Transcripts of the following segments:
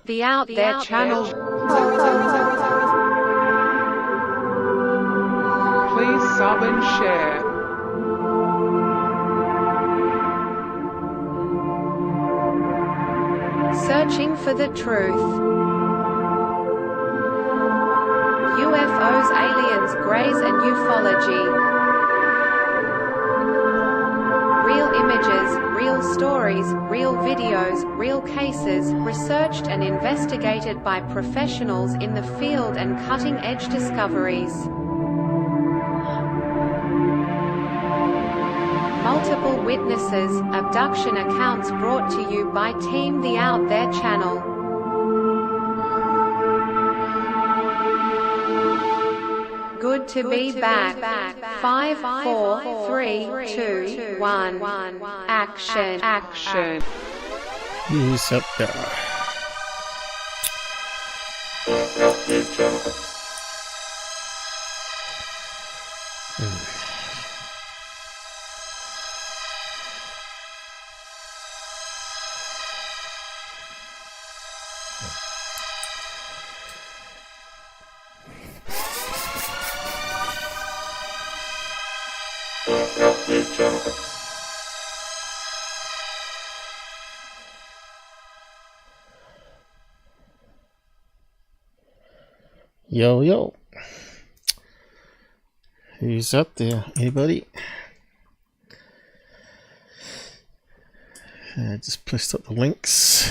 The Out There channel. Please sub and share. Searching for the truth. UFOs, aliens, greys and ufology. Real images, real stories, real videos, real cases, researched and investigated by professionals in the field and cutting-edge discoveries. Multiple witnesses, abduction accounts brought to you by Team The Out There channel. Good to be back. 5, 4, 3, 2, 1. Action. Who's up there? Yo, who's up there? Anybody? Just pushed up the links.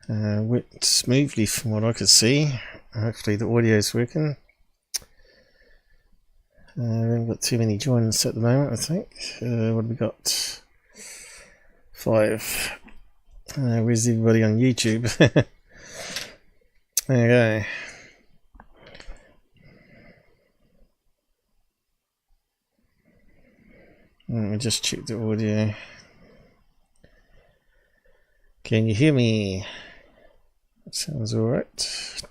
Went smoothly from what I could see. Hopefully the audio is working. We haven't got too many joins at the moment, I think. What have we got? 5. Where's everybody on YouTube? Okay. Let me just check the audio. Can you hear me? That sounds alright.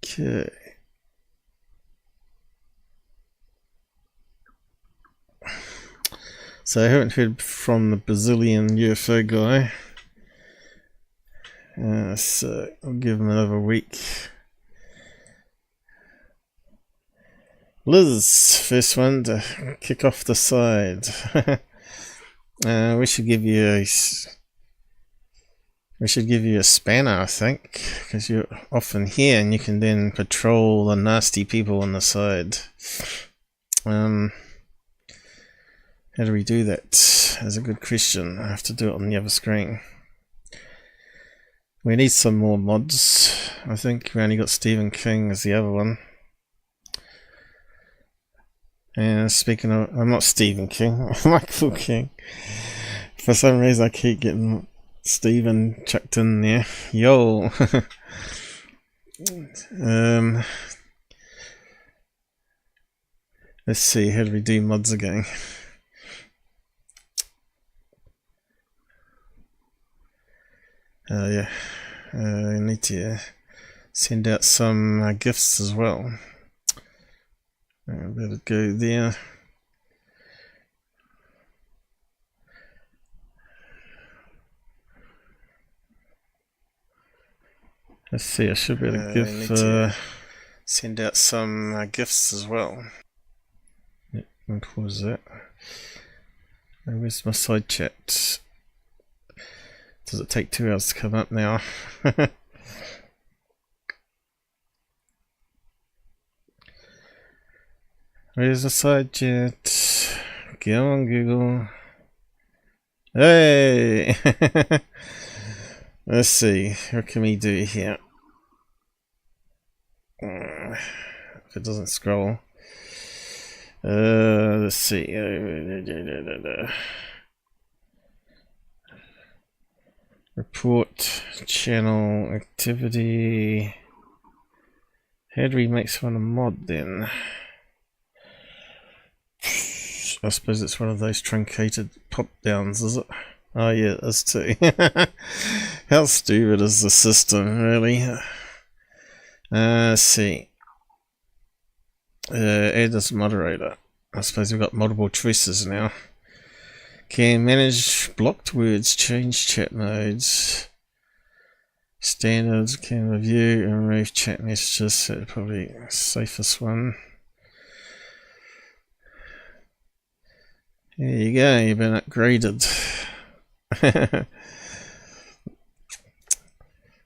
Okay. So I haven't heard from the Brazilian UFO guy. So I'll give him another week. Liz, first one to kick off the side. We should give you a spanner, I think, because you're often here and you can then patrol the nasty people on the side. How do we do that? That's a good question. I have to do it on the other screen. We need some more mods. I think we only got Stephen King as the other one. And speaking of, I'm not Stephen King, Michael King. For some reason I keep getting Stephen chucked in there. Yo! Let's see, how do we do mods again? Yeah, I need to send out some gifts as well. I better go there. Let's see, I should be able to send out some gifts as well. What was that? Where's my side chat? Does it take 2 hours to come up now? Where's the side chat? Go on, Google. Hey! Let's see, what can we do here? If it doesn't scroll. Let's see. Report, channel, activity. How do we make someone a mod then? I suppose it's one of those truncated pop downs, is it? Oh yeah, it is too. How stupid is the system, really? Let's see. Add as moderator. I suppose we've got multiple choices now. Can manage blocked words, change chat modes. Standards, can review and remove chat messages. That's probably the safest one. There you go, you've been upgraded.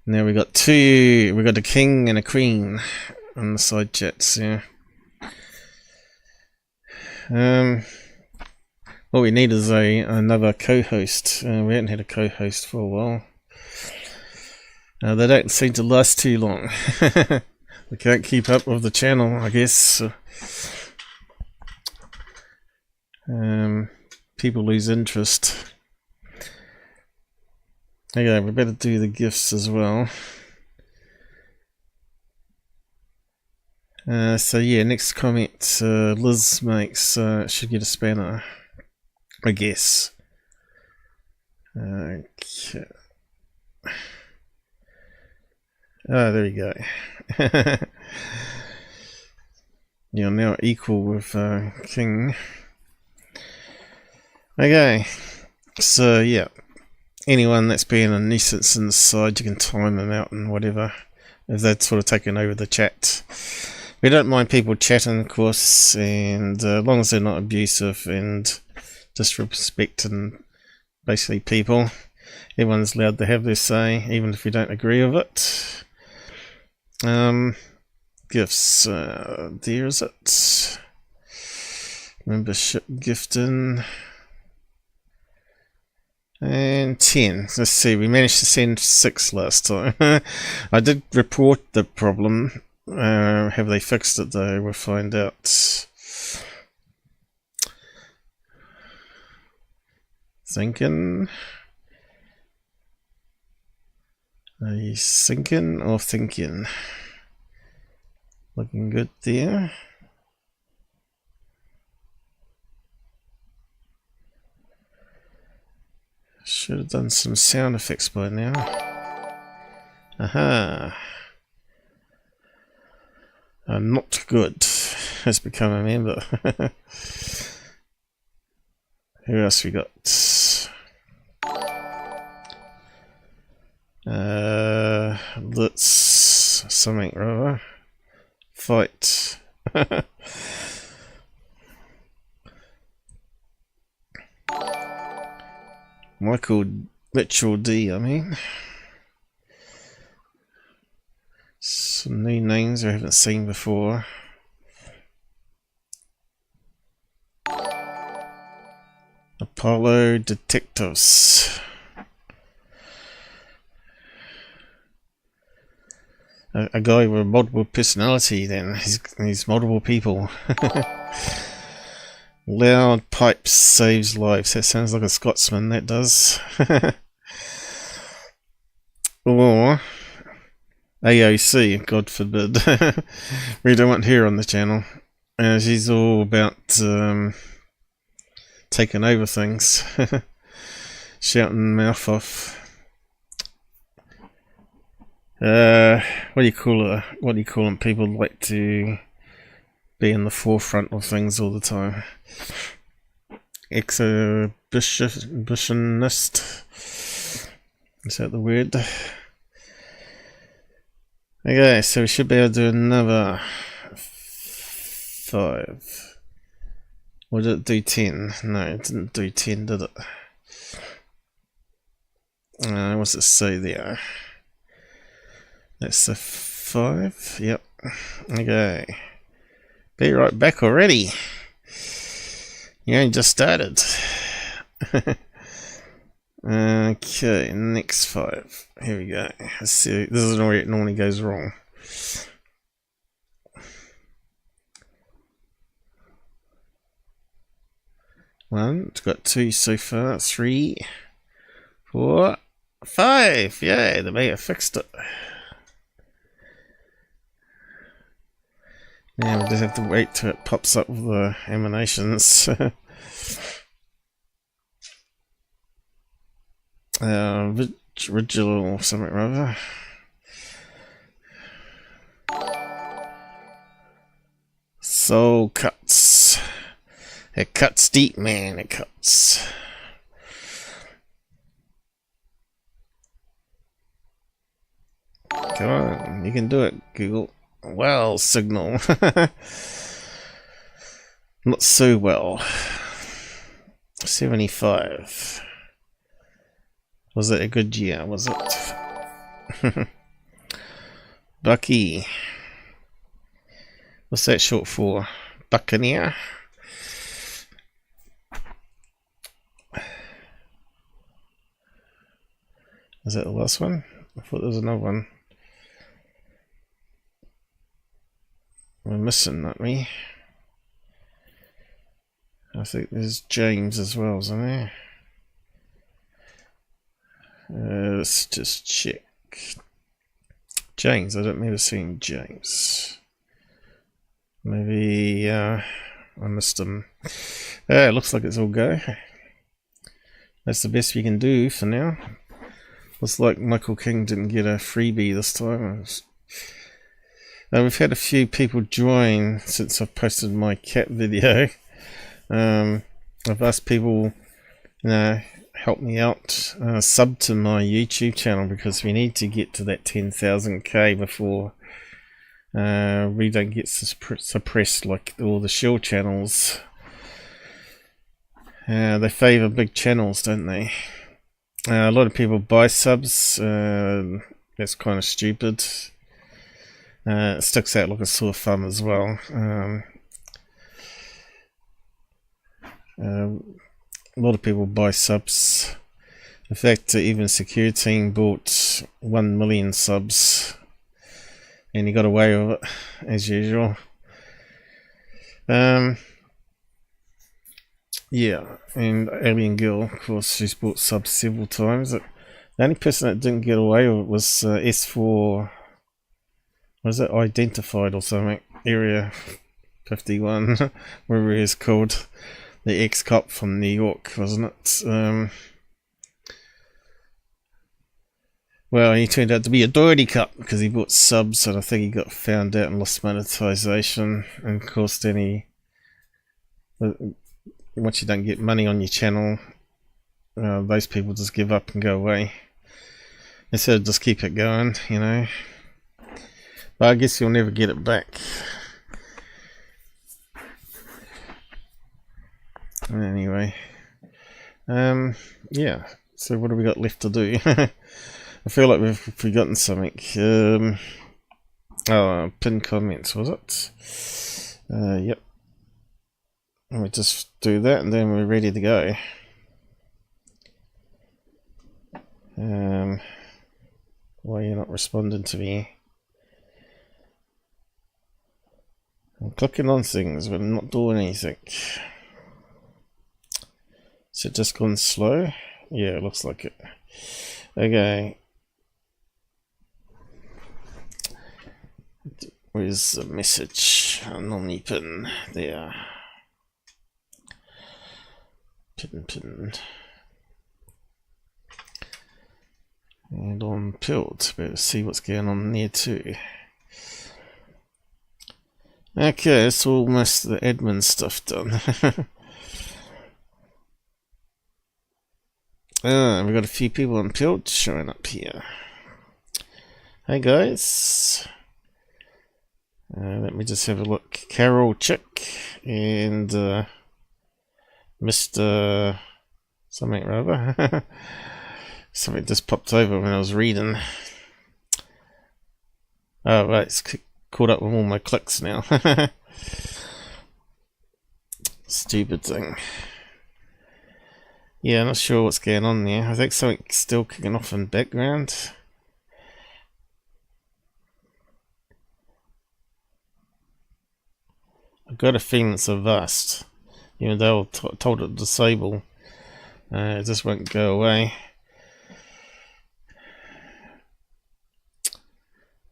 Now we got a king and a queen on the side chats, yeah. What we need is another co-host. We haven't had a co-host for a while. They don't seem to last too long. We can't keep up with the channel, I guess. People lose interest. Okay, we better do the gifts as well. So yeah, next comment Liz makes should get a spanner, I guess. Okay. Oh, there we go. You're now equal with King. Okay, so yeah, anyone that's being a nuisance inside, you can time them out and whatever, if they're sort of taking over the chat. We don't mind people chatting, of course, and as long as they're not abusive and disrespecting basically people. Everyone's allowed to have their say, even if we don't agree with it. Gifts, there is it. Membership gifting. And 10. Let's see, we managed to send 6 last time. I did report the problem. Have they fixed it though? We'll find out. Thinking. Are you sinking or thinking? Looking good there. Should have done some sound effects by now. Aha. Not good. Has become a member. Who else we got? Let's something rather. Fight. Michael Mitchell D, I mean. Some new names I haven't seen before. Apollo Detectives. A guy with multiple personality then. He's multiple people. Loud pipes saves lives. That sounds like a Scotsman, that does. Or AOC, God forbid. We don't want her on the channel. She's all about taking over things. Shouting mouth off. What do you call her? What do you call them? People like to be in the forefront of things all the time. Exhibitionist. Is that the word? Okay, so we should be able to do another 5. Or did it do 10? No, it didn't do 10, did it? What's it say there? That's the 5. Yep. Okay. Be right back already. You only just started. Okay, next 5. Here we go. Let's see. This is where it normally goes wrong. One. It's got 2 so far. 3, 4, 5. Yay, they may have fixed it. Now we just have to wait till it pops up with the emanations. Original or something or other. Soul cuts. It cuts deep, man. It cuts. Come on, you can do it, Google. Well, signal. Not so well. 75. Was it a good year, was it? Bucky. What's that short for? Buccaneer? Is that the last one? I thought there was another one. We're missing, not me. I think there's James as well, isn't there? Let's just check. James, I don't remember seeing James. Maybe I missed him. It looks like it's all go. That's the best we can do for now. Looks like Michael King didn't get a freebie this time. We've had a few people join since I've posted my cat video. I've asked people, help me out, sub to my YouTube channel because we need to get to that 10,000k before we don't get suppressed like all the shill channels. They favour big channels, don't they? A lot of people buy subs. That's kind of stupid. It sticks out like a sore thumb as well. A lot of people buy subs. In fact, even Security Team bought 1 million subs and he got away with it as usual. Yeah, and Alien Girl, of course, she's bought subs several times. The only person that didn't get away with it was S4, was it Identified or something? Area 51, whatever it is called. The ex-cop from New York, wasn't it? Well, he turned out to be a dirty cop because he bought subs, and I think he got found out and lost monetization. And of course, then he, once you don't get money on your channel, those people just give up and go away instead of just keep it going, you know. But I guess you'll never get it back. Anyway, yeah, so what have we got left to do? I feel like we've forgotten something. Pinned comments, was it? Yep. Let me just do that and then we're ready to go. Why are you not responding to me? I'm clicking on things but I'm not doing anything. Is it just gone slow? Yeah, it looks like it. Okay. Where's the message? I normally pin there. Pin. And on Pilled. Better see what's going on there too. Okay, it's almost the admin stuff done. We've got a few people on Pilled showing up here. Hey guys. Let me just have a look. Carol Chick and Mr. something or other. Something just popped over when I was reading. Oh right, it's caught up with all my clicks now. Stupid thing. Yeah, I'm not sure what's going on there. I think something's still kicking off in the background. I've got a feeling it's a Vast. Even though I told it to disable, it just won't go away.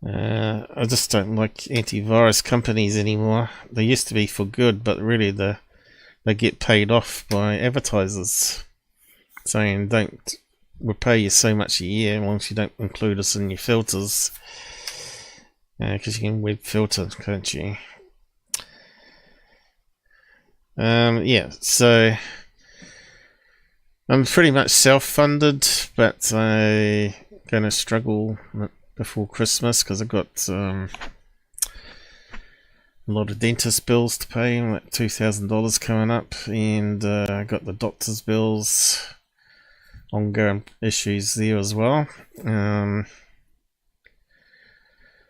I just don't like antivirus companies anymore. They used to be for good, but really they get paid off by advertisers saying we'll pay you so much a year once you don't include us in your filters. Because you can web filter, can't you? Yeah, so I'm pretty much self-funded, but I'm going to struggle before Christmas because I've got a lot of dentist bills to pay, like $2,000 coming up, and I got the doctor's bills, ongoing issues there as well.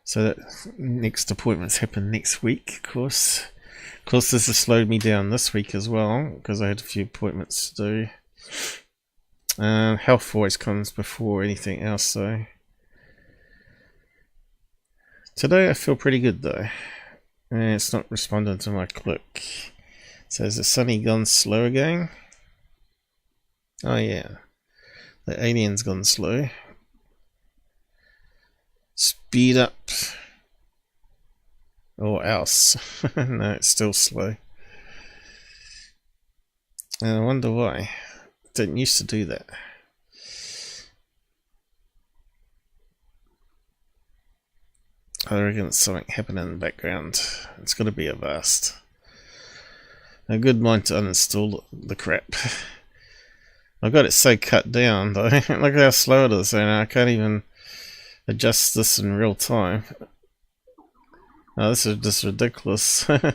So that next appointments happen next week, of course. Of course, this has slowed me down this week as well because I had a few appointments to do. Health always comes before anything else, though. Today I feel pretty good though. It's not responding to my click. So has the sunny gone slow again? Oh yeah, the alien's gone slow. Speed up. Or else. No, it's still slow. And I wonder why. It didn't used to do that. I reckon it's something happening in the background. It's got to be a vast. A good mind to uninstall the crap. I've got it so cut down though. Look at how slow it is, and I can't even adjust this in real time. Oh, this is just ridiculous. It's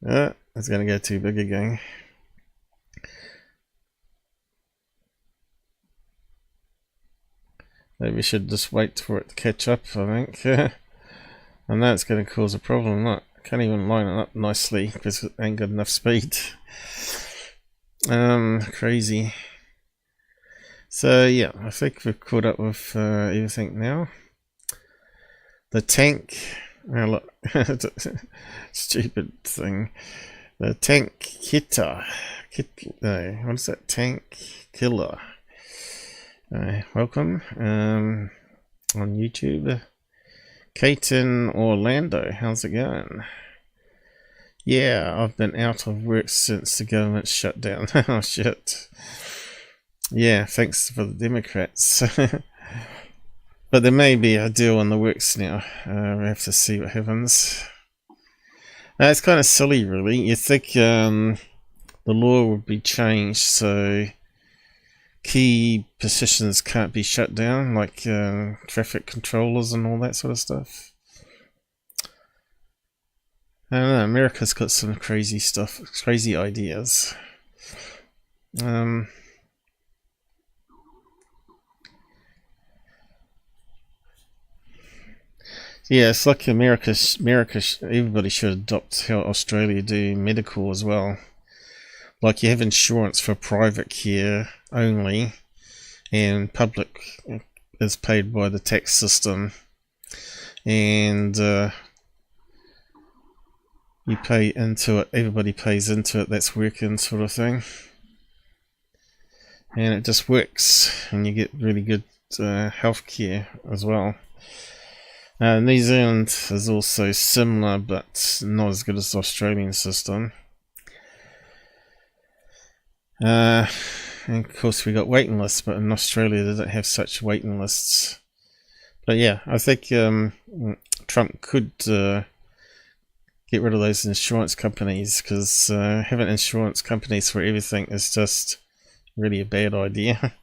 going to go too big again. Maybe we should just wait for it to catch up, I think. I know it's going to cause a problem. Look, I can't even line it up nicely because it ain't got enough speed. Crazy. So yeah, I think we've caught up with everything now. The tank, oh look, stupid thing. The tank kitter, no, what is that? Tank killer. Welcome on YouTube. Caton, Orlando, how's it going? Yeah, I've been out of work since the government shut down. Oh shit. Yeah, thanks for the Democrats. But there may be a deal in the works now. We have to see what happens. It's kind of silly, really. You think the law would be changed so key positions can't be shut down, like traffic controllers and all that sort of stuff. I don't know, America's got some crazy stuff, crazy ideas. Yeah, it's like America. Everybody should adopt how Australia do medical as well. Like you have insurance for private care only, and public is paid by the tax system, and you pay into it. Everybody pays into it. That's working, sort of thing, and it just works, and you get really good health care as well. New Zealand is also similar, but not as good as the Australian system. And of course we got waiting lists, but in Australia they don't have such waiting lists. But yeah, I think Trump could get rid of those insurance companies, because having insurance companies for everything is just really a bad idea.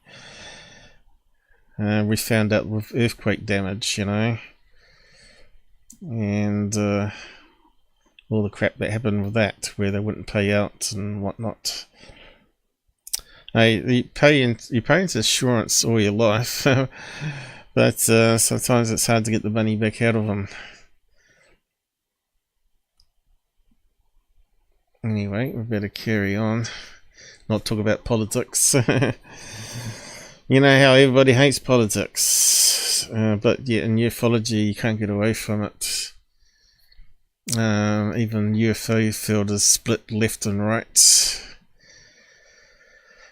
We found out with earthquake damage, you know, and all the crap that happened with that, where they wouldn't pay out and whatnot. You pay into insurance all your life, but sometimes it's hard to get the money back out of them. Anyway, we better carry on, not talk about politics. You know how everybody hates politics, but yeah, in ufology you can't get away from it. Even UFO field is split left and right.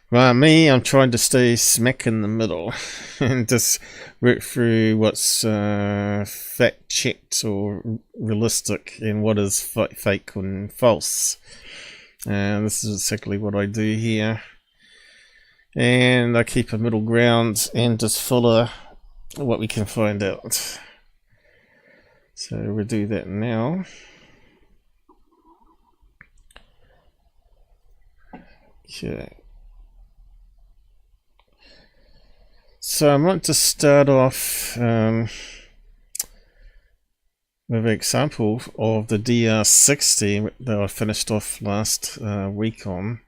Well, me, I'm trying to stay smack in the middle and just work through what's fact-checked or realistic and what is fake and false. This is exactly what I do here. And I keep a middle ground and just follow what we can find out. So we'll do that now. Okay. So I want to start off with an example of the DR-60 that I finished off last week on.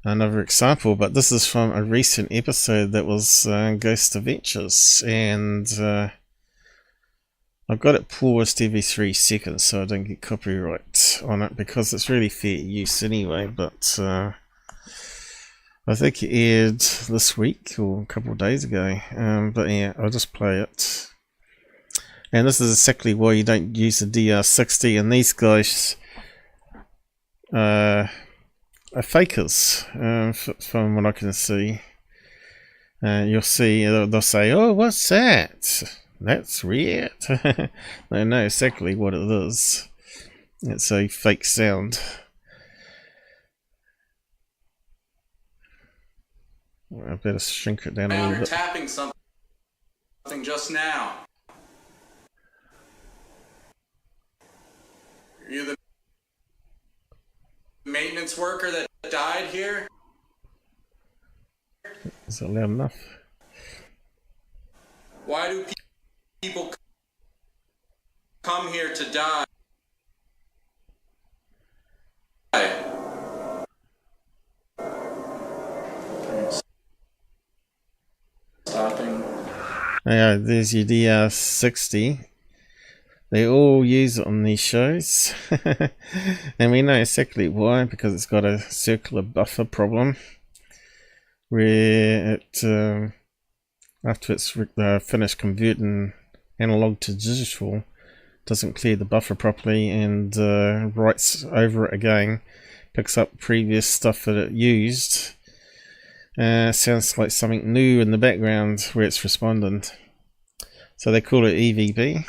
Another example, but this is from a recent episode that was Ghost Adventures, and I've got it paused every 3 seconds so I don't get copyright on it because it's really fair use anyway, but I think it aired this week or a couple of days ago, but yeah, I'll just play it. And this is exactly why you don't use the DR-60, and these guys are fakers, from what I can see. You'll see, they'll say, oh, what's that? That's weird. They know exactly what it is. It's a fake sound. I better shrink it down a little bit. Tapping something just now. Are you the maintenance worker that died here? Is it loud enough? Why do people come here to die? Stopping. Yeah, there's your DR-60. They all use it on these shows. And we know exactly why, because it's got a circular buffer problem where it after it's finished converting analog to digital, doesn't clear the buffer properly and writes over it again, picks up previous stuff that it used. Sounds like something new in the background where it's responding. So they call it EVP.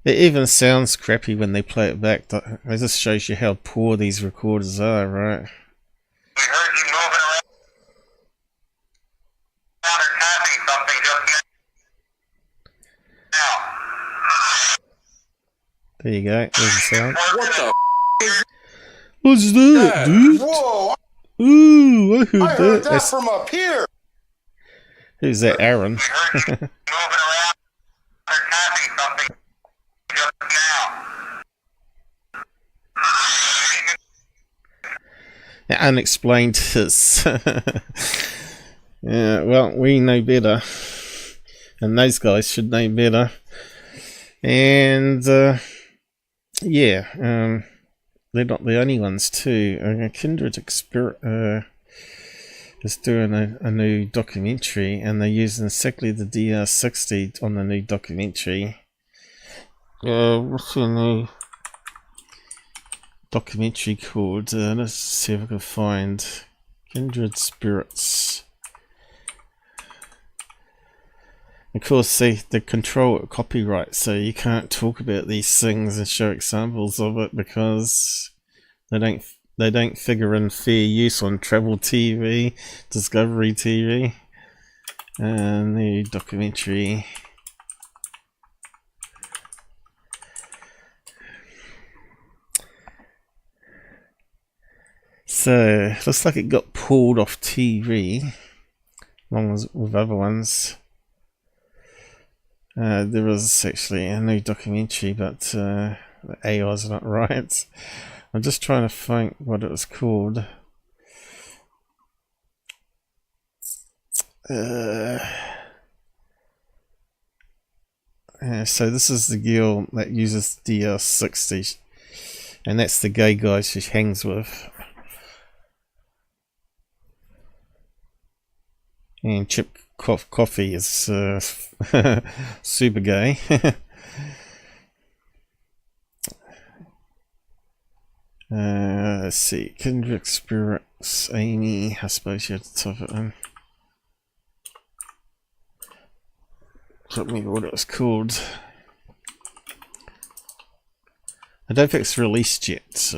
It even sounds crappy when they play it back. It just shows you how poor these recorders are, right? We heard you moving around or tapping something just now. There you go. There's the sound. What the What's that, dude? Whoa! Ooh, I heard I heard that. that from up here. Who's that, Aaron? We heard you moving around or tapping something just now. Unexplained is. Yeah, well, we know better. And those guys should know better. And, yeah, they're not the only ones too. Kindred Spirits is doing a new documentary, and they're using exactly the DR-60 on the new documentary. What's the new documentary called? Let's see if I can find Kindred Spirits. Of course, they control copyright, so you can't talk about these things and show examples of it because they don't figure in fair use on Travel TV, Discovery TV, and the documentary. So looks like it got pulled off TV, along with other ones. There was actually a new documentary, but the AI's not right. I'm just trying to find what it was called. So this is the girl that uses DR-60, and that's the gay guy she hangs with. And Chip Coffee is super gay. Let's see, Kindred Spirits, Amy, I suppose you had to top it in. Can't remember what it was called. I don't think it's released yet.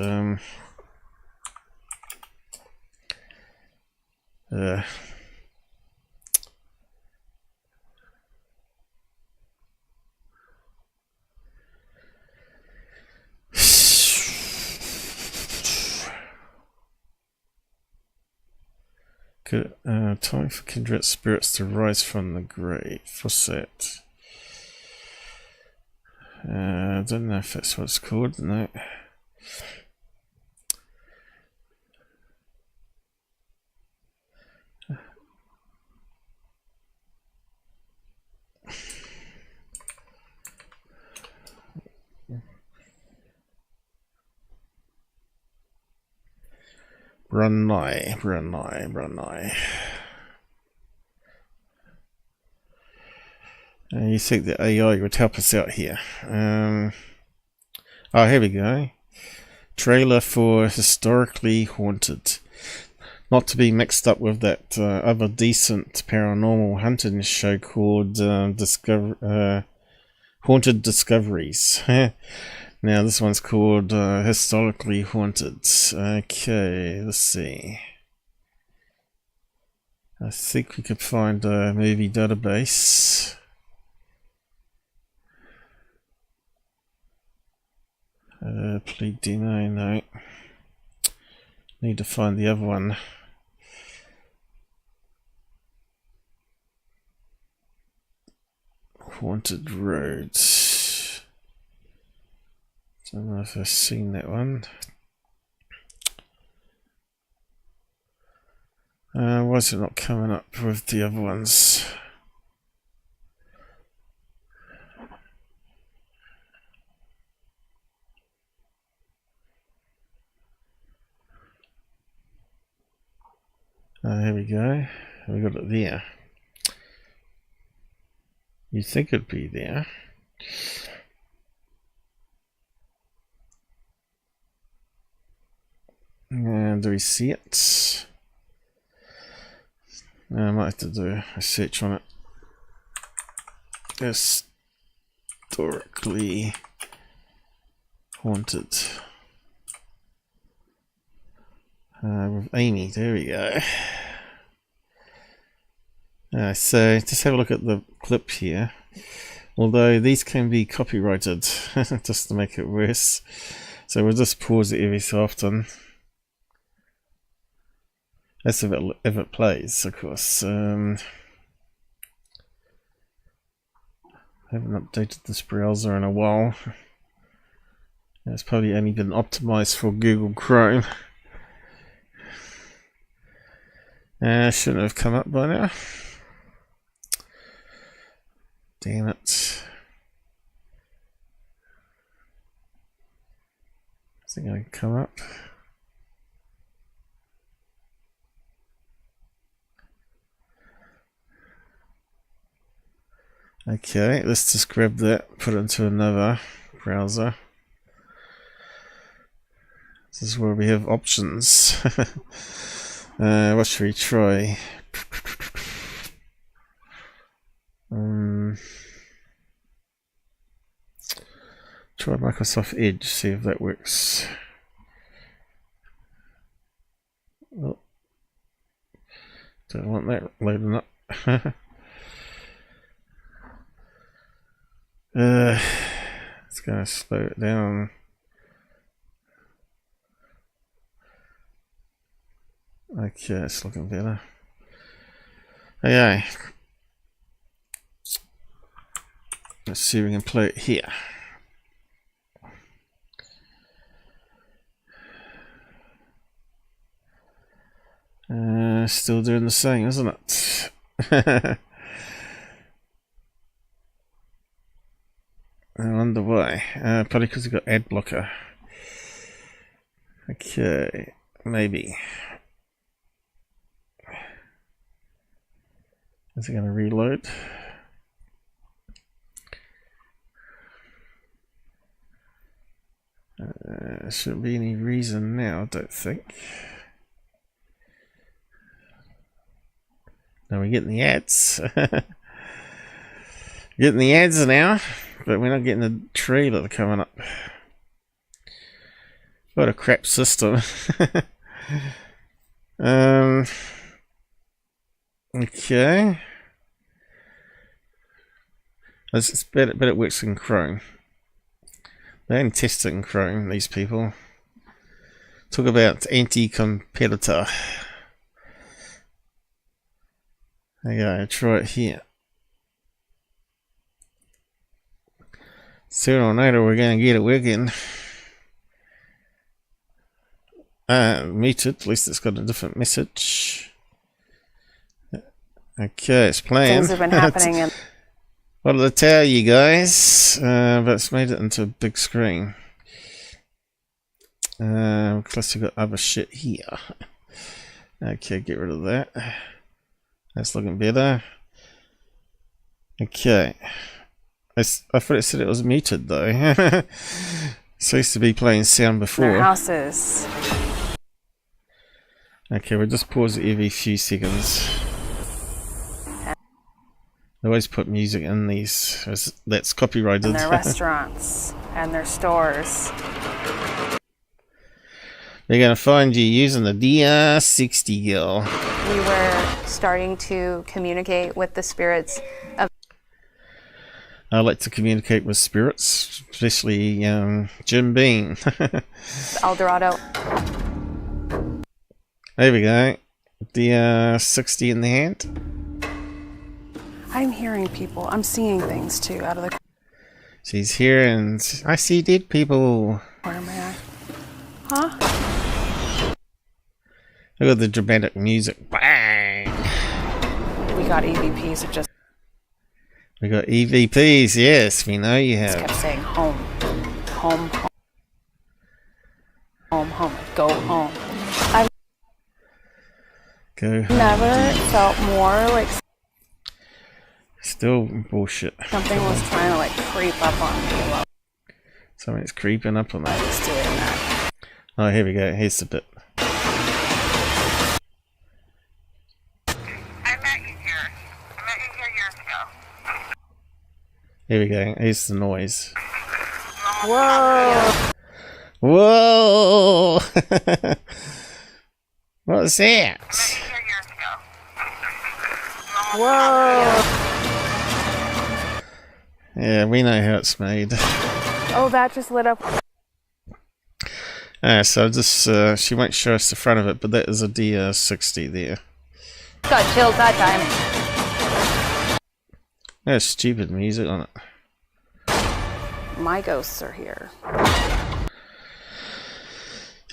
Time for Kindred Spirits to rise from the grave. What's that? I don't know if that's what it's called. No. Bruni. You think the AI would help us out here? Oh, here we go. Trailer for Historically Haunted. Not to be mixed up with that other decent paranormal hunting show called Haunted Discoveries. Now this one's called Historically Haunted. Okay, let's see. I think we could find a movie database. Please deny, no. Need to find the other one. Haunted Roads. Don't know if I've seen that one. Why is it not coming up with the other ones? Here we go. We got it there. You'd think it'd be there. And do we see it? I might have to do a search on it. Historically Haunted. With Amy, there we go. So just have a look at the clip here. Although these can be copyrighted, just to make it worse. So we'll just pause it every so often. That's if it plays, of course. Haven't updated this browser in a while. It's probably only been optimized for Google Chrome. Shouldn't have come up by now. Damn it. I think I can come up. Okay, let's just grab that, put it into another browser. This is where we have options. What should we try? Try Microsoft Edge, see if that works. Oh, don't want that loading up. It's gonna slow it down. Okay, it's looking better. Okay. Let's see if we can play it here. Still doing the same, isn't it? I wonder why. Probably because we've got ad blocker. Okay, maybe. Is it going to reload? Shouldn't be any reason now, I don't think. Now we're getting the ads. Getting the ads now, but we're not getting the trailer coming up. What a crap system. Okay. It's better, but it works in Chrome. They only test it in Chrome, these people. Talk about anti-competitor. Okay, try it here. Sooner or later we're going to get it working. Muted, at least it's got a different message. Okay, it's playing. Things have been happening. What did I tell you guys? But it's made it into a big screen. Plus we've got other shit here. Okay, get rid of that. That's looking better. Okay. I thought it said it was muted though. It's supposed to be playing sound before. Their houses. Okay, we'll just pause it every few seconds. They always put music in these. That's copyrighted. And their restaurants and their stores. They're going to find you using the DR-60 girl. We were starting to communicate with the spirits of. I like to communicate with spirits, especially Jim Beam. El Dorado. There we go. DR-60 in the hand. I'm hearing people. I'm seeing things too out of the She's here and I see dead people. corner of my eye. Huh? Look at the dramatic music. Bang! We got EVPs. It just We got EVPs, yes, we know you have. kept saying home. Home, home. Home, home. Go home. I've Go. never felt more like Still bullshit. something was trying to like creep up on me while Something's creeping up on I that. was doing that. Oh, here we go. Here's the bit. I met you here. I met you here years ago. Here we go. Here's the noise. Whoa! Whoa! What's that? Here years ago. Whoa! Yeah, we know how it's made. Oh, that just lit up. So just she won't show us the front of it, but that is a DR-60 there. Got chills that time. There's stupid music on it. My ghosts are here.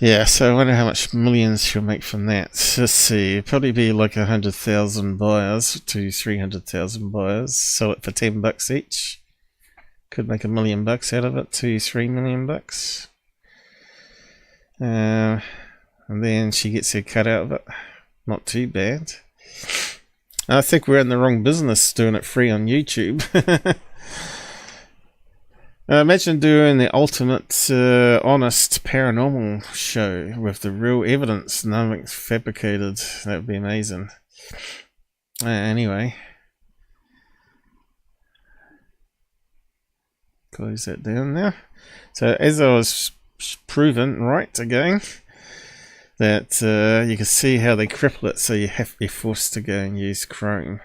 Yeah, so I wonder how much millions she'll make from that. Let's see, it'll probably be like 100,000 buyers to 300,000 buyers. Sell it for $10 each. Could make $1 million out of it, to $3 million. And then she gets her cut out of it. Not too bad. I think we're in the wrong business doing it free on YouTube. Imagine doing the ultimate honest paranormal show with the real evidence, nothing fabricated. That would be amazing. Anyway. Close that down now. So as I was proven right again, that you can see how they cripple it, so you have to be forced to go and use Chrome.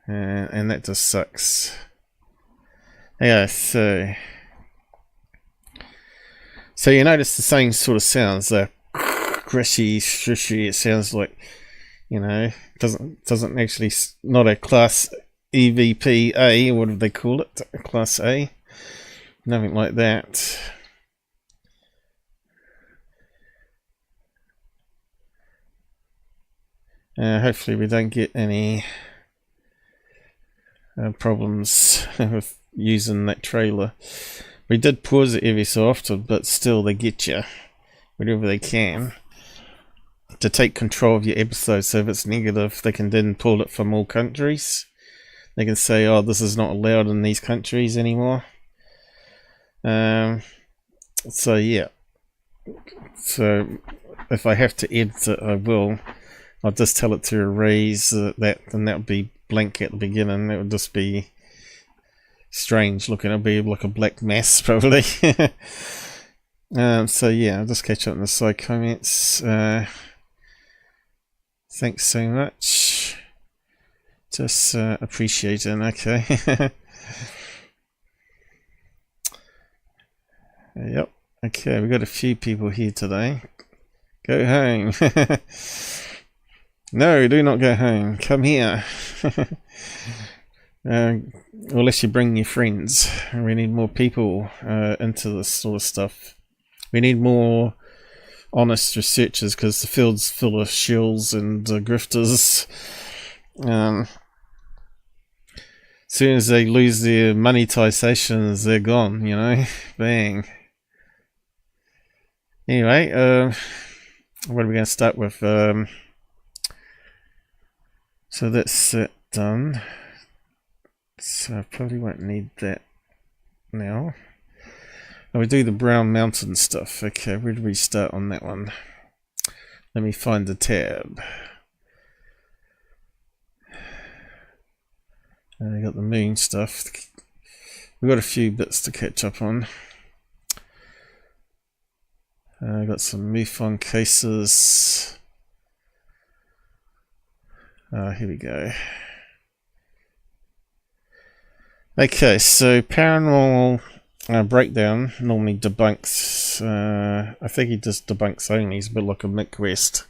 And that just sucks. Yeah, so you notice the same sort of sounds, the grishy, shushy. It sounds like, you know, doesn't actually, not a class EVP A, what do they call it? Class A, nothing like that. Hopefully we don't get any problems with using that trailer. We did pause it every so often, but still they get you whenever they can to take control of your episode. So if it's negative, they can then pull it from all countries. They can say, oh, this is not allowed in these countries anymore. So yeah, so if I have to edit it, I will. I'll just tell it to erase that, and that would be blank at the beginning. It would just be strange looking. It'll be like a black mess probably. So yeah, I'll just catch up on the side comments. Thanks so much. Just appreciating. Okay. Yep. Okay, we've got a few people here today. Go home. No, do not go home. Come here. Unless you bring your friends. We need more people into this sort of stuff. We need more honest researchers because the field's full of shills and grifters. As soon as they lose their monetizations, they're gone, you know. Bang. Anyway, what are we going to start with? So that's it done. So I probably won't need that now. Now we do the Brown Mountain stuff. Okay, where do we start on that one? Let me find the tab. I got the moon stuff. We've got a few bits to catch up on. I got some MUFON cases. Here we go. Okay, so paranormal breakdown normally debunks. I think he just debunks only. He's a bit like a Mick West.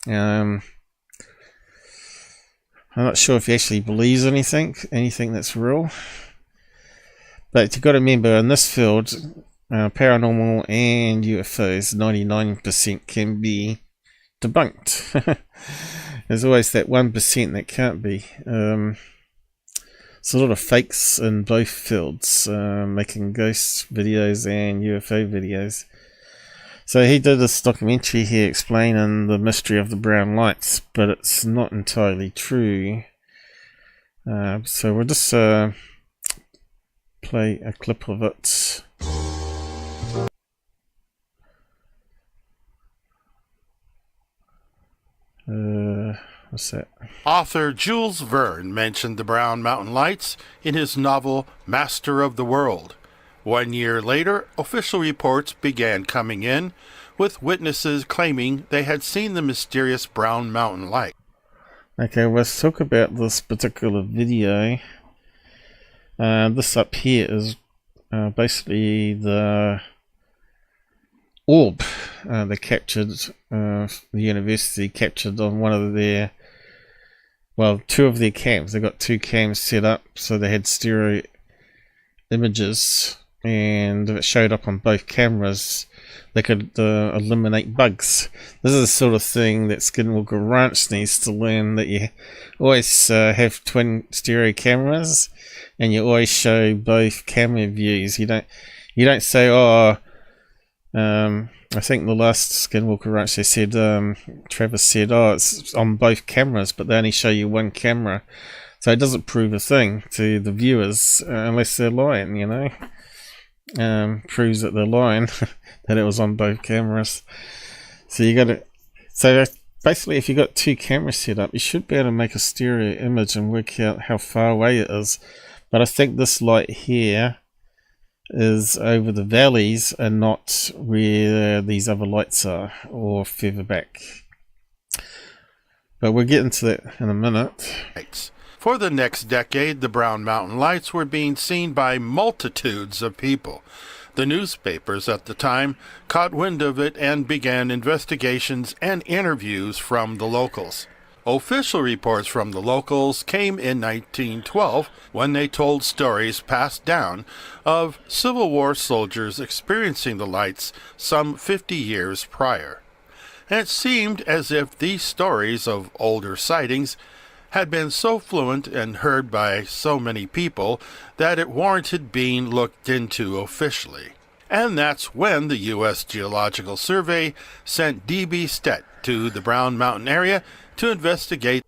I'm not sure if he actually believes anything that's real. But you've got to remember, in this field, paranormal and UFOs, 99% can be debunked. There's always that 1% that can't be. There's a lot of fakes in both fields, making ghost videos and UFO videos. So he did this documentary here explaining the mystery of the brown lights, but it's not entirely true. So we'll just play a clip of it. What's that? Author Jules Verne mentioned the Brown Mountain Lights in his novel Master of the World. 1 year later, official reports began coming in, with witnesses claiming they had seen the mysterious Brown Mountain Light. Okay, let's talk about this particular video. This up here is basically the orb they captured, the university captured on one of their, well, two of their cams. They got two cams set up, so they had stereo images, and if it showed up on both cameras, they could eliminate bugs. This is the sort of thing that Skinwalker Ranch needs to learn, that you always have twin stereo cameras, and you always show both camera views. You don't say, oh, I think the last Skinwalker Ranch, they said, Travis said, oh, it's on both cameras, but they only show you one camera. So it doesn't prove a thing to the viewers, unless they're lying, you know. Proves that they're lying, that it was on both cameras. So you got to, so basically if you got two cameras set up, you should be able to make a stereo image and work out how far away it is. But I think this light here is over the valleys and not where these other lights are, or further back. But we'll get into that in a minute. For the next decade, the Brown Mountain Lights were being seen by multitudes of people. The newspapers at the time caught wind of it and began investigations and interviews from the locals. Official reports from the locals came in 1912 when they told stories passed down of Civil War soldiers experiencing the lights some 50 years prior. And it seemed as if these stories of older sightings had been so fluent and heard by so many people that it warranted being looked into officially. And that's when the U.S. Geological Survey sent D.B. Stett to the Brown Mountain area to investigate.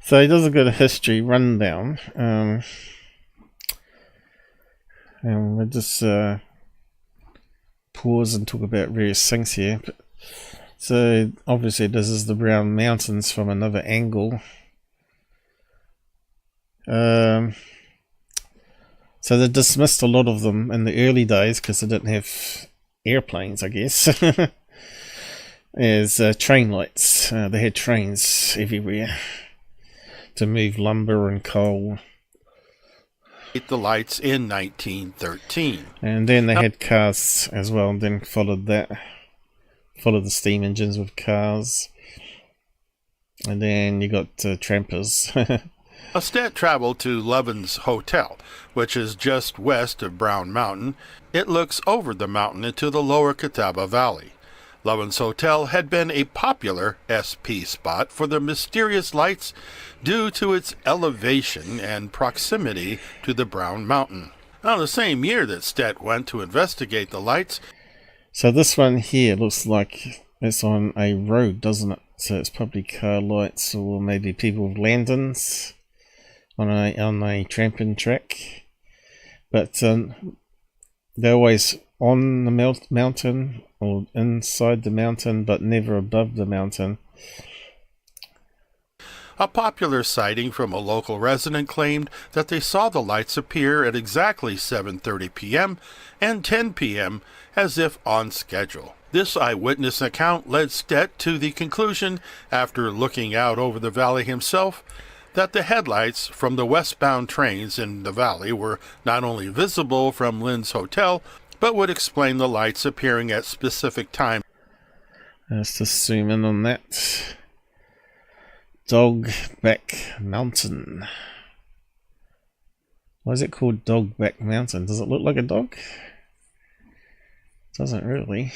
So he does a good history rundown. And we'll just pause and talk about various things here. So obviously this is the Brown Mountains from another angle. So they dismissed a lot of them in the early days because they didn't have airplanes, I guess. As train lights. They had trains everywhere to move lumber and coal. The lights in 1913. And then they had cars as well, and then followed that. Followed the steam engines with cars. And then you got trampers. Stead traveled to Lovin's Hotel, which is just west of Brown Mountain. It looks over the mountain into the lower Catawba Valley. Lovin's Hotel had been a popular SP spot for the mysterious lights due to its elevation and proximity to the Brown Mountain. Now, the same year that Stead went to investigate the lights. So this one here looks like it's on a road, doesn't it? So it's probably car lights or maybe people with lanterns on a tramping track. But they're always on the mountain or inside the mountain, but never above the mountain. A popular sighting from a local resident claimed that they saw the lights appear at exactly 7:30 p.m. and 10 p.m. as if on schedule. This eyewitness account led Stead to the conclusion, after looking out over the valley himself, that the headlights from the westbound trains in the valley were not only visible from Lynn's Hotel, but would explain the lights appearing at specific times. Let's just zoom in on that. Dogback Mountain. Why is it called Dogback Mountain? Does it look like a dog? Doesn't really.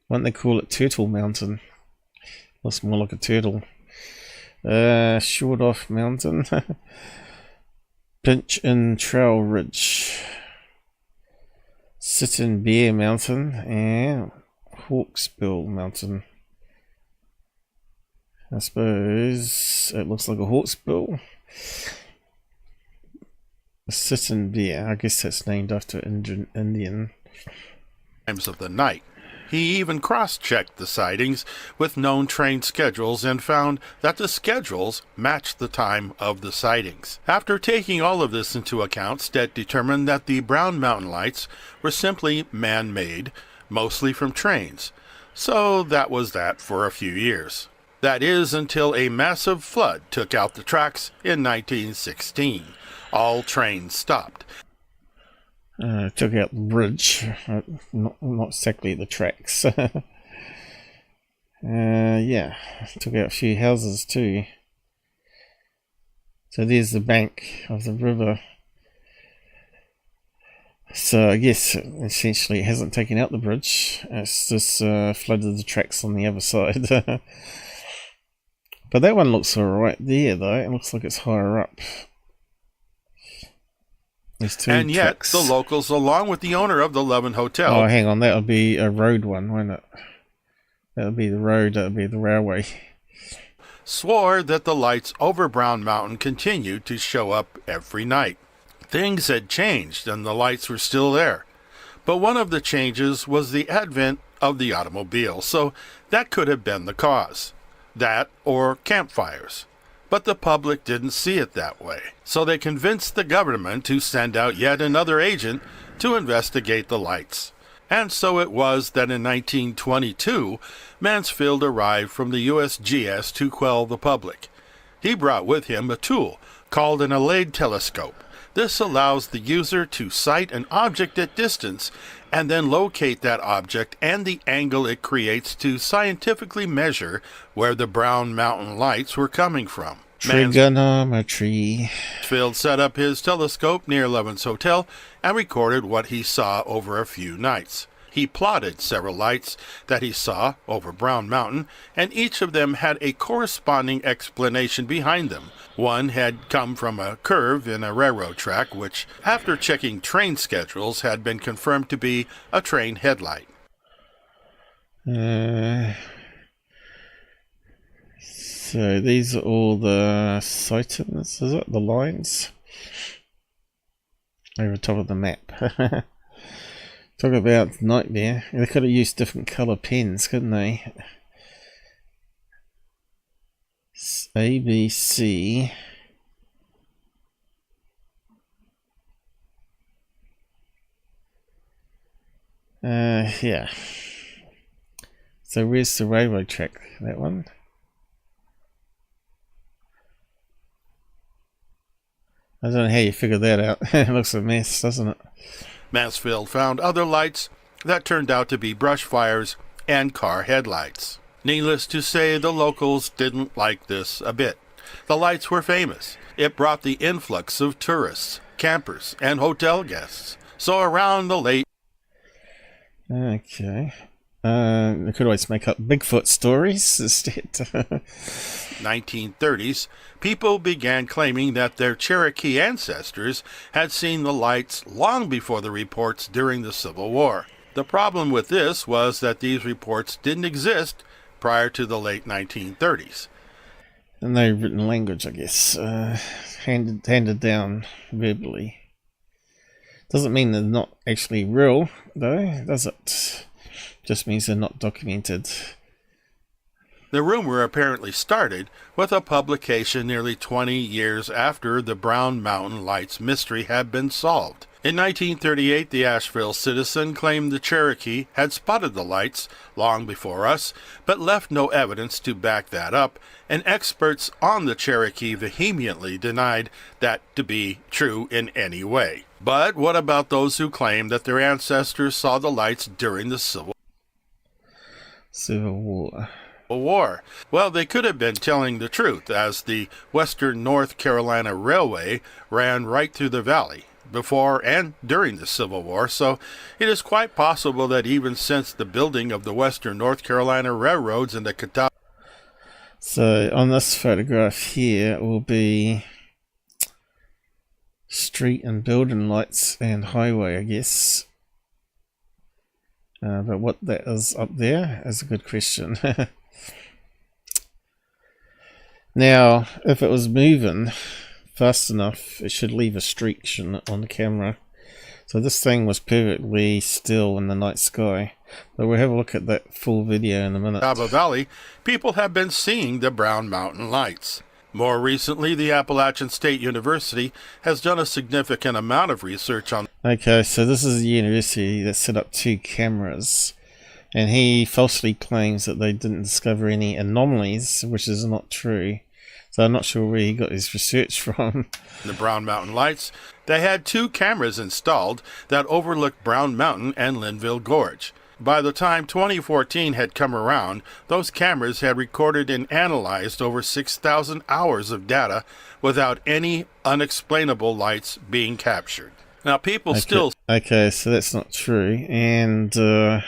Why don't they call it Turtle Mountain? Looks more like a turtle. Short Off Mountain. Pinch in Trail Ridge. Sit-in Bear Mountain and Hawksbill Mountain. I suppose it looks like a hawksbill. A sit-in bear. I guess that's named after an Indian. Times of the night. He even cross-checked the sightings with known train schedules and found that the schedules matched the time of the sightings. After taking all of this into account, Stead determined that the Brown Mountain lights were simply man-made, mostly from trains. So that was that for a few years. That is, until a massive flood took out the tracks in 1916. All trains stopped. Took out the bridge, not exactly the tracks. Yeah, took out a few houses too. So there's the bank of the river. So I guess essentially it hasn't taken out the bridge. It's just flooded the tracks on the other side. But that one looks alright there though. It looks like it's higher up. And yet, tracks. the locals, along with the owner of the Lovin Hotel... Oh, hang on, that would be a road one, won't it? That would be the road, that would be the railway. ...swore that the lights over Brown Mountain continued to show up every night. Things had changed, and the lights were still there. But one of the changes was the advent of the automobile, so that could have been the cause. That, or campfires. But the public didn't see it that way, so they convinced the government to send out yet another agent to investigate the lights. And so it was that in 1922, Mansfield arrived from the USGS to quell the public. He brought with him a tool called an allayed telescope. This allows the user to sight an object at distance and then locate that object and the angle it creates to scientifically measure where the Brown Mountain lights were coming from. Trigonometry. Mansfield set up his telescope near Lovin's Hotel and recorded what he saw over a few nights. He plotted several lights that he saw over Brown Mountain, and each of them had a corresponding explanation behind them. One had come from a curve in a railroad track, which, after checking train schedules, had been confirmed to be a train headlight. So these are all the sightings, is it? The lines? Over top of the map. Talk about nightmare. They could have used different colour pens, couldn't they? ABC. Yeah. So where's the railway track? That one? I don't know how you figure that out. It looks a mess, doesn't it? Mansfield found other lights that turned out to be brush fires and car headlights. Needless to say, the locals didn't like this a bit. The lights were famous. It brought the influx of tourists, campers, and hotel guests. So around the late... Okay. I could always make up Bigfoot stories instead. 1930s, people began claiming that their Cherokee ancestors had seen the lights long before the reports during the Civil War. The problem with this was that these reports didn't exist prior to the late 1930s. No written language, I guess, handed down verbally. Doesn't mean they're not actually real, though, does it? Just means they're not documented. The rumor apparently started with a publication nearly 20 years after the Brown Mountain Lights mystery had been solved. In 1938, the Asheville Citizen claimed the Cherokee had spotted the lights long before us, but left no evidence to back that up, and experts on the Cherokee vehemently denied that to be true in any way. But what about those who claim that their ancestors saw the lights during the Civil War? Well, they could have been telling the truth, as the Western North Carolina Railway ran right through the valley before and during the Civil War, so it is quite possible that even since the building of the Western North Carolina Railroads in the Catawba... So on this photograph here will be street and building lights and highway, I guess. But what that is up there is a good question. Now, if it was moving fast enough, it should leave a streak, shouldn't it, on the camera? So this thing was perfectly still in the night sky. But we'll have a look at that full video in a minute. Catawba Valley, people have been seeing the Brown Mountain Lights. More recently, the Appalachian State University has done a significant amount of research on... Okay, so this is a university that set up 2 cameras. And he falsely claims that they didn't discover any anomalies, which is not true. So I'm not sure where he got his research from. The Brown Mountain Lights, they had 2 cameras installed that overlooked Brown Mountain and Linville Gorge. By the time 2014 had come around, those cameras had recorded and analyzed over 6,000 hours of data without any unexplainable lights being captured. Now, people still... Okay, so that's not true. And the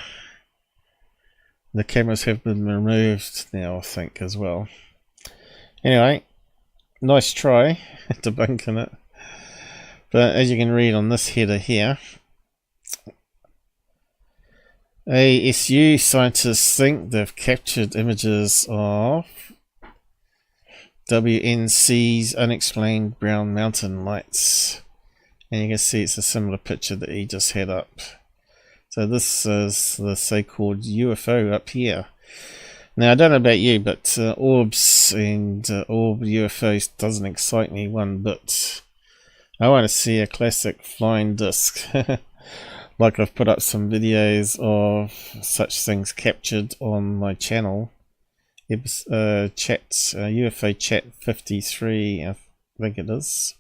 cameras have been removed now, I think, as well. Anyway, nice try debunking it. But as you can read on this header here, ASU scientists think they've captured images of WNC's unexplained Brown Mountain Lights. And you can see it's a similar picture that he just had up. So this is the so-called UFO up here. Now, I don't know about you, but Orbs and Orb UFOs doesn't excite me one bit. I want to see a classic flying disc. Like I've put up some videos of such things captured on my channel. UFO Chat 53, I think it is.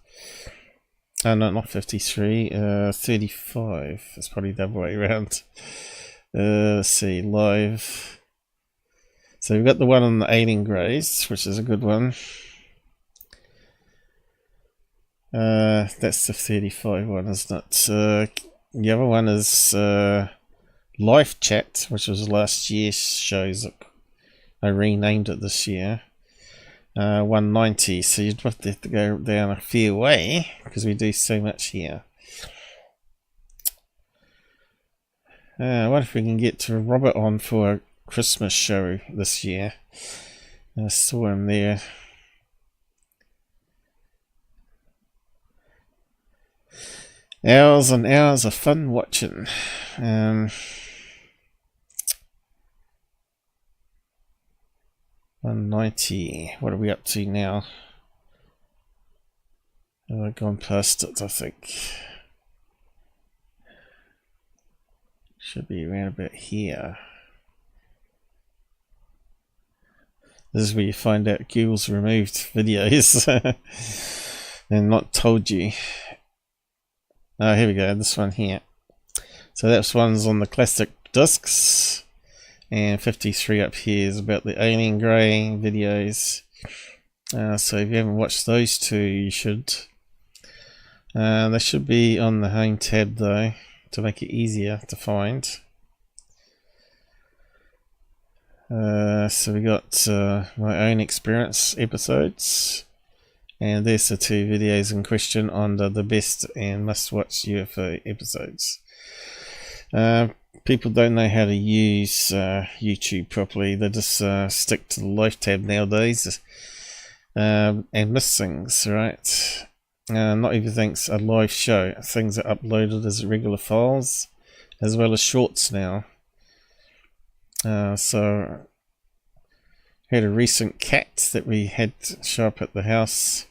No, not 53, 35. It's probably the other way around. Let's see, live. So we've got the one on the alien greys, which is a good one. That's the 35 one, isn't it? The other one is Live Chat, which was last year's shows. I renamed it this year. 190, so you'd have to go down a fair way because we do so much here. I wonder if we can get to Robert on for a Christmas show this year. I saw him there. Hours and hours of fun watching. 190. What are we up to now? Have I gone past it, I think. Should be around about here. This is where you find out Google's removed videos and not told you. Oh, here we go, this one here. So that one's on the classic discs. and 53 up here is about the alien grey videos. So if you haven't watched those two, you should. They should be on the home tab though, to make it easier to find. So we got my own experience episodes, and there's the two videos in question under the best and must watch UFO episodes. People don't know how to use YouTube properly. They just stick to the live tab nowadays and miss things, right? Not everything's a live show. Things are uploaded as regular files as well as shorts now. So had a recent cat that we had show up at the house.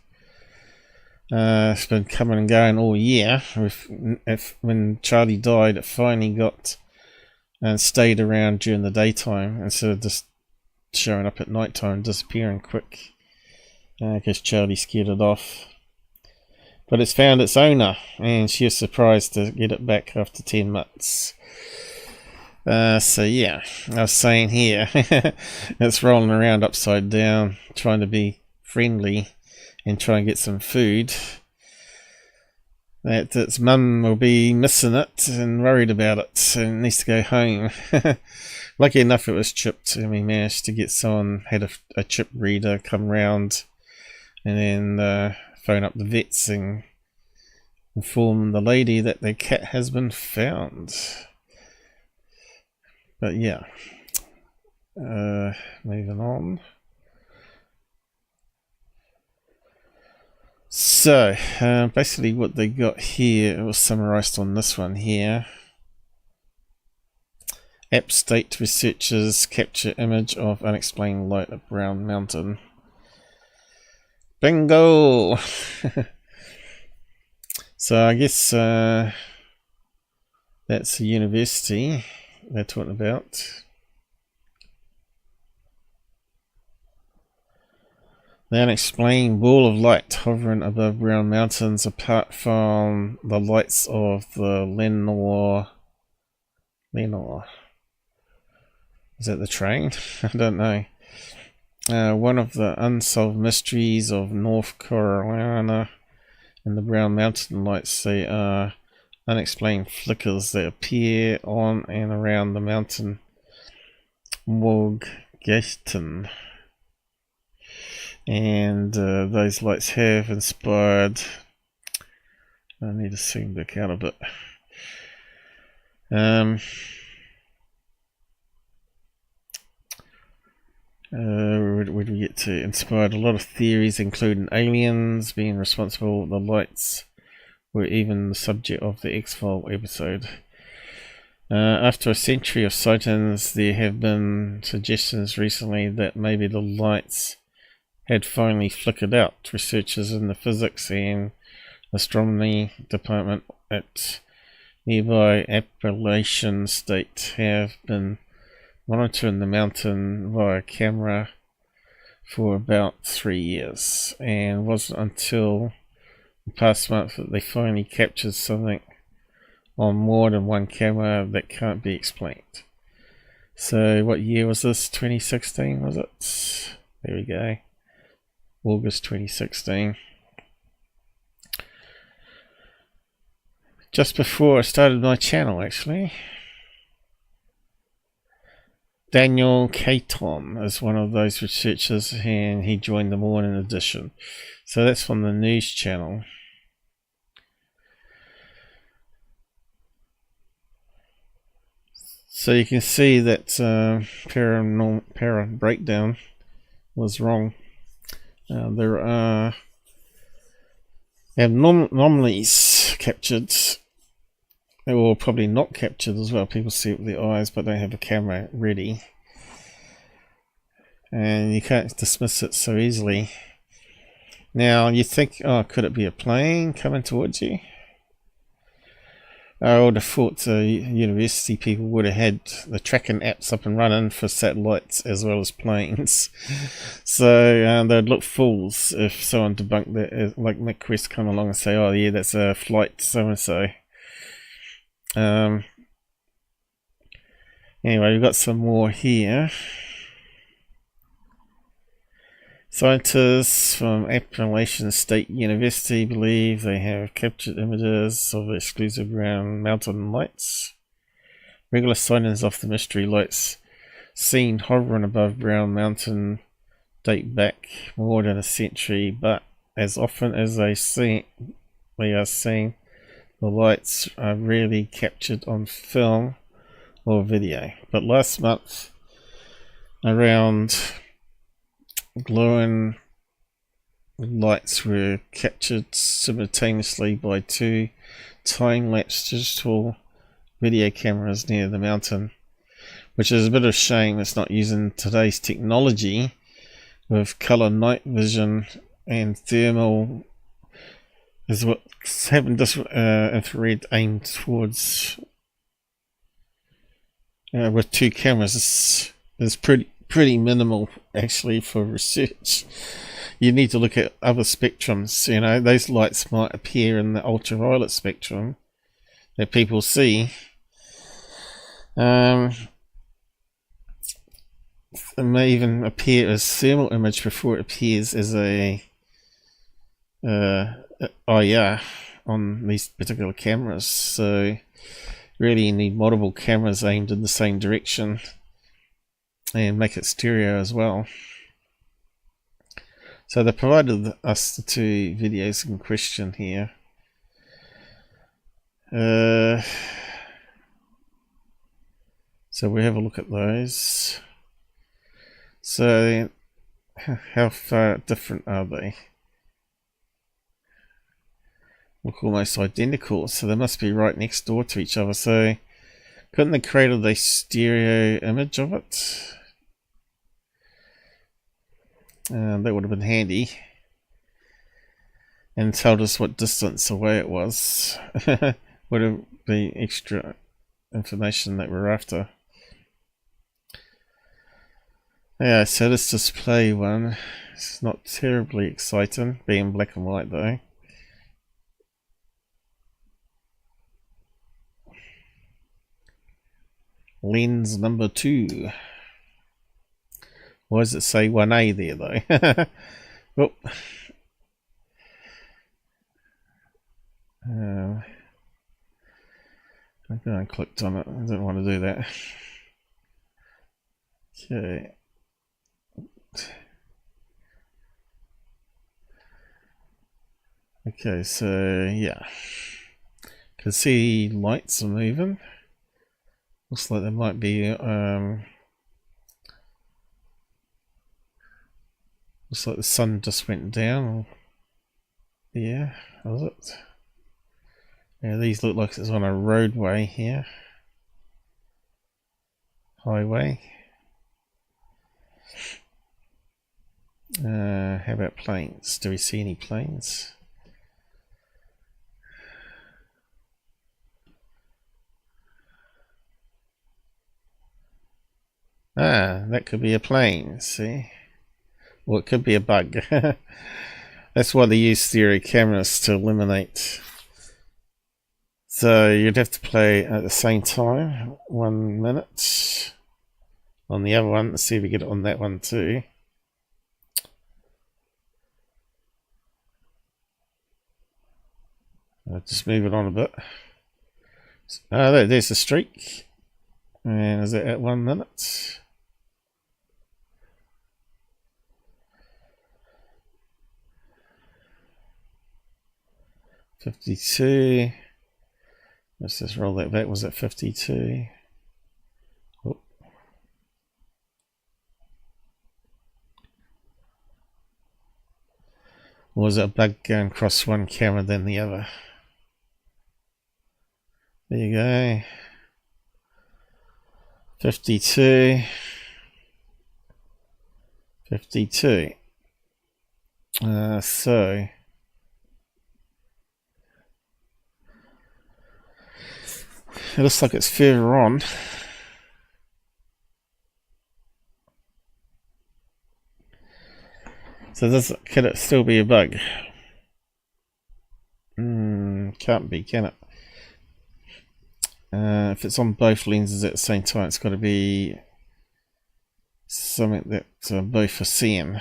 It's been coming and going all year. When Charlie died, it finally got and stayed around during the daytime instead of just showing up at night time and disappearing quick, because Charlie scared it off. But it's found its owner, and she was surprised to get it back after 10 months. So yeah, I was saying here, it's rolling around upside down, trying to be friendly and try and get some food. That its mum will be missing it and worried about it and needs to go home. Lucky enough it was chipped, and we managed to get someone, had a chip reader come round and then phone up the vets and inform the lady that the cat has been found. But yeah, moving on. So, basically what they got here, it was summarized on this one here. App State researchers capture image of unexplained light at Brown Mountain. Bingo! So I guess that's a university they're talking about. The unexplained ball of light hovering above Brown Mountains, apart from the lights of the Lenore. Is that the train? I don't know. One of the unsolved mysteries of North Carolina, and the Brown Mountain lights, they are unexplained flickers that appear on and around the mountain Caton. And those lights have inspired. I need to zoom back out a bit. Where do we get to? Inspired a lot of theories, including aliens being responsible. The lights were even the subject of the X-Files episode. After a century of sightings, there have been suggestions recently that maybe the lights had finally flickered out. Researchers in the physics and astronomy department at nearby Appalachian State have been monitoring the mountain via camera for about 3 years, and it wasn't until the past month that they finally captured something on more than one camera that can't be explained. So what year was this? 2016 was it? There we go. August 2016. Just before I started my channel, actually. Daniel Caton is one of those researchers, and he joined the morning edition. So that's from the news channel. So you can see that Parabreakdown was wrong. There are anomalies captured, or probably not captured as well. People see it with their eyes but don't have a camera ready, and you can't dismiss it so easily. Now you think, oh, could it be a plane coming towards you? I would have thought the university people would have had the tracking apps up and running for satellites as well as planes. So they'd look fools if someone debunked that, like Mick West come along and say, oh yeah, that's a flight so-and-so. Anyway, we've got some more here. Scientists from Appalachian State University believe they have captured images of exclusive brown mountain lights. Regular sightings of the mystery lights seen hovering above Brown Mountain date back more than a century, but as often as they are seen, the lights are rarely captured on film or video. But last month, around glowing lights were captured simultaneously by two time-lapse digital video cameras near the mountain, which is a bit of a shame it's not using today's technology with color night vision and thermal, is what's having this infrared aimed towards with two cameras is pretty minimal actually for research. You need to look at other spectrums. You know, those lights might appear in the ultraviolet spectrum that people see. It may even appear as thermal image before it appears as a IR on these particular cameras. So really you need multiple cameras aimed in the same direction and make it stereo as well. So they provided us the two videos in question here. So we have a look at those. So how far different are they? Look almost identical, so they must be right next door to each other. So couldn't they created a stereo image of it? That would have been handy, and told us what distance away it was. Would have been extra information that we're after. Yeah, so this display one, it's not terribly exciting, being black and white though. Lens number 2. Why does it say 1A there though? Well, I clicked on it. I didn't want to do that. Okay. Okay, so yeah, can see lights are moving. Looks like there might be looks like the sun just went down. Yeah, was it? Yeah, these look like it's on a roadway here. Highway. How about planes? Do we see any planes? Ah, that could be a plane, see? Well, it could be a bug. That's why they use stereo cameras to eliminate. So you'd have to play at the same time, 1 minute on the other one. Let's see if we get it on that one too. I'll just move it on a bit. Oh, there's the streak. And is it at 1 minute? $52. Let's just roll that back. Was it 52? Oh. Or was it a bug going across one camera than the other? There you go. 52. 52. So it looks like it's further on. So can it still be a bug? Can't be, can it? If it's on both lenses at the same time, it's got to be something that both are seeing.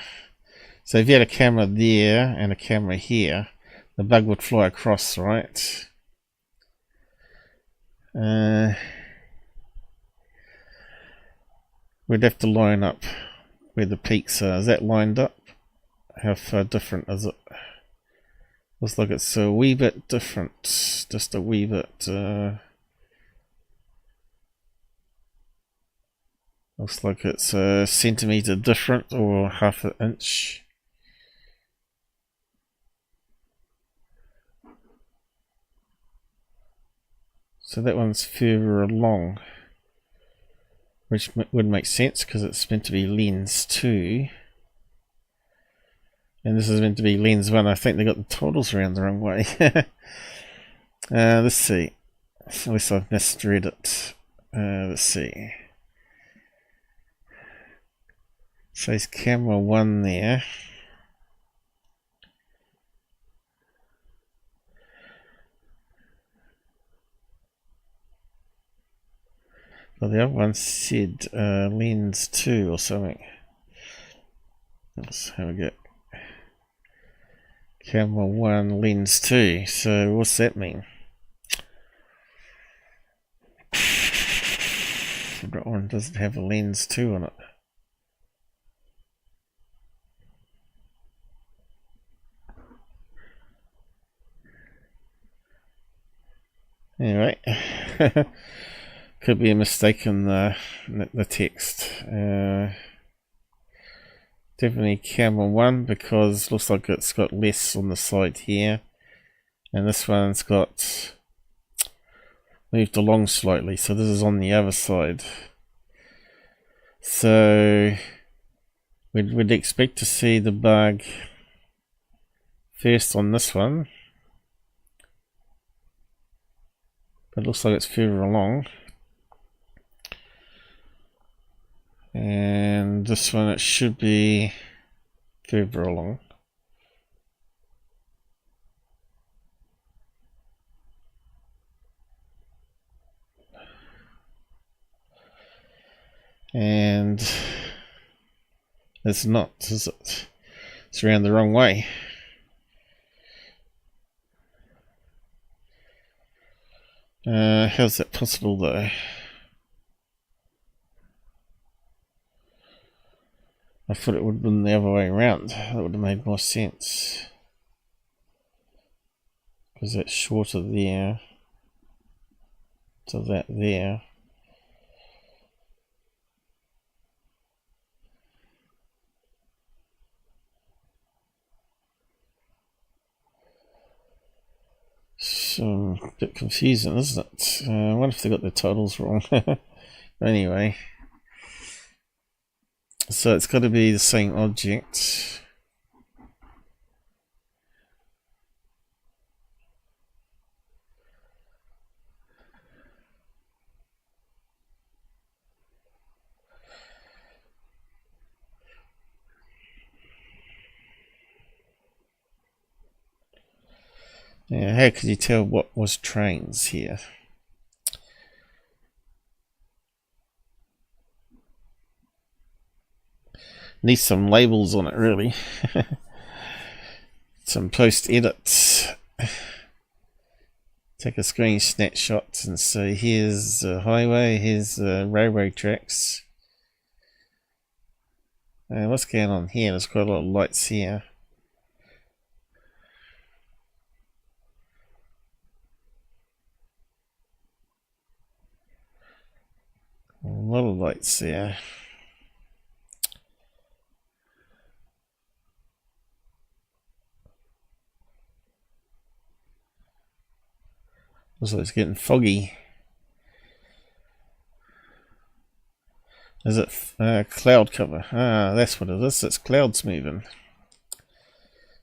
So if you had a camera there and a camera here, the bug would fly across, right? We'd have to line up where the peaks are. Is that lined up? How far different is it? Looks like it's a wee bit different. Just a wee bit. Looks like it's a centimetre different, or half an inch. So that one's further along, which would make sense because it's meant to be lens 2. And this is meant to be lens 1. I think they got the totals around the wrong way. Let's see. Unless I've misread it. Let's see. So it's camera 1 there. Well, the other one said lens 2 or something. Let's have a go. Camera 1, lens 2. So what's that mean? That one doesn't have a lens 2 on it. Anyway, could be a mistake in the text. Definitely camera 1 because looks like it's got less on the side here, and this one's got moved along slightly, so this is on the other side. So we'd expect to see the bug first on this one, but it looks like it's further along. And this one, it should be further along. And it's not, is it? It's around the wrong way. How's that possible though? I thought it would have been the other way around. That would have made more sense. Because that's shorter there to that there. So, a bit confusing, isn't it? I wonder if they got the totals wrong. Anyway. So it's got to be the same object. Yeah, how could you tell what was trains here? Needs some labels on it, really. Some post edits. Take a screen snapshot and say, here's the highway, here's the railway tracks. What's going on here? There's quite a lot of lights here. A lot of lights there. Looks like it's getting foggy. Is it cloud cover? Ah, that's what it is. It's clouds moving.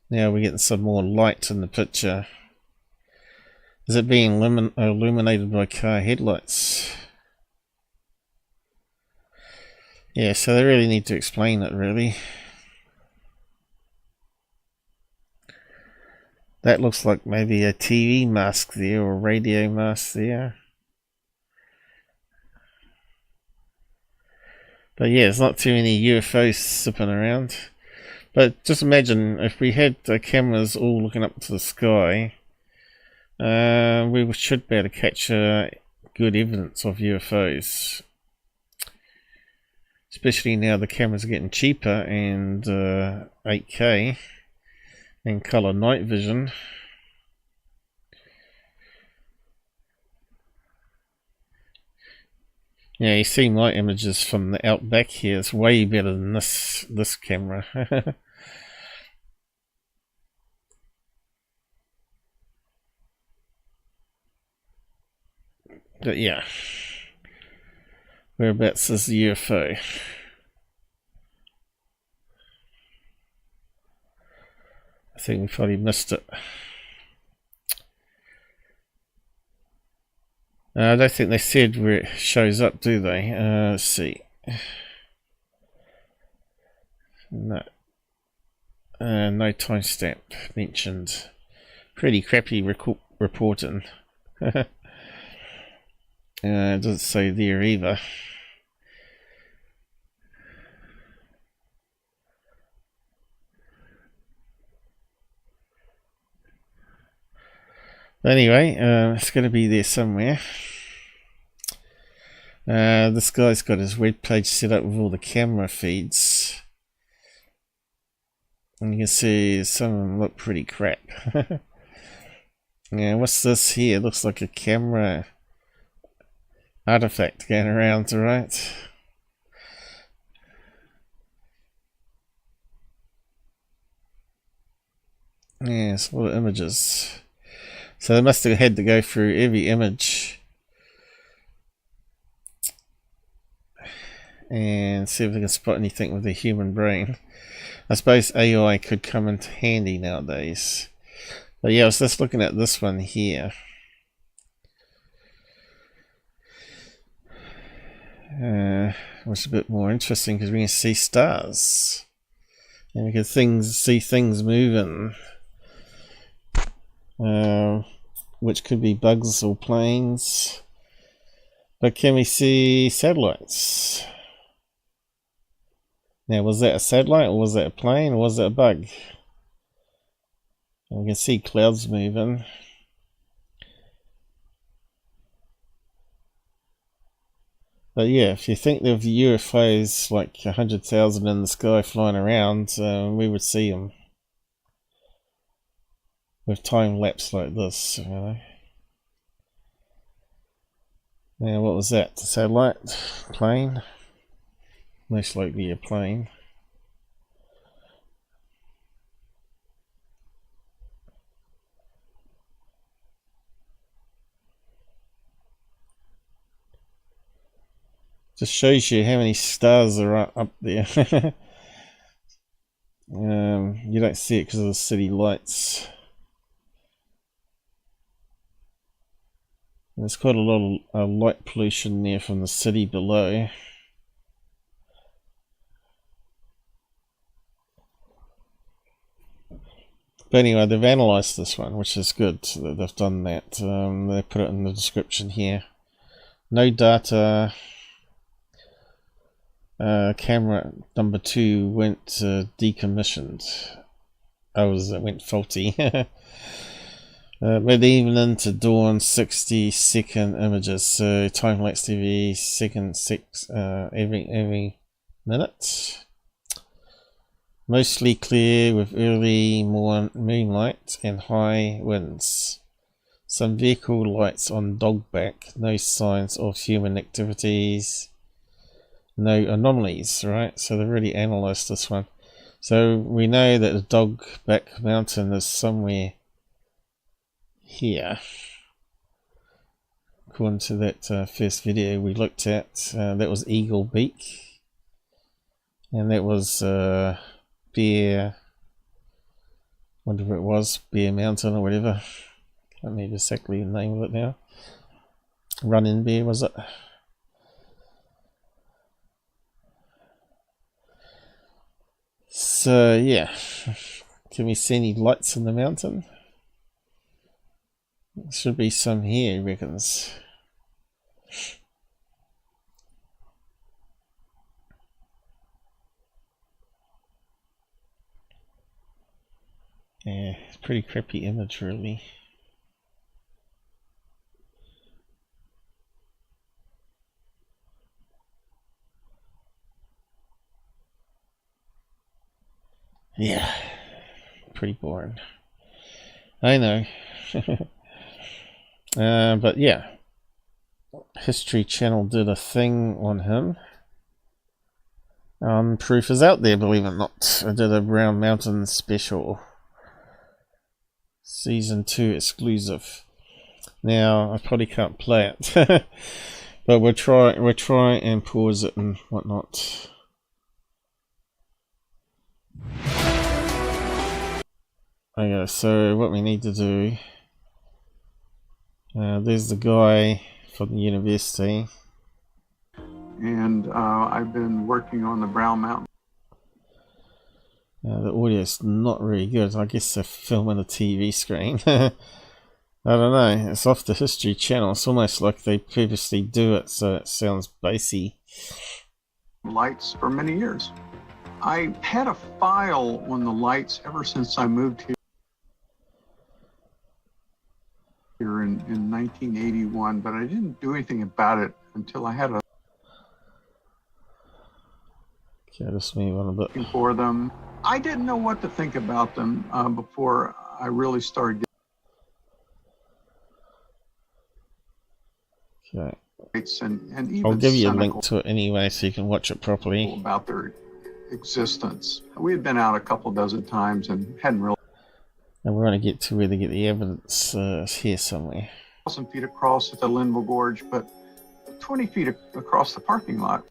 Now we're getting some more light in the picture. Is it being illuminated by car headlights? Yeah, so they really need to explain it, really. That looks like maybe a TV mask there or a radio mask there. But yeah, there's not too many UFOs sipping around. But just imagine if we had the cameras all looking up to the sky, we should be able to capture good evidence of UFOs. Especially now the cameras are getting cheaper and 8K and colour night vision. Yeah, you see my images from the outback here. It's way better than this camera. But yeah, whereabouts is the UFO? I think we probably missed it. I don't think they said where it shows up, do they? Let's see. No. No timestamp mentioned. Pretty crappy reporting. It doesn't say there either. Anyway, it's going to be there somewhere. This guy's got his web page set up with all the camera feeds. And you can see some of them look pretty crap. Yeah, what's this here? Looks like a camera artifact going around, right? Yeah, it's a lot of images. So they must have had to go through every image and see if they can spot anything with the human brain. I suppose AI could come into handy nowadays. But yeah, I was just looking at this one here. Which is a bit more interesting because we can see stars. And we can see things moving. Which could be bugs or planes. But can we see satellites? Now, was that a satellite, or was that a plane, or was that a bug? And we can see clouds moving. But yeah, if you think of UFOs like 100,000 in the sky flying around, we would see them. With time lapse like this, you know. Now, what was that? Satellite? Plane? Most likely a plane. Just shows you how many stars are up there. You don't see it because of the city lights. There's quite a lot of light pollution there from the city below. But anyway, they've analysed this one, which is good that they've done that. They put it in the description here. No data. Camera number 2 went decommissioned. Oh, it went faulty. But even into dawn, 60-second images, so time lapse every second, every minute. Mostly clear with early moonlight and high winds. Some vehicle lights on dogback. No signs of human activities. No anomalies, right? So they've really analysed this one. So we know that the dogback mountain is somewhere here, according to that first video we looked at. That was Eagle Beak, and that was Bear, whatever it was, Bear Mountain or whatever. Can't remember exactly the name of it now. Running Bear, was it? So yeah, can we see any lights in the mountain? There should be some here, he reckons. Yeah, it's a pretty crappy image, really. Yeah, pretty boring. I know. But yeah, History Channel did a thing on him. Proof is out there, believe it or not. I did a Brown Mountain special. Season 2 exclusive. Now, I probably can't play it. But we'll try and pause it and whatnot. Okay, so what we need to do, there's the guy from the university. And I've been working on the Brown Mountain. The audio's not really good. I guess they're filming a TV screen. I don't know. It's off the History Channel. It's almost like they purposely do it so it sounds bassy. Lights for many years. I had a file on the lights ever since I moved here in 1981, but I didn't do anything about it until I had a just move on a bit. For them. I didn't know what to think about them before I really started Okay. and even I'll give you a link to it anyway so you can watch it properly. About their existence. We had been out a couple dozen times and hadn't really. And we're going to get to where they get the evidence here somewhere. 1,000 feet across at the Linville Gorge, but 20 feet across the parking lot.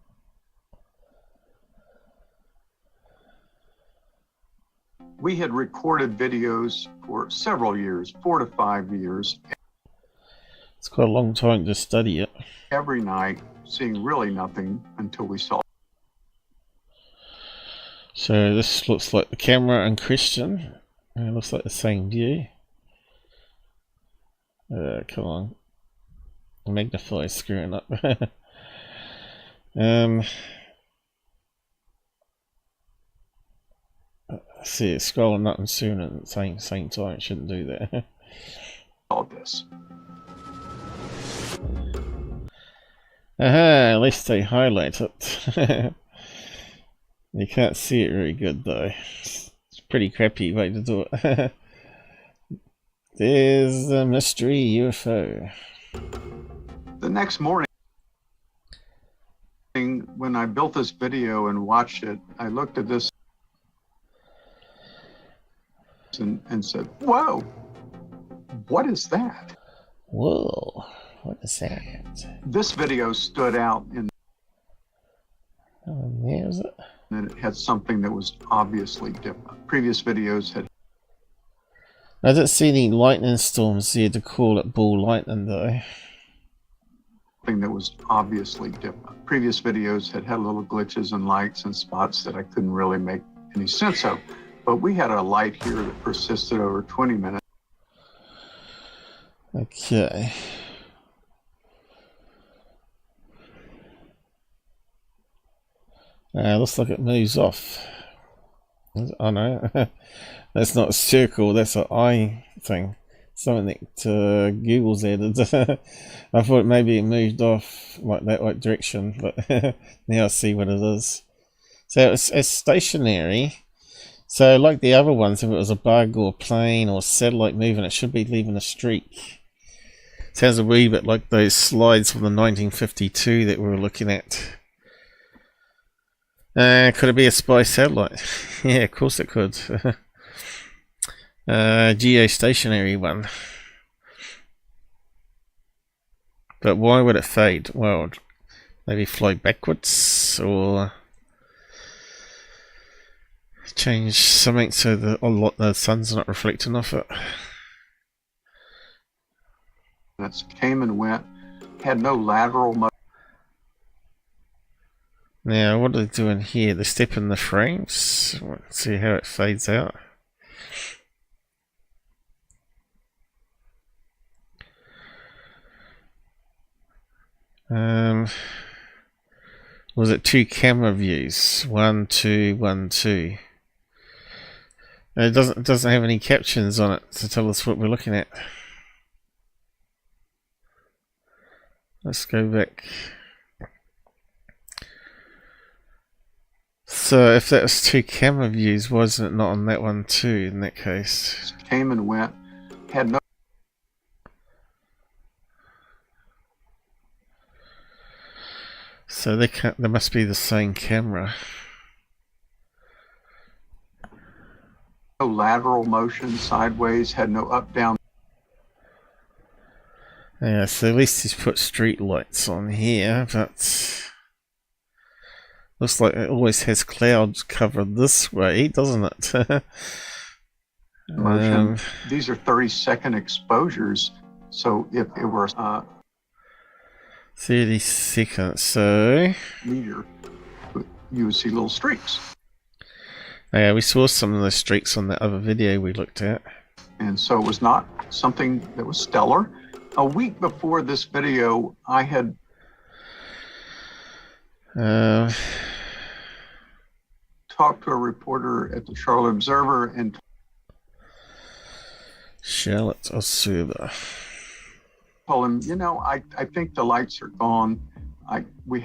We had recorded videos for several years, 4 to 5 years. It's quite a long time to study it. Every night, seeing really nothing until we saw. So this looks like the camera and Christian. It looks like the same view. Come on. Magnify screwing up. See, it's scrolling up and soon at the same time. It shouldn't do that. All this. Aha, at least they highlight it. You can't see it very good though. It's a pretty crappy way to do it. There's the mystery UFO. The next morning, when I built this video and watched it, I looked at this and said, whoa, what is that? Whoa, what is that? This video stood out in where is it? And it had something that was obviously different. Previous videos had. I didn't see any lightning storms here to call it ball lightning though. Something that was obviously different. Previous videos had little glitches and lights and spots that I couldn't really make any sense of. But we had a light here that persisted over 20 minutes. Okay. Looks like it moves off. Oh no, that's not a circle, that's an eye thing. Something that Google's added. I thought maybe it moved off like that right direction, but now I see what it is. So it's stationary. So like the other ones, if it was a bug or plane or satellite moving, it should be leaving a streak. Sounds a wee bit like those slides from the 1952 that we were looking at. Could it be a spy satellite? Yeah, of course it could. Geostationary one. But why would it fade? Well, maybe fly backwards or change something so the sun's not reflecting off it. That's came and went, had no lateral motion. Now, what are they doing here? They're stepping the frames. Let's see how it fades out. Was it 2 camera views? 1, 2, 1, 2. It doesn't have any captions on it to tell us what we're looking at. Let's go back. So if that was 2 camera views, wasn't it not on that one too in that case? Came and went, had no So they must be the same camera. lateral motion, sideways, had no up, down. Yeah, so at least he's put street lights on here, but looks like it always has clouds covered this way, doesn't it? Motion. These are 30-second exposures, so if it were 30 seconds, so meteor, you would see little streaks. Yeah, we saw some of those streaks on that other video we looked at. And so it was not something that was stellar. A week before this video, I had talked to a reporter at the Charlotte Observer and Charlotte Observer. told him, you know, I think the lights are gone. We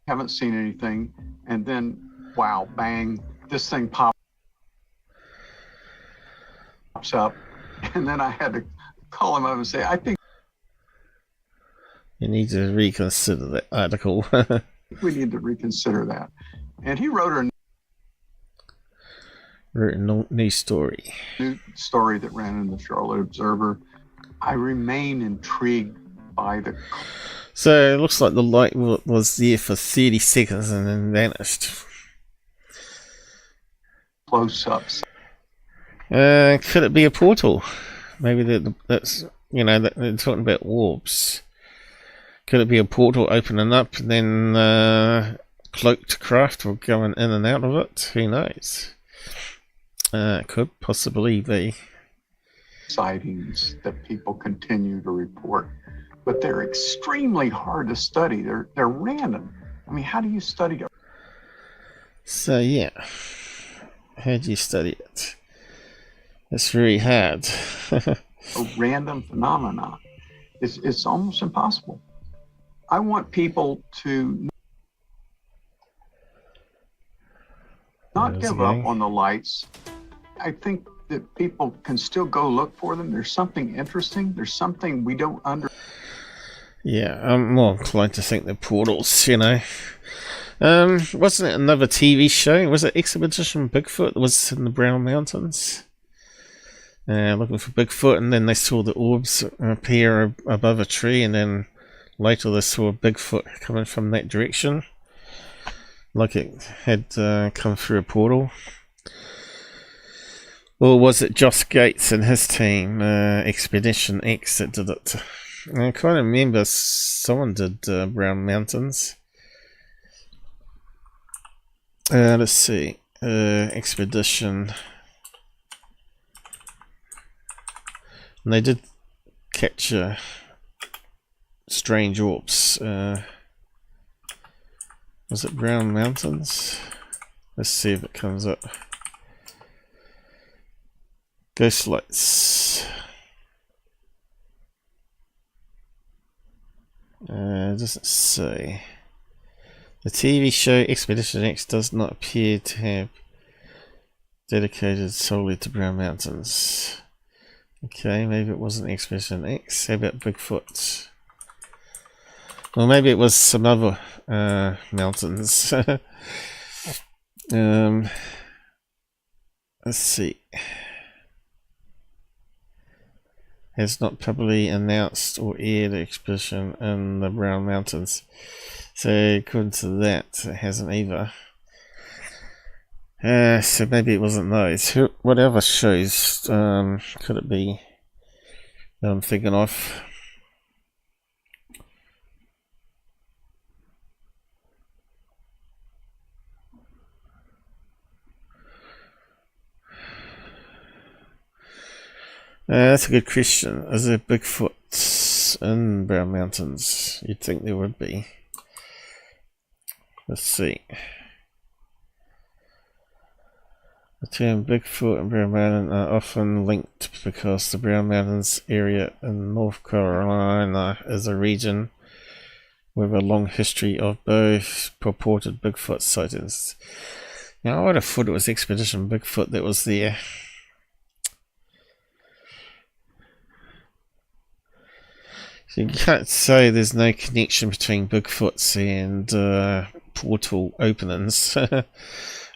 haven't seen anything. And then, wow, bang, this thing pops up. And then I had to call him up and say, I think you need to reconsider that article. we need to reconsider that. And he wrote a new story. New story that ran in the Charlotte Observer. I remain intrigued by the... So it looks like the light was there for 30 seconds and then vanished. Close-ups. Could it be a portal? Maybe that's, you know, they're talking about orbs. Could it be a portal opening up and then cloaked craft were going in and out of it? Who knows? Could possibly be. Sightings that people continue to report, but they're extremely hard to study. They're random. I mean, how do you study it? So yeah, how do you study it? It's very hard. A random phenomena. It's almost impossible. I want people to not give up on the lights. I think that people can still go look for them. There's something interesting. There's something we don't understand. Yeah, I'm more inclined to think they're portals, you know. Wasn't it another TV show? Was it Expedition Bigfoot that was in the Brown Mountains? Looking for Bigfoot, and then they saw the orbs appear above a tree, and then later they saw Bigfoot coming from that direction. Like it had come through a portal. Or was it Josh Gates and his team, Expedition X, that did it? I can't remember. Someone did Brown Mountains. Let's see. Expedition. And they did capture strange orbs. Was it Brown Mountains? Let's see if it comes up. Ghost lights. It doesn't say. The TV show Expedition X does not appear to have dedicated solely to Brown Mountains. Okay, maybe it wasn't Expedition X. How about Bigfoot? Well, maybe it was some other mountains. Let's see. Has not publicly announced or aired expedition in the Brown Mountains. So according to that, it hasn't either. So maybe it wasn't those. What other shows could it be that I'm thinking of? That's a good question. Is there Bigfoot in Brown Mountains? You'd think there would be. Let's see. The term Bigfoot and Brown Mountain are often linked because the Brown Mountains area in North Carolina is a region with a long history of both purported Bigfoot sightings. Now, I would have thought it was Expedition Bigfoot that was there. So you can't say there's no connection between Bigfoots and portal openings.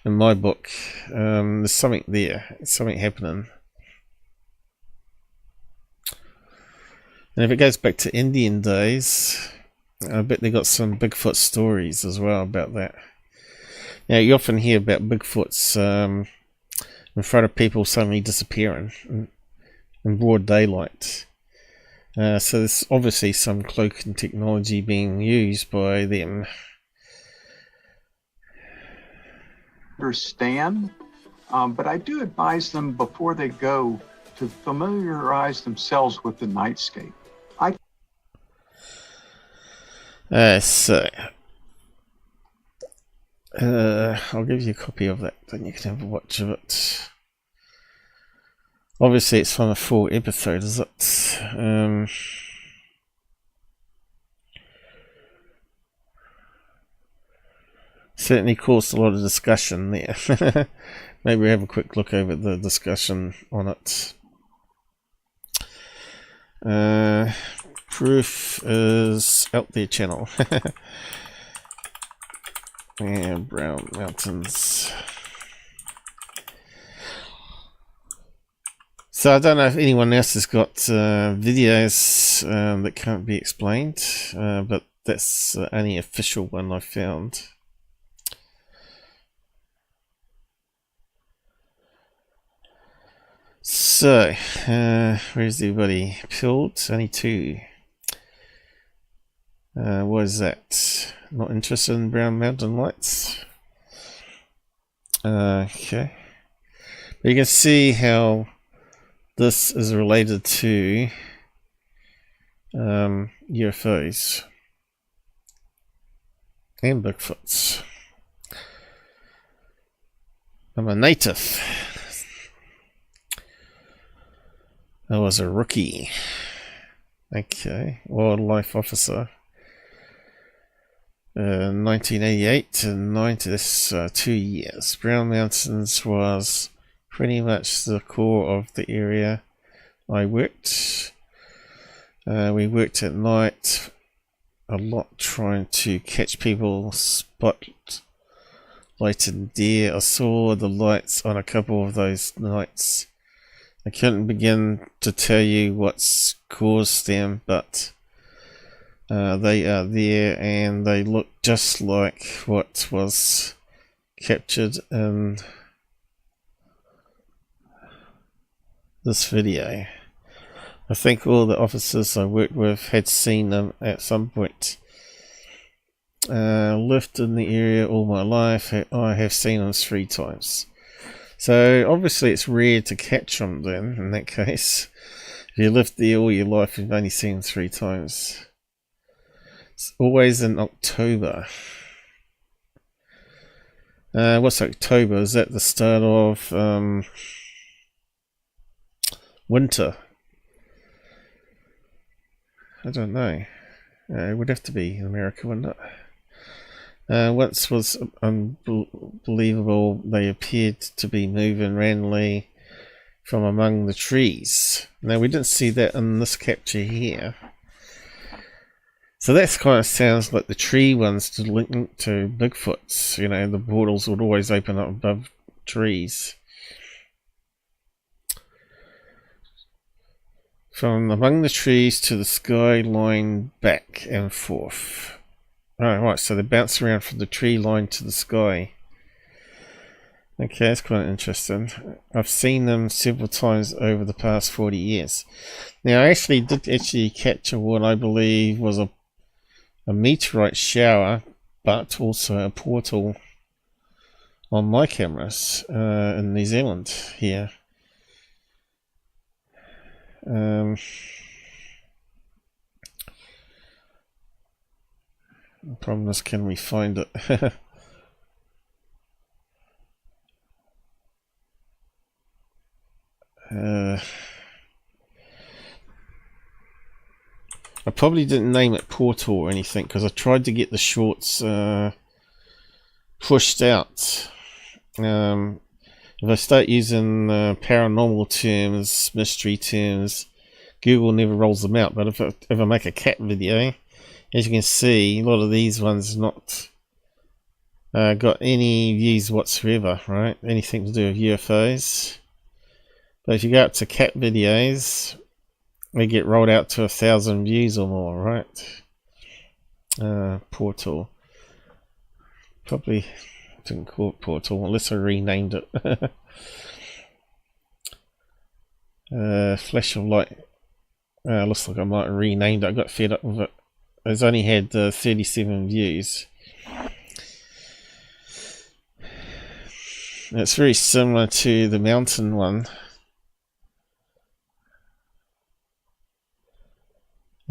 In my book, there's something there, something happening. And if it goes back to Indian days, I bet they got some Bigfoot stories as well about that. Now, you often hear about Bigfoots in front of people suddenly disappearing in broad daylight. So there's obviously some cloaking technology being used by them. Understand, but I do advise them before they go to familiarize themselves with the nightscape. I'll give you a copy of that, then you can have a watch of it. Obviously, it's from a full episode, is it? Certainly caused a lot of discussion there. Maybe we have a quick look over the discussion on it. Proof is out there channel. And Brown Mountains. So I don't know if anyone else has got videos that can't be explained, but that's the only official one I found. So, where's everybody? Pilled? Only 2. What is that? Not interested in Brown Mountain lights? Okay. But you can see how this is related to UFOs and Bigfoots. I'm a native. I was a rookie. Okay, wildlife officer. 1988 to 90, this 2 years. Brown Mountains was pretty much the core of the area I worked. We worked at night a lot trying to catch people spotlighted deer. I saw the lights on a couple of those nights. I couldn't begin to tell you what's caused them, but they are there and they look just like what was captured in this video. I think all the officers I worked with had seen them at some point. Lived in the area all my life. I have seen them 3 times. So obviously it's rare to catch them then, in that case. If you lived there all your life, you've only seen them 3 times. It's always in October. What's October? Is that the start of winter? I don't know. It would have to be in America, wouldn't it? Once was unbelievable. They appeared to be moving randomly from among the trees. Now, we didn't see that in this capture here. So that kind of sounds like the tree ones to link to Bigfoots. You know, the portals would always open up above trees. From among the trees to the sky line, back and forth. Oh, right, so they bounce around from the tree line to the sky. Okay, that's quite interesting. I've seen them several times over the past 40 years. Now, I actually did catch what I believe was a meteorite shower, but also a portal on my cameras in New Zealand here. The problem is, can we find it? probably didn't name it Portal or anything because I tried to get the shorts pushed out. If I start using paranormal terms, mystery terms, Google never rolls them out. But if I make a cat video, as you can see, a lot of these ones not got any views whatsoever, right? Anything to do with UFOs. But if you go up to cat videos, they get rolled out to 1,000 views or more, right? Portal. Probably didn't call it Portal unless I renamed it. Flash of Light. Looks like I might have renamed it. I got fed up with it. It's only had 37 views. It's very similar to the mountain one.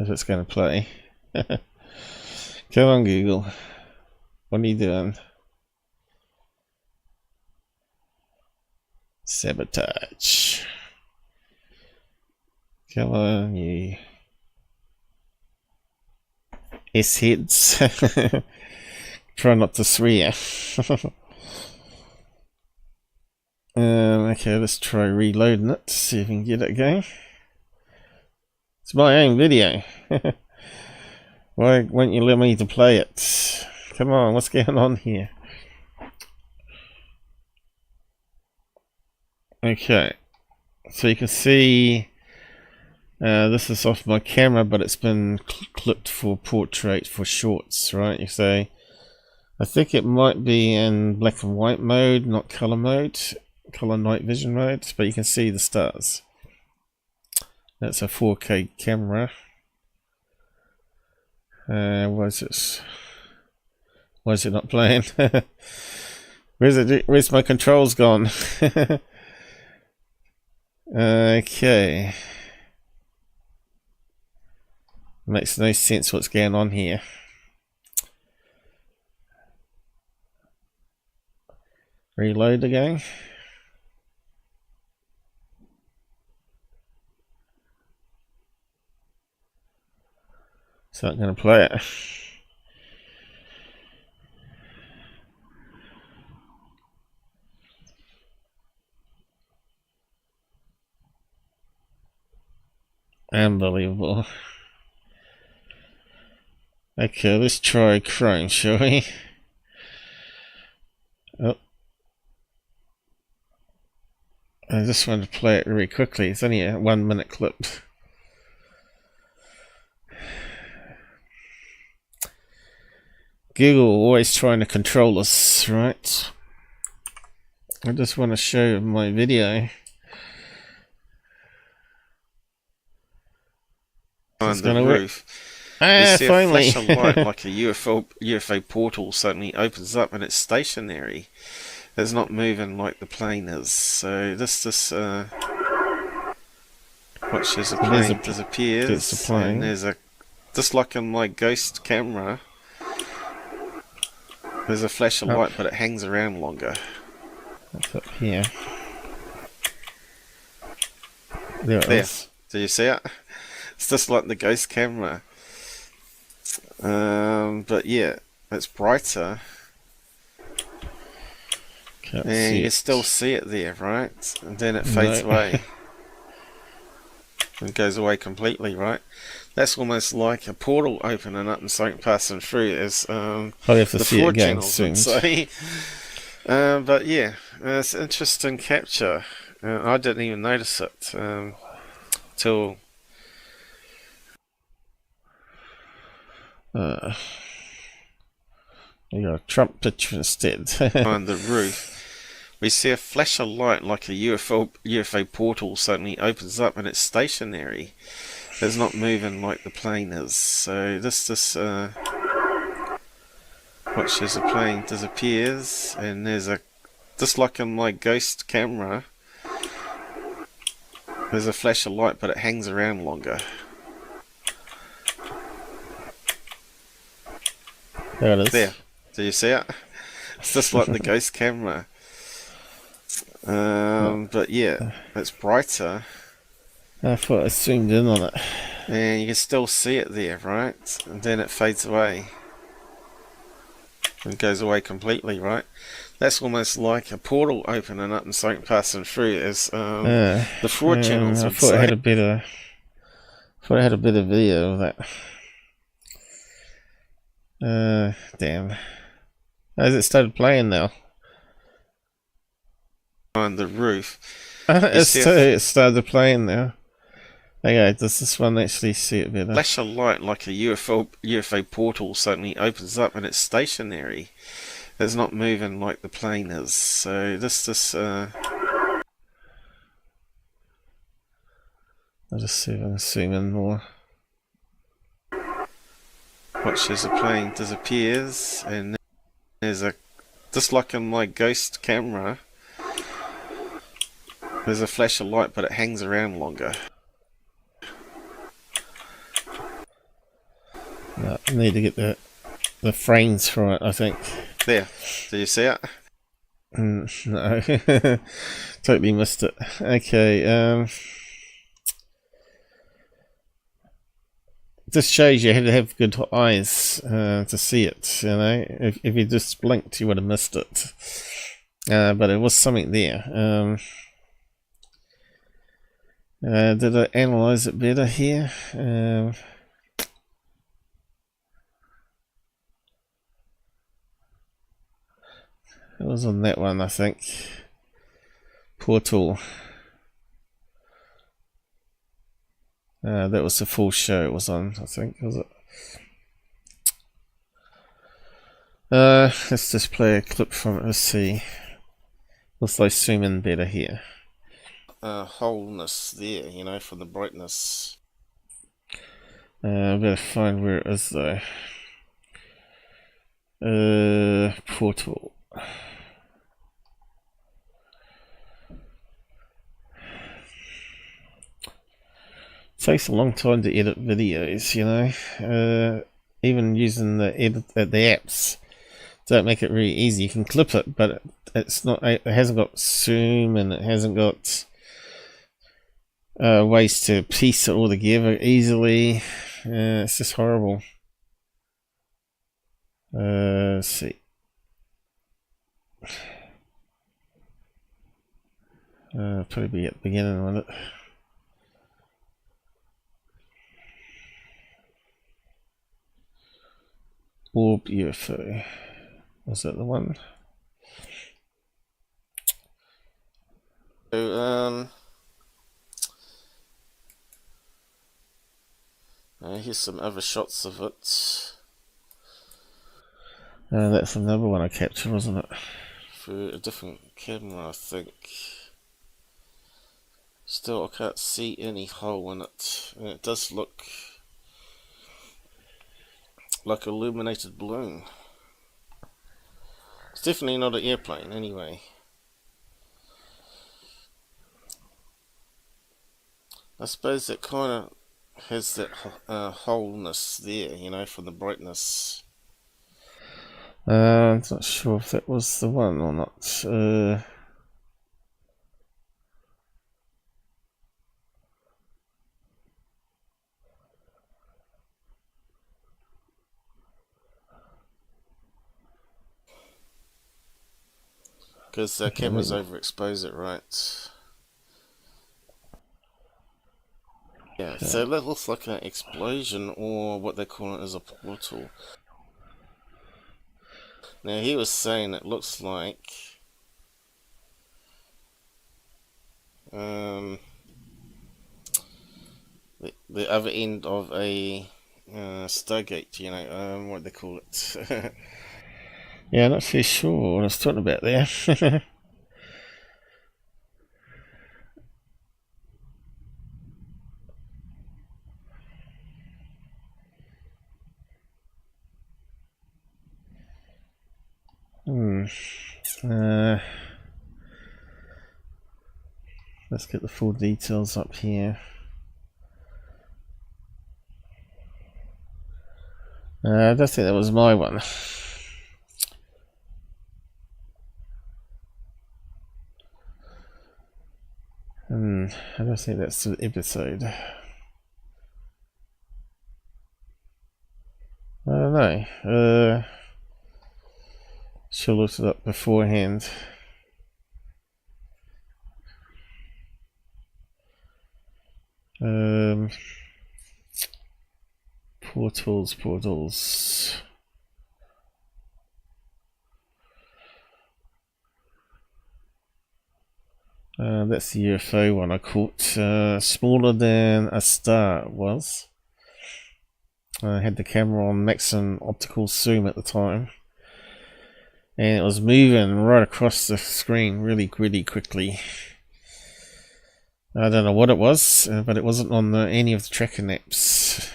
If it's going to play. Come on, Google. What are you doing? Sabotage. Come on, you S-heads. Try not to swear. Okay, let's try reloading it, see if we can get it going. It's my own video. Why won't you let me to play it? Come on, what's going on here? Okay, so you can see this is off my camera, but it's been clipped for portrait for shorts, right? You say, I think it might be in black and white mode, not color mode, color night vision mode, but you can see the stars. That's a 4K camera. Why is it not playing? Where's my controls gone? Okay. Makes no sense what's going on here. Reload again. It's not going to play it. Unbelievable. Okay, let's try Chrome, shall we? Oh. I just wanted to play it really quickly. It's only a 1 minute clip. Google always trying to control us, right? I just want to show my video. On the roof. Ah, you see finally. a flash of light like a UFO portal suddenly opens up and it's stationary. It's not moving like the plane is. So this watches the plane disappears. And there's a, just like in my ghost camera, there's a flash of light, but it hangs around longer. That's up here. There it is. Do you see it? It's just like the ghost camera. But yeah, it's brighter. And you can still see it there, right? And then it fades away. And goes away completely, right? That's almost like a portal opening up and something passing through, as I'll have to the see it again soon. But yeah, it's an interesting capture. I didn't even notice it till you got a Trump picture instead. on the roof. We see a flash of light like a UFO portal suddenly opens up and it's stationary. It's not moving like the plane is. So this watches the plane disappears, and there's a, just like in my ghost camera, there's a flash of light, but it hangs around longer. There it is. There. Do you see it? It's just like the ghost camera. But yeah, it's brighter. I thought I zoomed in on it. And you can still see it there, right? And then it fades away. And goes away completely, right? That's almost like a portal opening up and something passing through, as the fraud channels I would thought say. I had a better video of that. Damn. Has it started playing now? On the roof. It started playing now. Okay, does this one actually see it better? Flash of light like a UFO portal suddenly opens up and it's stationary. It's not moving like the plane is. So I'll just see if I can zoom in more. Watch as the plane disappears, and there's just like in my ghost camera, there's a flash of light, but it hangs around longer. No, I need to get the frames for it, I think. There, do you see it? No, totally missed it. Okay, this shows you how to have good eyes to see it. You know, if you just blinked, you would have missed it. But it was something there. Did I analyze it better here? It was on that one, I think. Portal. That was the full show it was on, I think, was it? Let's just play a clip from it. Let's see. Let's like zoom in better here. Wholeness there, you know, from the brightness. I better find where it is though. Portal. Takes a long time to edit videos, you know. Even using the apps don't make it really easy. You can clip it, but it's not. It hasn't got zoom, and it hasn't got ways to piece it all together easily. It's just horrible. Let's see. Probably be at the beginning, won't it? Orb UFO. Was that the one? So, here's some other shots of it. That's another one I captured, wasn't it? Through a different camera, I think. Still, I can't see any hole in it. And it does look like an illuminated balloon. It's definitely not an airplane, anyway. I suppose it kind of has that wholeness there, you know, from the brightness. I'm not sure if that was the one or not. Because the cameras overexpose it, right? Yeah, so that looks like an explosion, or what they call it as a portal. Now he was saying it looks like the other end of a Stargate, you know, what they call it. Yeah, I'm not too sure what I was talking about there. Let's get the full details up here. I don't think that was my one. I don't think that's the episode. I don't know. Should have looked it up beforehand. Portals. That's the UFO one I caught. Smaller than a star it was. I had the camera on maximum optical zoom at the time. And it was moving right across the screen really quickly. I don't know what it was, but it wasn't on any of the tracking apps.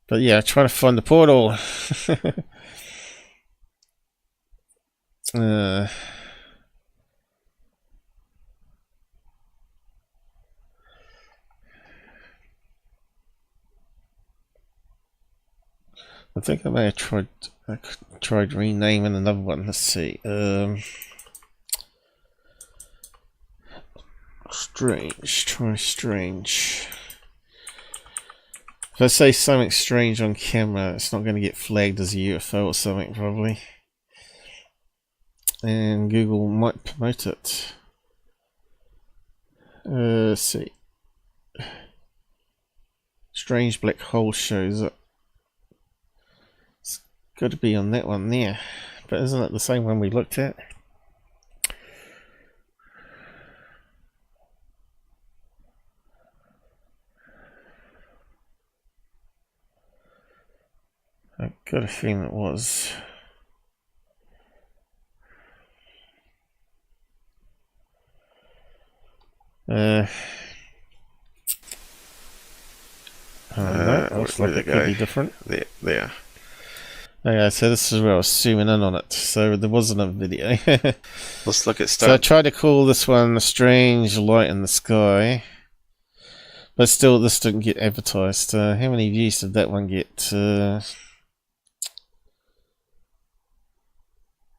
But yeah, I try to find the portal. I think I may have tried renaming another one. Let's see. Strange. Try strange. If I say something strange on camera, it's not going to get flagged as a UFO or something, probably. And Google might promote it. Let's see. Strange black hole shows up. It's got to be on that one there. But isn't it the same one we looked at? I've got a feeling it was. I don't know. Looks like it could be different. There. Okay, so this is where I was zooming in on it. So there wasn't a video. Let's look at stuff. So I tried to call this one a strange light in the sky. But still, this didn't get advertised. How many views did that one get?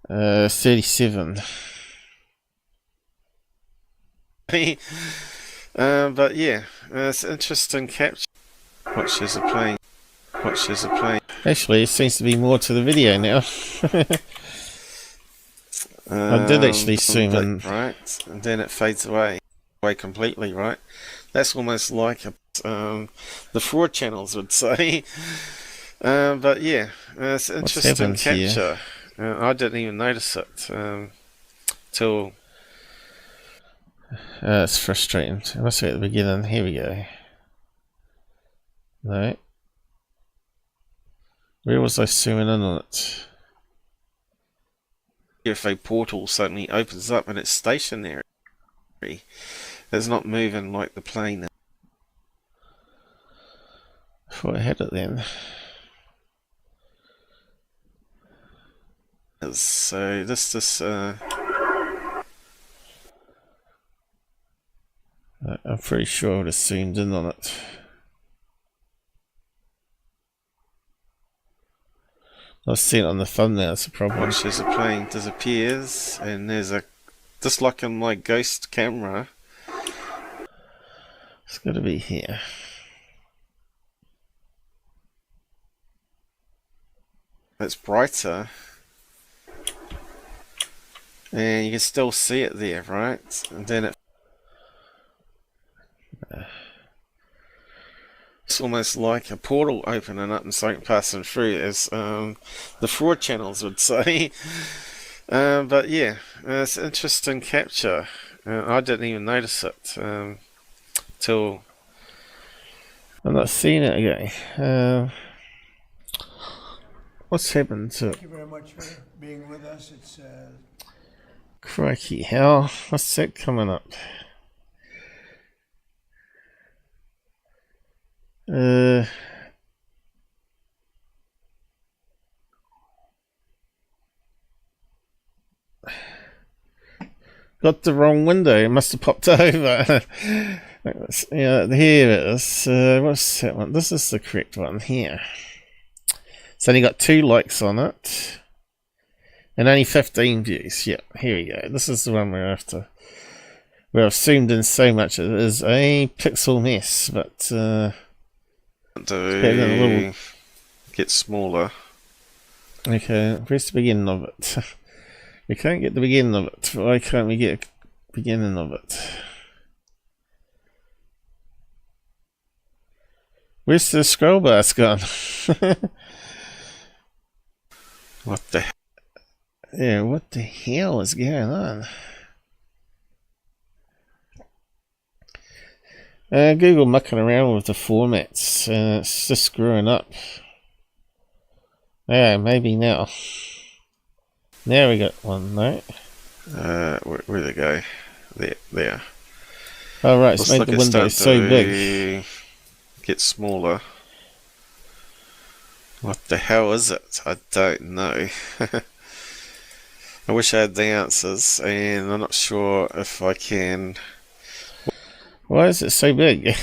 37. But yeah, it's interesting capture. Watches are playing. Actually, it seems to be more to the video now. I did actually zoom in. Right, and then it fades away completely, right? That's almost like the fraud channels would say. But yeah, it's interesting capture. I didn't even notice it till. It's frustrating. I must be at the beginning. Here we go. No. Where was I zooming in on it? UFO portal suddenly opens up and it's stationary. It's not moving like the plane. I thought I had it then. So this I'm pretty sure I would have zoomed in on it. I was seeing it on the thumbnail, that's the problem. Watches a plane disappears and there's a, just like in my ghost camera. It's got to be here. It's brighter. And you can still see it there, right? And then it's almost like a portal opening up and something passing through, as the fraud channels would say. But yeah, it's interesting capture. I didn't even notice it till. I'm not seeing it again. What's happened to it? Thank you very much for being with us. It's crikey, how? What's that coming up? Got the wrong window. It must have popped over. Yeah, here it is. What's that one? This is the correct one here. It's only got 2 likes on it. And only 15 views. Yeah, here we go. This is the one where I've zoomed in so much it is a pixel mess, but to get smaller. Okay, press the beginning of it. We can't get the beginning of it. Why can't we get the beginning of it? Where's the scroll bar gone? What the hell? Yeah, what the hell is going on? Google mucking around with the formats and it's just screwing up. Yeah, maybe now. Now we got one, right? Where they go? There. Oh right, it's made the window so big. Get smaller. What the hell is it? I don't know. I wish I had the answers, and I'm not sure if I can. Why is it so big?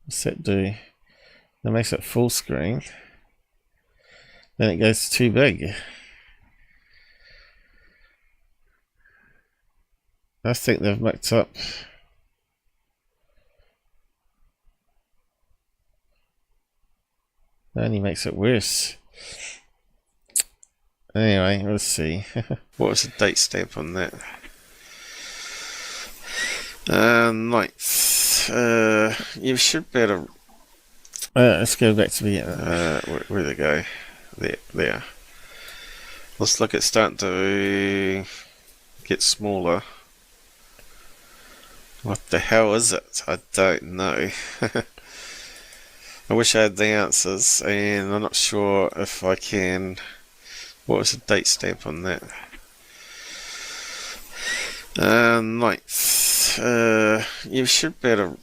What's that do? That makes it full screen. Then it goes too big. I think they've mucked up. That only makes it worse. Anyway, let's see. What was the date stamp on that? 9th. You should be able to. Let's go back to the where they go? There. Let's look at starting to get smaller. What the hell is it? I don't know. I wish I had the answers, and I'm not sure if I can. What was the date stamp on that? 9th. You should be able to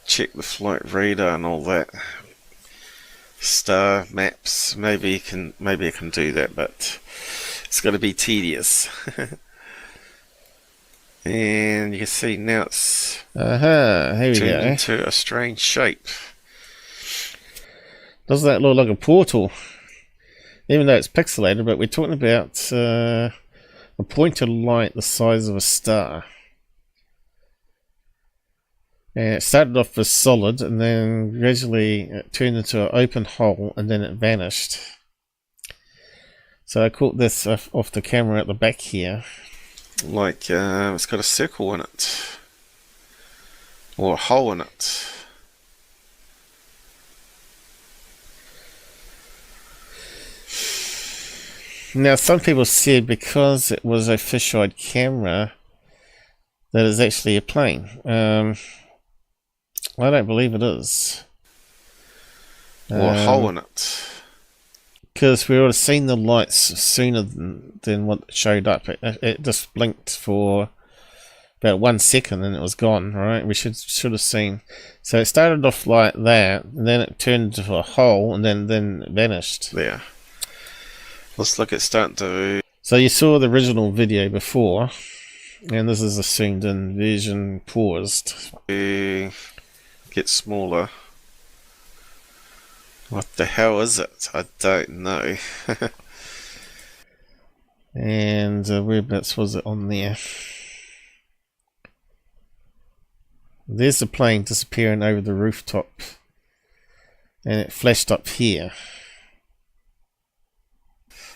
check the flight radar and all that. Star maps. Maybe I can do that, but it's got to be tedious. And you can see now it's here we turned go. into a strange shape. Doesn't that look like a portal? Even though it's pixelated, but we're talking about a pointed light the size of a star. And it started off as solid, and then gradually it turned into an open hole, and then it vanished. So I caught this off the camera at the back here. Like it's got a circle in it, or a hole in it. Now some people said because it was a fisheye camera that it's actually a plane. I don't believe it is. Or a hole in it. Because we would have seen the lights sooner than what showed up. It just blinked for about 1 second and it was gone, right? We should have seen. So it started off like that, and then it turned into a hole, and then it vanished. There. Let's look at starting to. So you saw the original video before, and this is a zoomed in version paused. Get smaller. What the hell is it? I don't know. And whereabouts was it on there? There's the plane disappearing over the rooftop, and it flashed up here.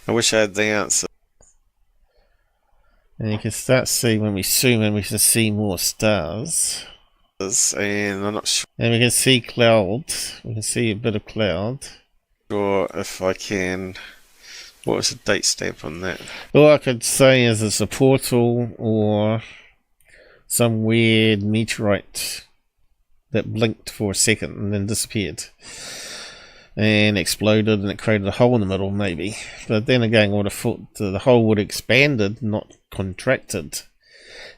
I wish I had the answer. And you can start to see when we zoom in, we can see more stars. And I'm not sure. And we can see cloud. We can see a bit of cloud. Sure if I can. What was the date stamp on that? All I could say is it's a portal or some weird meteorite that blinked for a second and then disappeared. And exploded, and it created a hole in the middle, maybe. But then again, I would have thought the hole would have expanded, not contracted.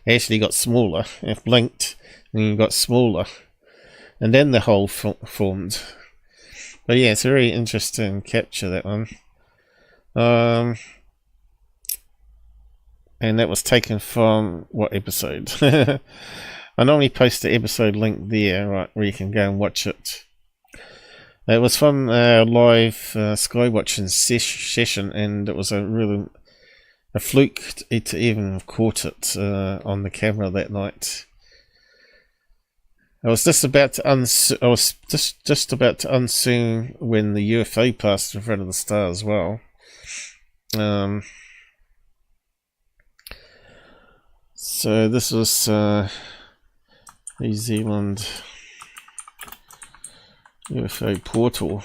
It actually got smaller. It blinked, and it got smaller. And then the hole formed. But yeah, it's a very interesting capture, that one. And that was taken from what episode? I normally post the episode link there, right, where you can go and watch it. It was from a live sky watching session, and it was a really a fluke to even have caught it on the camera that night. I was just about to unzoom when the UFO passed in front of the star as well. So this was New Zealand UFO portal,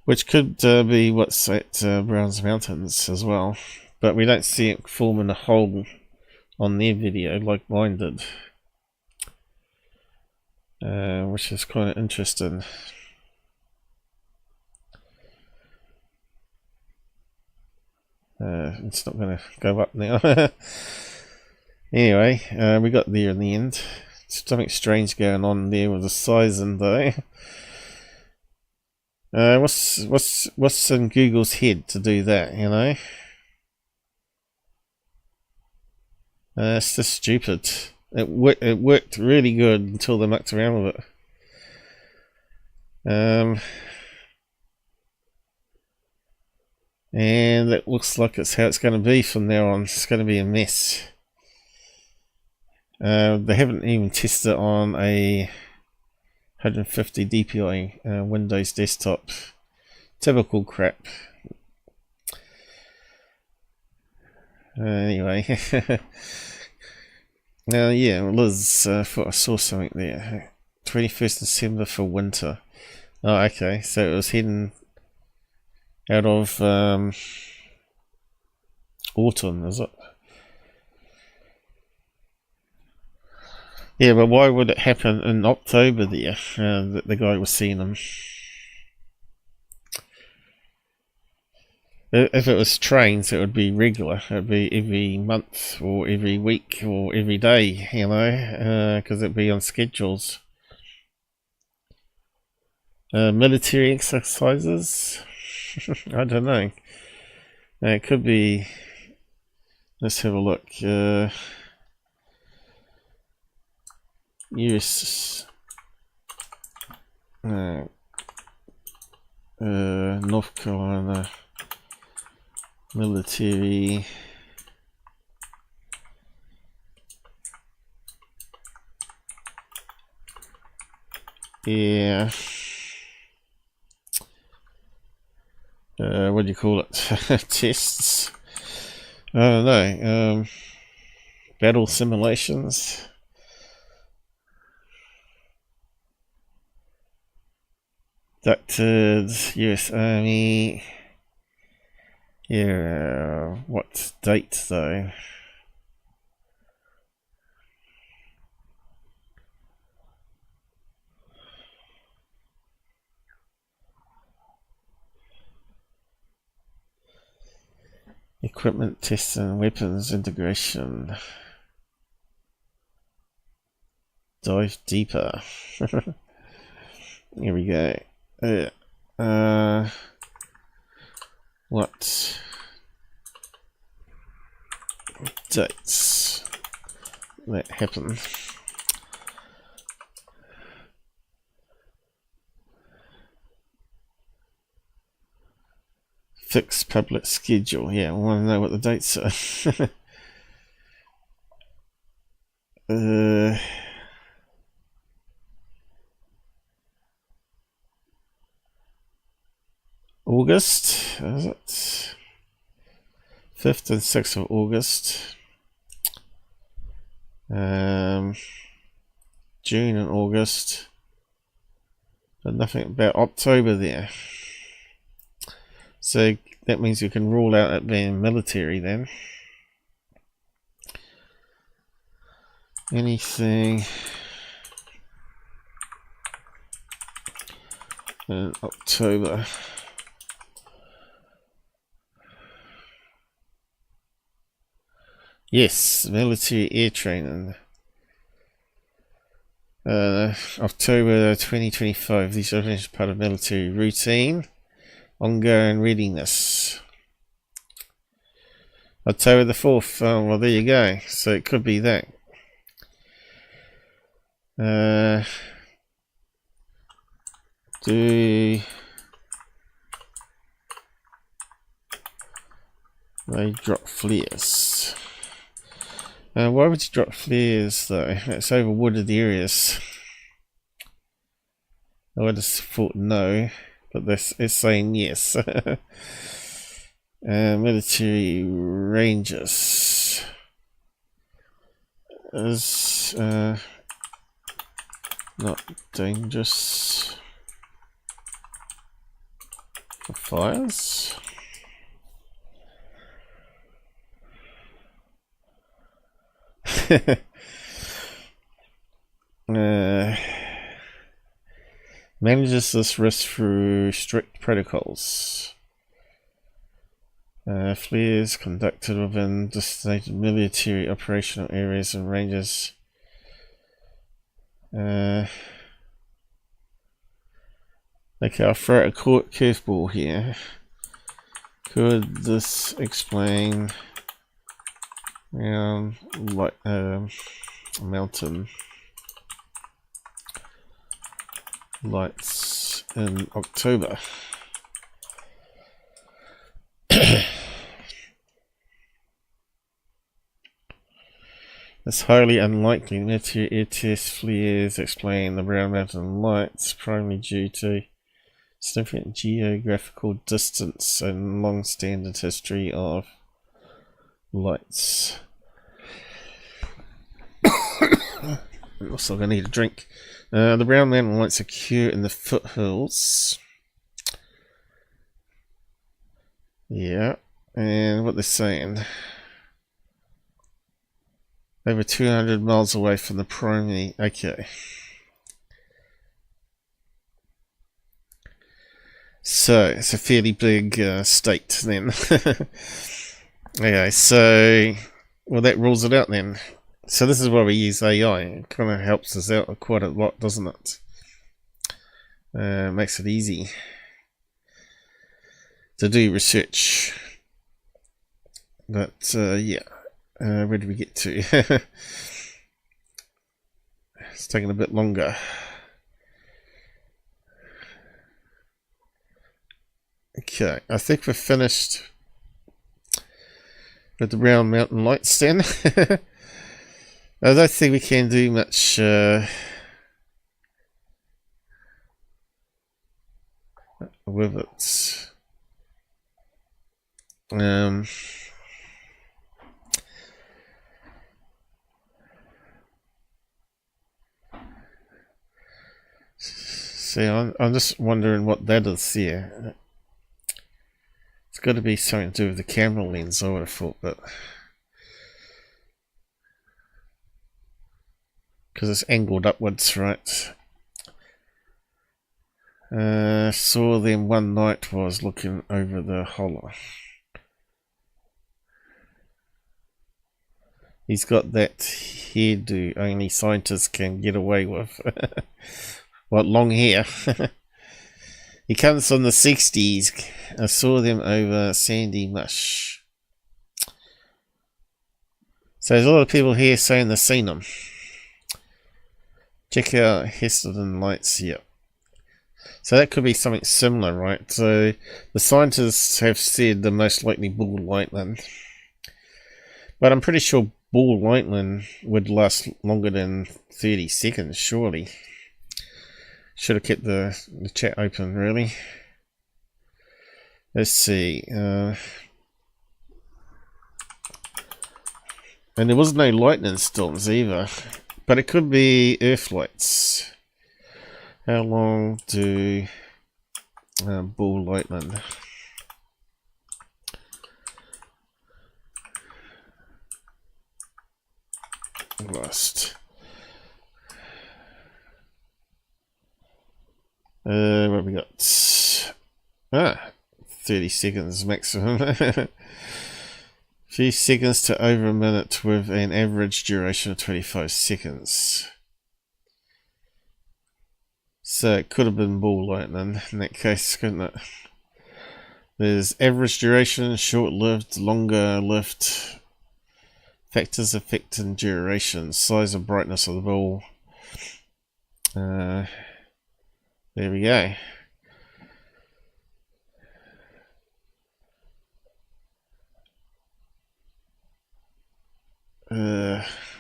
which could be what's at Browns Mountains as well, but we don't see it forming a hole on their video like mine did, which is kind of interesting. It's not going to go up now. Anyway, we got there in the end. Something strange going on there with the sizing though. What's in Google's head to do that, you know? It's just stupid. It worked really good until they mucked around with it. And it looks like it's how it's going to be from now on. It's going to be a mess. They haven't even tested it on a 150 DPI Windows desktop. Typical crap. Anyway. Now, yeah, Liz, I thought I saw something there. 21st December for winter. Oh, okay, so it was heading out of autumn, is it? Yeah, but why would it happen in October there, that the guy was seeing them? If it was trains, it would be regular. It would be every month or every week or every day, you know, because it would be on schedules. Military exercises? I don't know. It could be. Let's have a look. US. North Carolina military. Yeah. What do you call it? Tests? I don't know. Battle simulations. Conducted US Army. Yeah, what date though? Equipment tests and weapons integration. Dive deeper. Here we go. What dates that happen? Fixed public schedule. Yeah, I want to know what the dates are. August, is it? 5th and 6th of August. June and August. But nothing about October there. So that means you can rule out it being military then. Anything in October? Yes, military air training. October 2025. These are part of military routine. Ongoing readiness. October the 4th. Oh, well, there you go. So it could be that. Do They drop flares. Why would you drop flares though? It's over wooded areas. I would have thought no, but this is saying yes. Military ranges is not dangerous for fires. Manages this risk through strict protocols. Flares conducted within designated military operational areas and ranges. Okay, I'll throw a curveball here. Could this explain like mountain lights in October? It's highly unlikely Meteor air test flares explain the brown mountain lights, primarily due to significant geographical distance and long standard history of lights. Also gonna need a drink. The brown mountain lights occur in the foothills. Yeah, and what they're saying, over 200 miles away from the primary. Okay. So it's a fairly big state then. Okay, so well that rules it out then. So this is why we use AI. It kind of helps us out quite a lot, doesn't it? Makes it easy to do research. But yeah, where did we get to? It's taking a bit longer. Okay, I think we're finished with the brown mountain lights then. I don't think we can do much with it. See, I'm just wondering what that is here. It's got to be something to do with the camera lens, I would have thought, but because it's angled upwards, right? Saw them one night while I was looking over the holler. He's got that hairdo only scientists can get away with. What, long hair? He comes from the 60s. I saw them over Sandy Mush. So there's a lot of people here saying they've seen them. Check out Heston lights here. So that could be something similar, right? So the scientists have said the most likely ball lightning. But I'm pretty sure ball lightning would last longer than 30 seconds, surely. Should have kept the chat open, really. Let's see. And there was no lightning storms either. But it could be earth lights. How long do ball lightning last? What we got? 30 seconds maximum. Few seconds to over a minute with an average duration of 25 seconds. So it could have been ball lightning in that case, couldn't it? There's average duration, short-lived, longer-lived, factors affecting duration, size and brightness of the ball. There we go.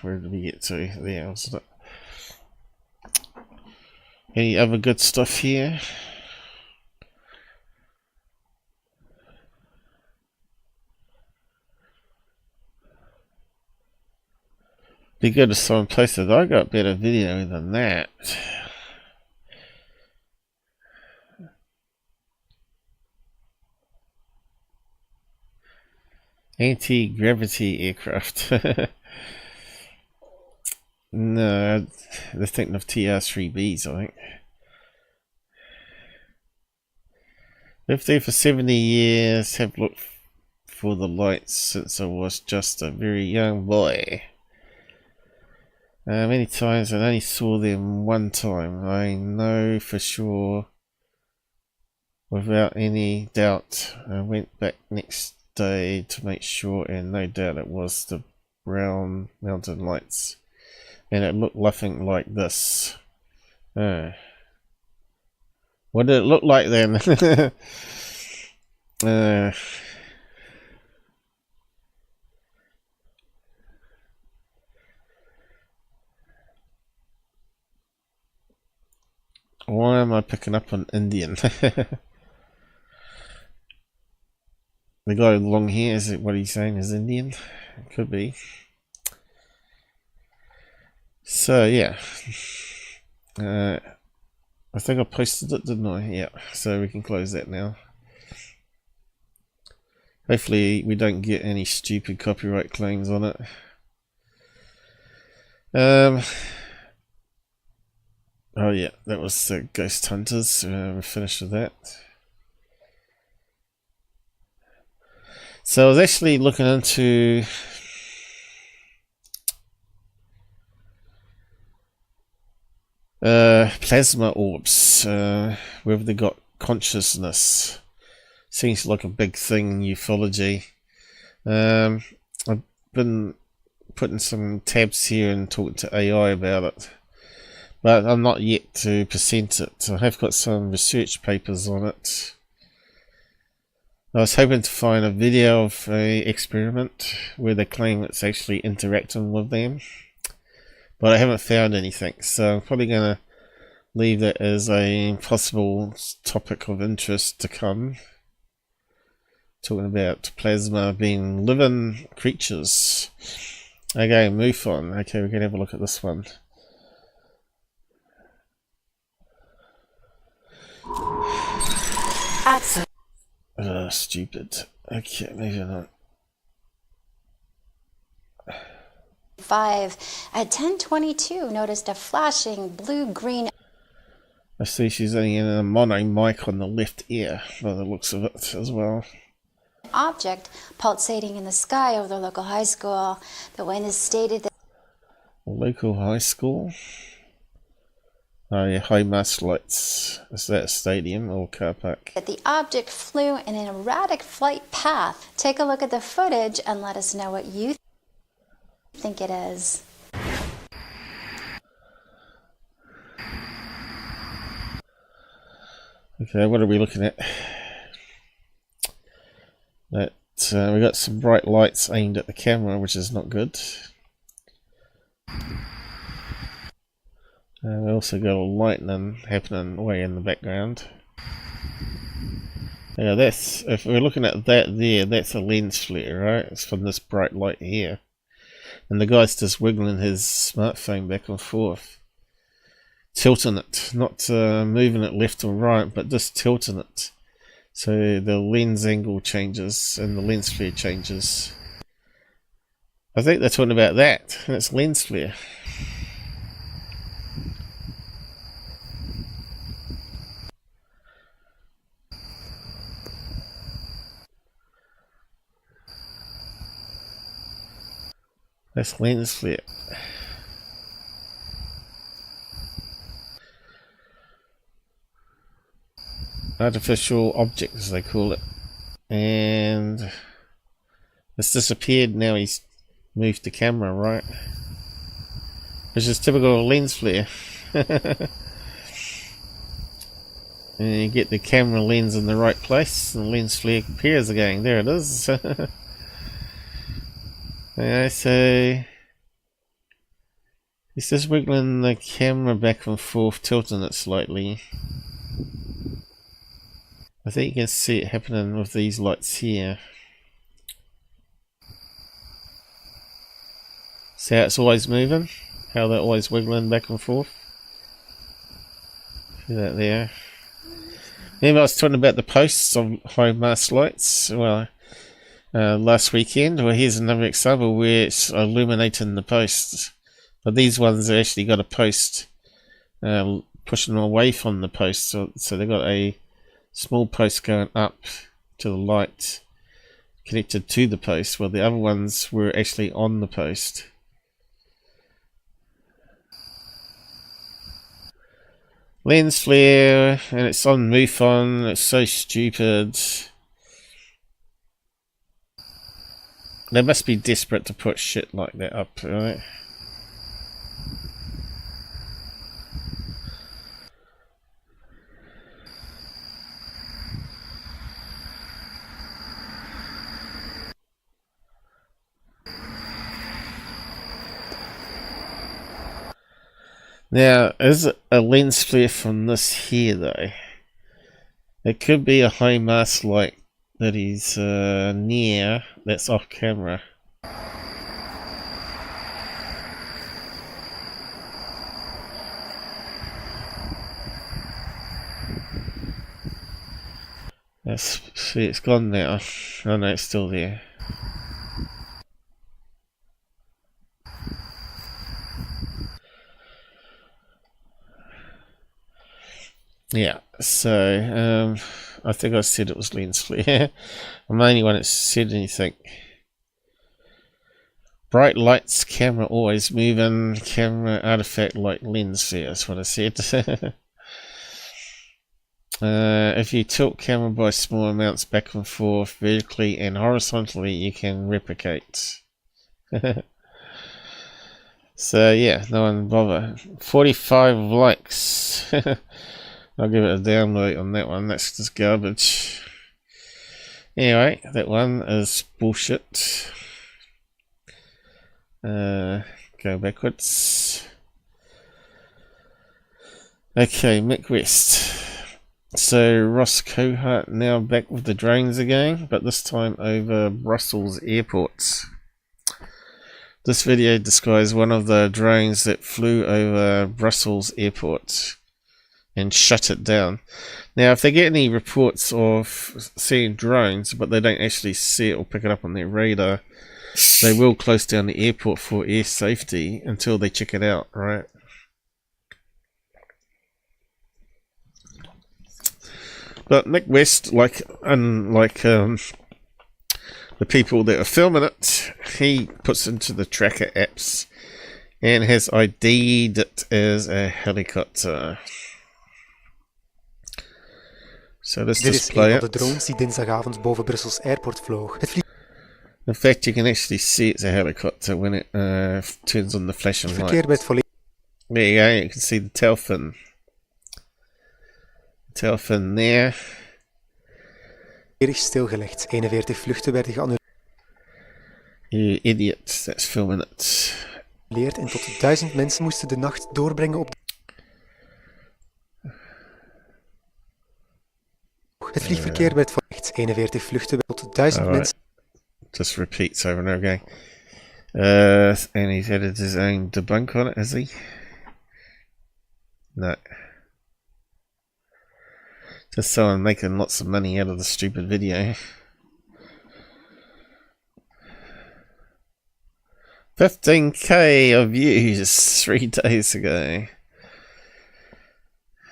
where did we get to? There, wasn't it? Any other good stuff here? Be good if someone posted, I got better video than that. Anti-gravity aircraft. No, they're thinking of TR-3Bs, I think. Lived there for 70 years, have looked for the lights since I was just a very young boy. Many times, I only saw them one time. I know for sure, without any doubt. I went back next day to make sure, and no doubt it was the brown mountain lights. And it looked nothing like this. What did it look like then? Why am I picking up on Indian? The guy with long hair, is it what he's saying is Indian? It could be. So yeah, I think I posted it, didn't I? Yeah, so we can close that now. Hopefully we don't get any stupid copyright claims on it. Oh yeah, that was the Ghost Hunters. We're finished with that. So I was actually looking into plasma orbs, whether they got consciousness. Seems like a big thing in ufology. I've been putting some tabs here and talking to AI about it, but I'm not yet to present it. I have got some research papers on it. I was hoping to find a video of an experiment where they claim it's actually interacting with them, but I haven't found anything, so I'm probably going to leave that as a possible topic of interest to come. Talking about plasma being living creatures. Okay, MUFON. Okay, we can have a look at this one. Stupid. Okay, maybe not. 5 at 10:22 noticed a flashing blue-green. I see she's only in a mono mic on the left ear by the looks of it as well. Object pulsating in the sky over the local high school. The wind is stated that Local high school? Oh yeah, high mast lights. Is that a stadium or car park? the object flew in an erratic flight path. Take a look at the footage and let us know what you think it is. Okay, what are we looking at? That we got some bright lights aimed at the camera, which is not good. We also got a lightning happening way in the background. Yeah, that's, if we're looking at that there, that's a lens flare, right? It's from this bright light here. And the guy's just wiggling his smartphone back and forth. Tilting it, not moving it left or right, but just tilting it. So the lens angle changes and the lens flare changes. I think they're talking about that. That's lens flare. That's lens flare. Artificial object, as they call it. And it's disappeared. Now he's moved the camera, right? Which is typical of lens flare. And you get the camera lens in the right place, and the lens flare appears again. There it is. Okay, so It's just wiggling the camera back and forth, tilting it slightly. I think you can see it happening with these lights here. See how it's always moving? How they're always wiggling back and forth? See that there? Remember I was talking about the posts of high mast lights? Well, last weekend. Well, here's another example where it's illuminating the posts. But these ones have actually got a post pushing away from the post. So they've got a small post going up to the light connected to the post, while the other ones were actually on the post. Lens flare, and it's on MUFON. It's so stupid. They must be desperate to put shit like that up, right? Now, is it a lens flare from this here, though? It could be a high mast light that is near, that's off camera. Let's see, it's gone now. Oh no, it's still there. Yeah, so I think I said it was lens flare. I'm the only one that said anything. Bright lights, camera always moving, camera artifact like lens flare, that's what I said. If you tilt camera by small amounts back and forth, vertically and horizontally, you can replicate. So yeah, no one bother. 45 likes. I'll give it a download on that one, that's just garbage. Anyway, that one is bullshit. Go backwards. Okay, Mick West. So Ross Coulthart now back with the drones again, but this time over Brussels airports. This video describes one of the drones that flew over Brussels airport and shut it down. Now, if they get any reports of seeing drones, but they don't actually see it or pick it up on their radar, they will close down the airport for air safety until they check it out, right? But Mick West, unlike the people that are filming it, he puts into the tracker apps and has ID'd it as a helicopter. So let's just play it. De drones die dinsdagavond boven Brussels airport vloog. In fact, you can actually see it's a helicopter when it turns on the flashing light. There you go, you can see the tail fin. Tail fin there. Stilgelegd. 41 vluchten werden geannuleerd. You idiot, that's filming it. En tot 1000 mensen moesten de nacht doorbrengen op. Het vliegverkeer werd verlegd. 41 vluchten tot 1000 mensen. Just repeats over and over again. And he's added his own debunk on it, has he? No. Just someone making lots of money out of the stupid video. 15k of views 3 days ago.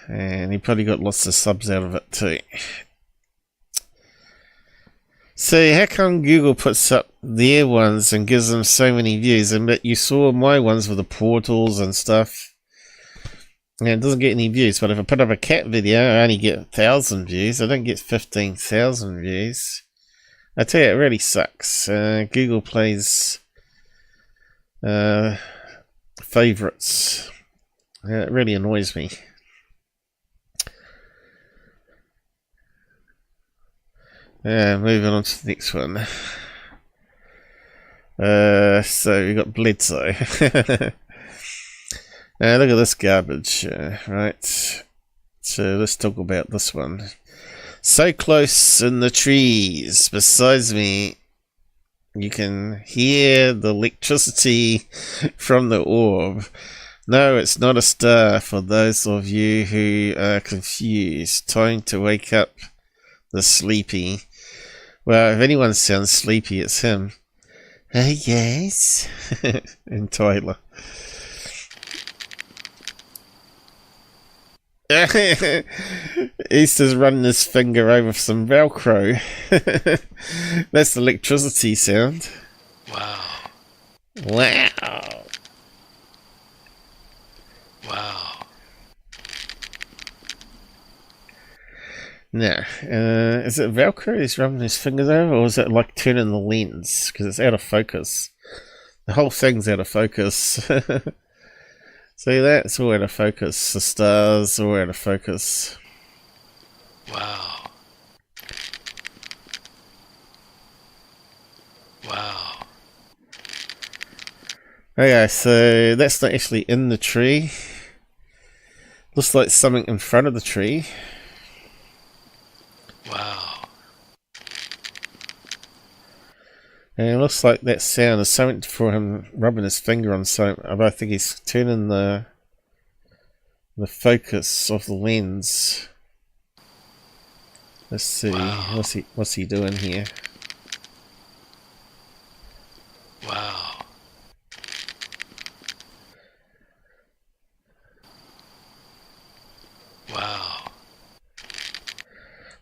And he probably got lots of subs out of it too. So how come Google puts up their ones and gives them so many views, and but you saw my ones with the portals and stuff, and it doesn't get any views? But if I put up a cat video, I only get 1,000 views. I don't get 15,000 views. I tell you, it really sucks. Google plays favorites. It really annoys me. Moving on to the next one. So we got Bledsoe. Look at this garbage, right? So let's talk about this one. So close in the trees besides me, you can hear the electricity from the orb. No, it's not a star for those of you who are confused. Time to wake up the sleepy. Well, if anyone sounds sleepy, it's him. Yes. And Tyler. He's just running his finger over some Velcro. That's the electricity sound. Wow. Wow. Wow. Now, is it Velcro he's rubbing his fingers over, or is it like turning the lens? Because it's out of focus. The whole thing's out of focus. See that? It's all out of focus. The stars all out of focus. Wow. Wow. Okay, so that's not actually in the tree. Looks like something in front of the tree. Wow. And it looks like that sound is something for him rubbing his finger on something. I think he's turning the focus of the lens. Let's see. Wow. What's he doing here? Wow. Wow.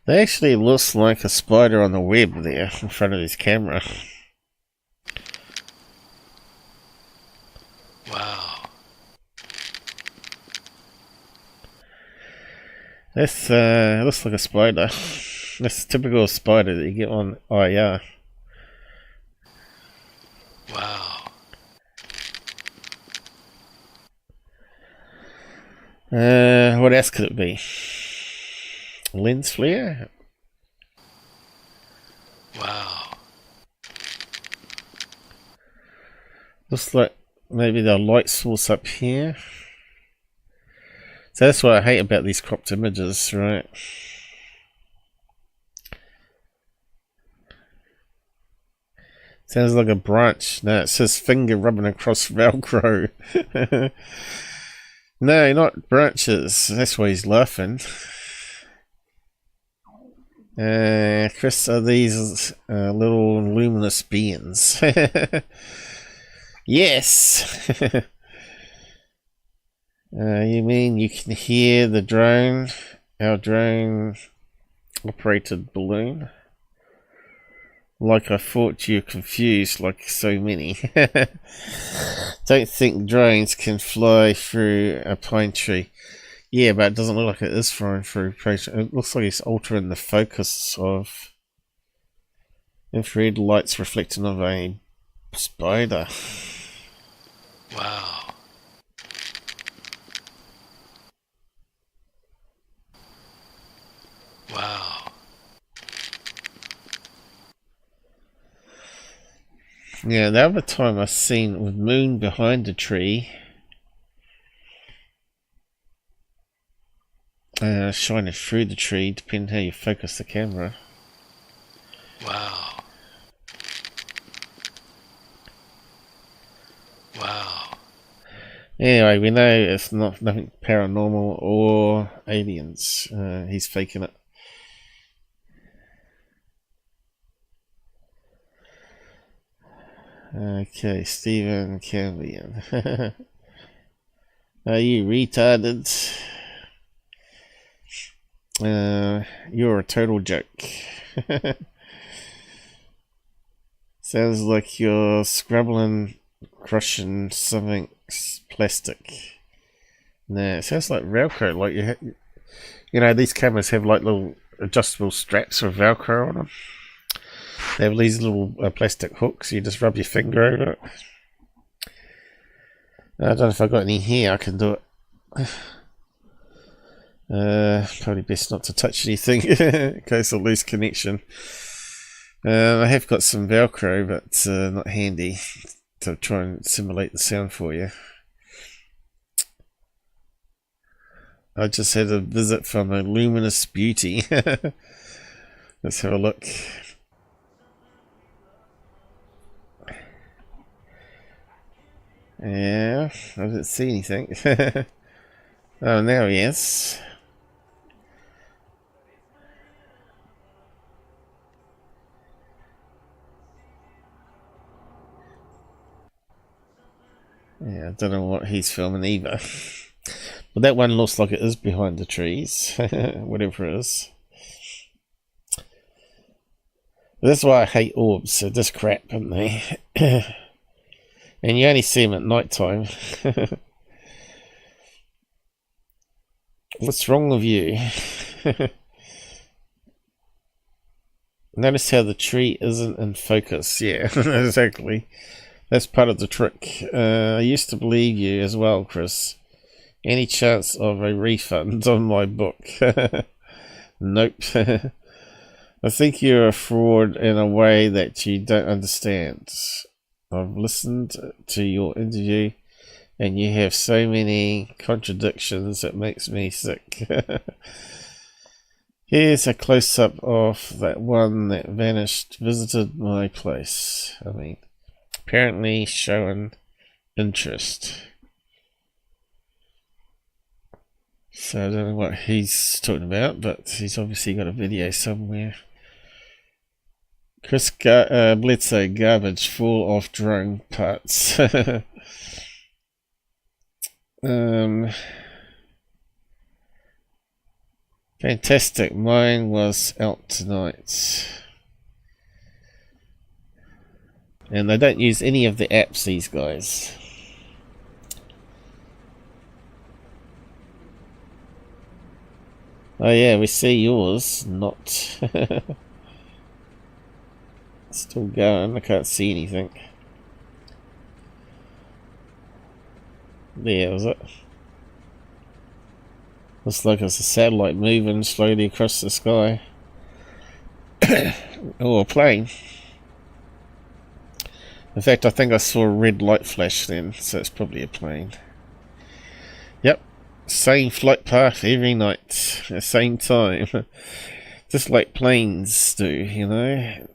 That actually looks like a spider on the web there in front of his camera. Wow. That's looks like a spider. That's typical spider that you get on IR. Wow. What else could it be? Lens flare? Wow. Looks like maybe the light source up here. So that's what I hate about these cropped images, right? Sounds like a branch. No, it says finger rubbing across Velcro. No, not branches. That's why he's laughing. Chris, are these little luminous beings? Yes! You mean you can hear the drone? Our drone operated balloon? Like I thought you're confused like so many. Don't think drones can fly through a pine tree. Yeah, but it doesn't look like it is flying through. It looks like it's altering the focus of infrared lights reflecting off a spider. Wow. Wow. Yeah, the other time I seen with moon behind the tree, shining through the tree, depending how you focus the camera. Wow. Wow. Anyway, we know it's nothing paranormal or aliens. He's faking it. Okay, Stephen Cambian. Are you retarded? You're a total joke. Sounds like you're scrabbling, crushing something plastic. No, it sounds like Velcro. Like you know, these cameras have like little adjustable straps with Velcro on them. They have these little plastic hooks. You just rub your finger over it. I don't know if I got any here. I can do it. Probably best not to touch anything in case I lose connection. I have got some Velcro, but not handy to try and simulate the sound for you. I just had a visit from a luminous beauty. Let's have a look. Yeah, I didn't see anything. Oh, now he is. Yeah, I don't know what he's filming either. But that one looks like it is behind the trees. Whatever it is. That's why I hate orbs. They're just crap, aren't they? And you only see them at night time. What's wrong with you? Notice how the tree isn't in focus. Yeah, exactly. That's part of the trick. I used to believe you as well, Chris. Any chance of a refund on my book? Nope. I think you're a fraud in a way that you don't understand. I've listened to your interview and you have so many contradictions it makes me sick. Here's a close-up of that one that vanished, visited my place. I mean, apparently showing interest. So I don't know what he's talking about, but he's obviously got a video somewhere. Chris Bledsoe garbage full of drone parts. Fantastic. Mine was out tonight. And they don't use any of the apps, these guys. Oh yeah, we see yours. Not. Still going. I can't see anything. There was it. Looks like it's a satellite moving slowly across the sky. Or a plane. In fact, I think I saw a red light flash then, so it's probably a plane. Yep. Same flight path every night. At the same time. Just like planes do, you know.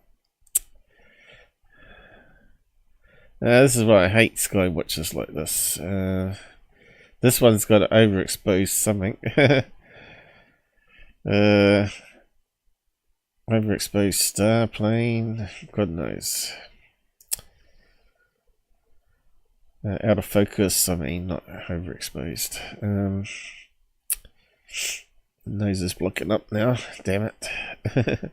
This is why I hate sky watches like this. This one's got to overexpose something. Overexposed star plane. God knows. Out of focus, I mean, not overexposed. Nose is blocking up now. Damn it.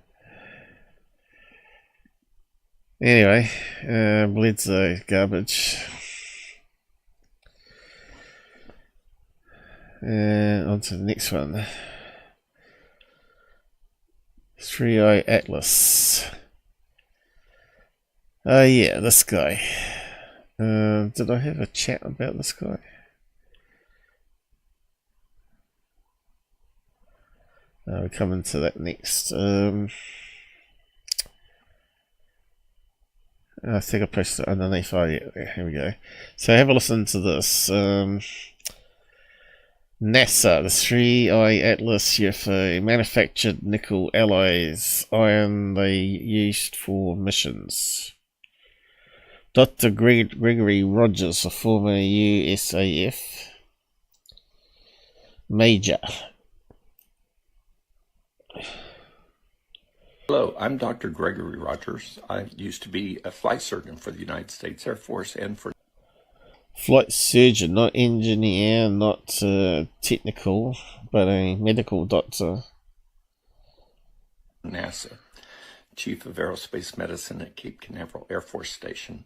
Anyway, Bledsoe garbage. On to the next one. 3i Atlas. Oh yeah, this guy. Did I have a chat about this guy? We're coming to that next. I think I pressed it underneath. Oh yeah, here we go. So have a listen to this. NASA, the 3i Atlas UFO, manufactured nickel alloys, iron they used for missions. Dr. Gregory Rogers, a former USAF major. Hello, I'm Dr. Gregory Rogers. I used to be a flight surgeon for the United States Air Force and for flight surgeon, not engineer, not technical, but a medical doctor. NASA, Chief of Aerospace Medicine at Cape Canaveral Air Force Station.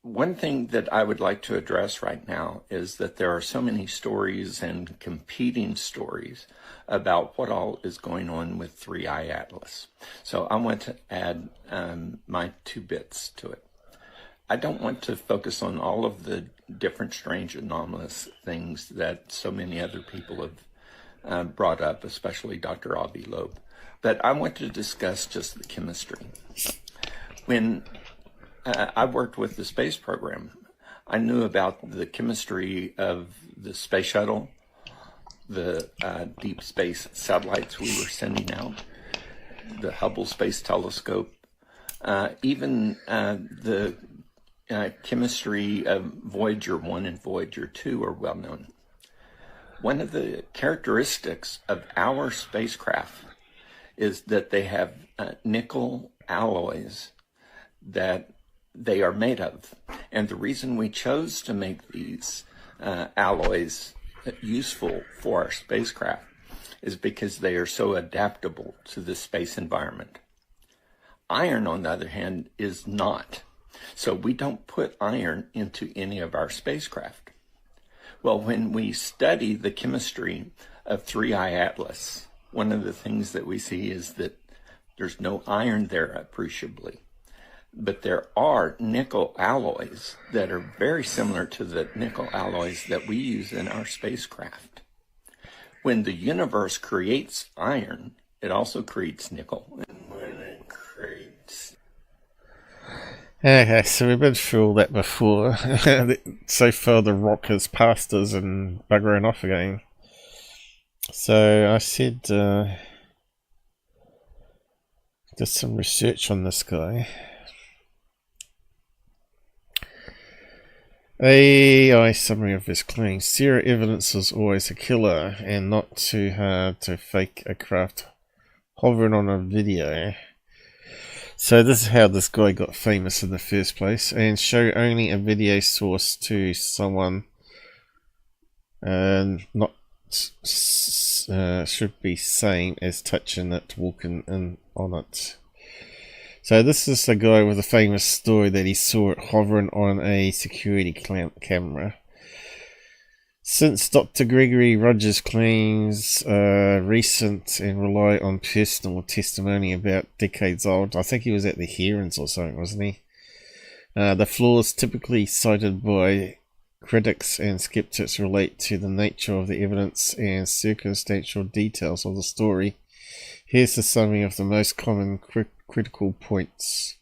One thing that I would like to address right now is that there are so many stories and competing stories about what all is going on with 3i Atlas. So I want to add my 2 bits to it. I don't want to focus on all of the different strange anomalous things that so many other people have brought up, especially Dr. Avi Loeb, but I want to discuss just the chemistry. When I worked with the space program, I knew about the chemistry of the space shuttle, the deep space satellites we were sending out, the Hubble Space Telescope, even the chemistry of Voyager 1 and Voyager 2 are well known. One of the characteristics of our spacecraft is that they have nickel alloys that they are made of. And the reason we chose to make these alloys useful for our spacecraft is because they are so adaptable to the space environment. Iron, on the other hand, is not. So we don't put iron into any of our spacecraft. Well, when we study the chemistry of 3I Atlas, one of the things that we see is that there's no iron there appreciably. But there are nickel alloys that are very similar to the nickel alloys that we use in our spacecraft. When the universe creates iron, it also creates nickel. And when it creates... Okay, so we've been through all that before. So far the rock has passed us and buggering off again. So I said, did some research on this guy. AI summary of his claims. Zero evidence is always a killer, and not too hard to fake a craft hovering on a video. So this is how this guy got famous in the first place, and show only a video source to someone, not should be same as touching it, walking in on it. So this is the guy with a famous story that he saw it hovering on a security camera. Since Dr. Gregory Rogers claims recent and rely on personal testimony about decades old, I think he was at the hearings or something, wasn't he? The flaws typically cited by critics and skeptics relate to the nature of the evidence and circumstantial details of the story. Here's the summary of the most common critical points.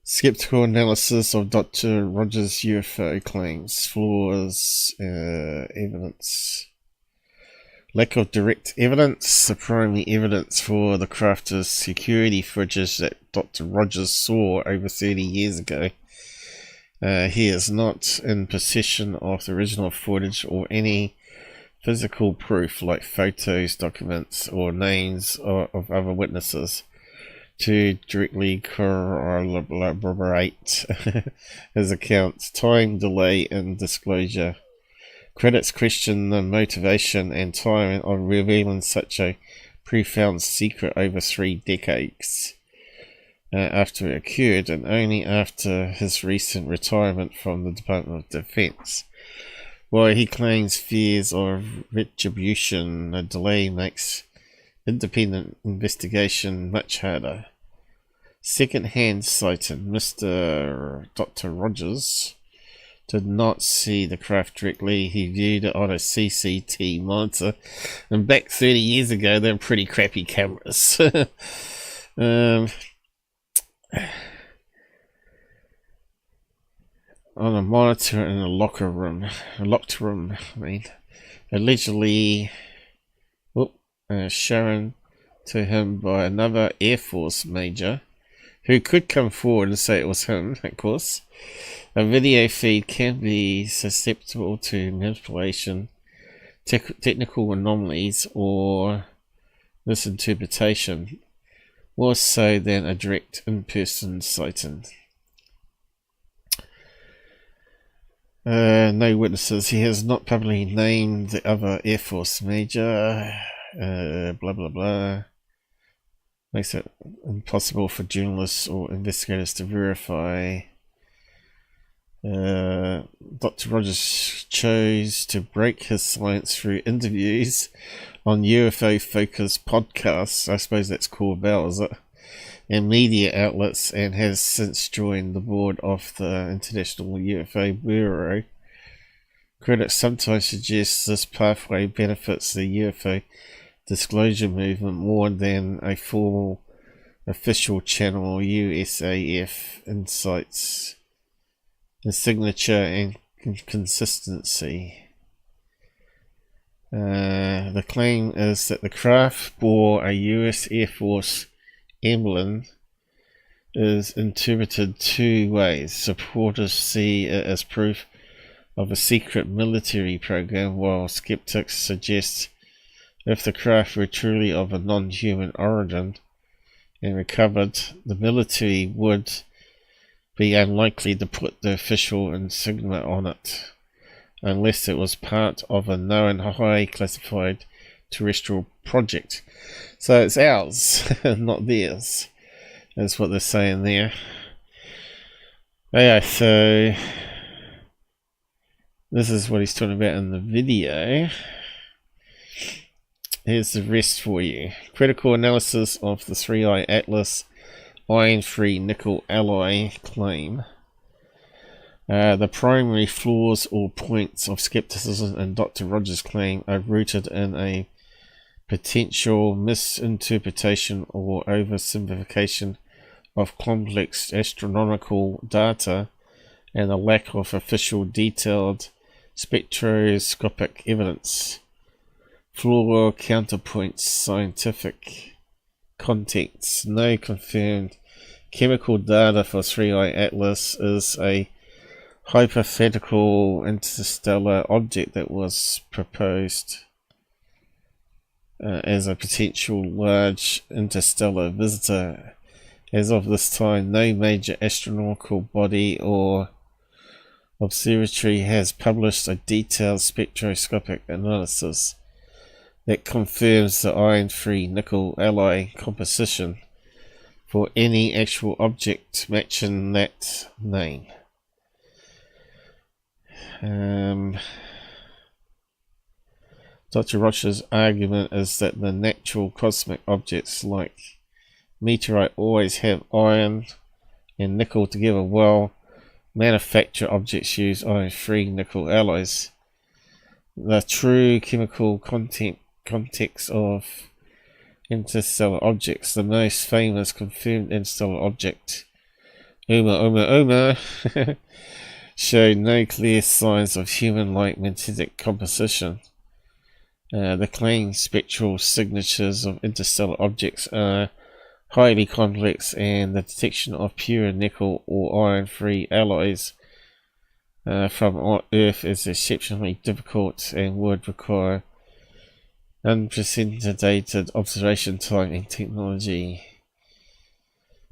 Skeptical analysis of Dr. Rogers' UFO claims. Flaws, evidence. Lack of direct evidence. The primary evidence for the craft's security footage that Dr. Rogers saw over 30 years ago. He is not in possession of the original footage or any physical proof like photos, documents, or names of other witnesses to directly corroborate his accounts. Time, delay, and disclosure. Critics question the motivation and timing of revealing such a profound secret over 3 decades after it occurred, and only after his recent retirement from the Department of Defense. While he claims fears of retribution, a delay makes independent investigation much harder. Second-hand sighting. Dr. Rogers did not see the craft directly. He viewed it on a CCT monitor, and back 30 years ago they were pretty crappy cameras. On a monitor in a locked room, allegedly shown to him by another Air Force major, who could come forward and say it was him, of course. A video feed can be susceptible to manipulation, technical anomalies, or misinterpretation, more so than a direct in-person sighting. No witnesses. He has not publicly named the other Air Force major. Blah blah blah. Makes it impossible for journalists or investigators to verify. Dr. Rogers chose to break his silence through interviews on UFO focused podcasts. I suppose that's Core Bell, is it? And media outlets, and has since joined the board of the International UFO Bureau. Critics sometimes suggest this pathway benefits the UFO disclosure movement more than a formal official channel. USAF insights the signature and consistency. The claim is that the craft bore a US Air Force emblem is interpreted two ways. Supporters see it as proof of a secret military program, while skeptics suggest if the craft were truly of a non-human origin and recovered, the military would be unlikely to put the official insignia on it, unless it was part of a known high classified terrestrial project. So it's ours, not theirs. That's what they're saying there. Okay, so this is what he's talking about in the video. Here's the rest for you. Critical analysis of the 3i Atlas iron-free nickel alloy claim. The primary flaws or points of skepticism in Dr. Rogers' claim are rooted in a potential misinterpretation or oversimplification of complex astronomical data and a lack of official detailed spectroscopic evidence. Flaw counterpoints scientific context. No confirmed chemical data for 3i Atlas is a hypothetical interstellar object that was proposed as a potential large interstellar visitor. As of this time, no major astronomical body or observatory has published a detailed spectroscopic analysis that confirms the iron-free nickel alloy composition for any actual object matching that name. Dr. Rogers' argument is that the natural cosmic objects like meteorite always have iron and nickel together, while manufactured objects use iron-free nickel alloys. The true chemical context of interstellar objects. The most famous confirmed interstellar object, Uma, showed no clear signs of human-like magnetic composition. The claimed spectral signatures of interstellar objects are highly complex, and the detection of pure nickel or iron-free alloys from Earth is exceptionally difficult and would require unprecedented observation time and technology.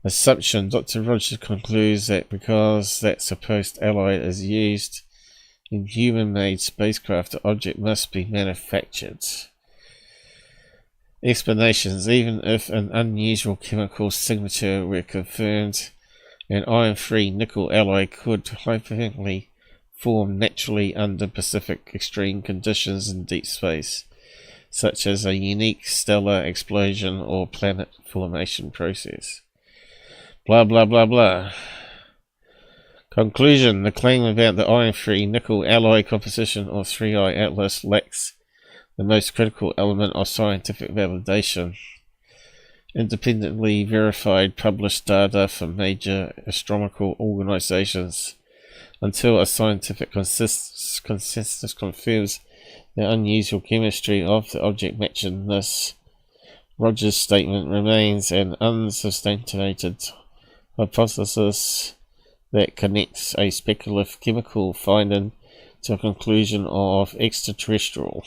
Assumption. Dr. Rogers concludes that because that supposed alloy is used in human-made spacecraft, the object must be manufactured. Explanations. Even if an unusual chemical signature were confirmed, an iron-free nickel alloy could hypothetically form naturally under Pacific extreme conditions in deep space, such as a unique stellar explosion or planet formation process. Blah blah blah blah. Conclusion. The claim about the iron-free nickel alloy composition of 3i Atlas lacks the most critical element of scientific validation. Independently verified published data from major astronomical organizations. Until a scientific consensus confirms the unusual chemistry of the object matching this, Rogers' statement remains an unsubstantiated hypothesis that connects a speculative chemical finding to a conclusion of extraterrestrial.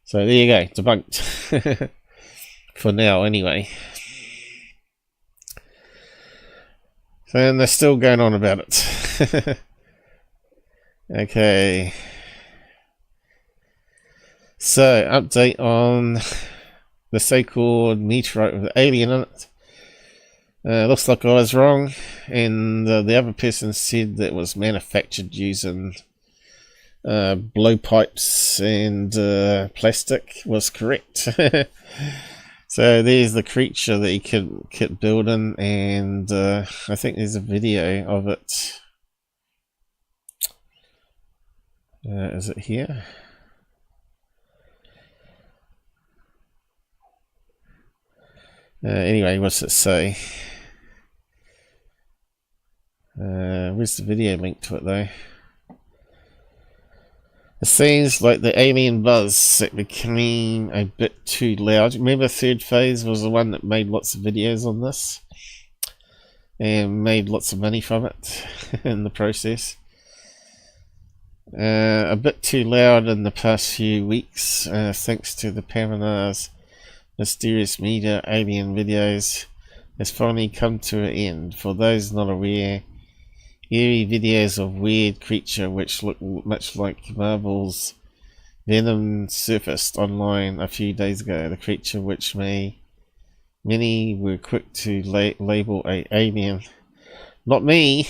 So there you go, debunked. For now, anyway. So, and they're still going on about it. Okay. So, update on the so-called meteorite with the alien in it. Looks like I was wrong, and the other person said that it was manufactured using blowpipes and plastic was correct. So there's the creature that he kept building, and I think there's a video of it. Is it here? Anyway, what's it say? Where's the video link to it though? It seems like the alien buzz that became a bit too loud. Remember Third Phase was the one that made lots of videos on this and made lots of money from it in the process. A bit too loud in the past few weeks, thanks to the Panama's mysterious media alien videos, has finally come to an end. For those not aware, eerie videos of weird creature which look much like Marvel's Venom surfaced online a few days ago. The creature which many were quick to label a alien, not me,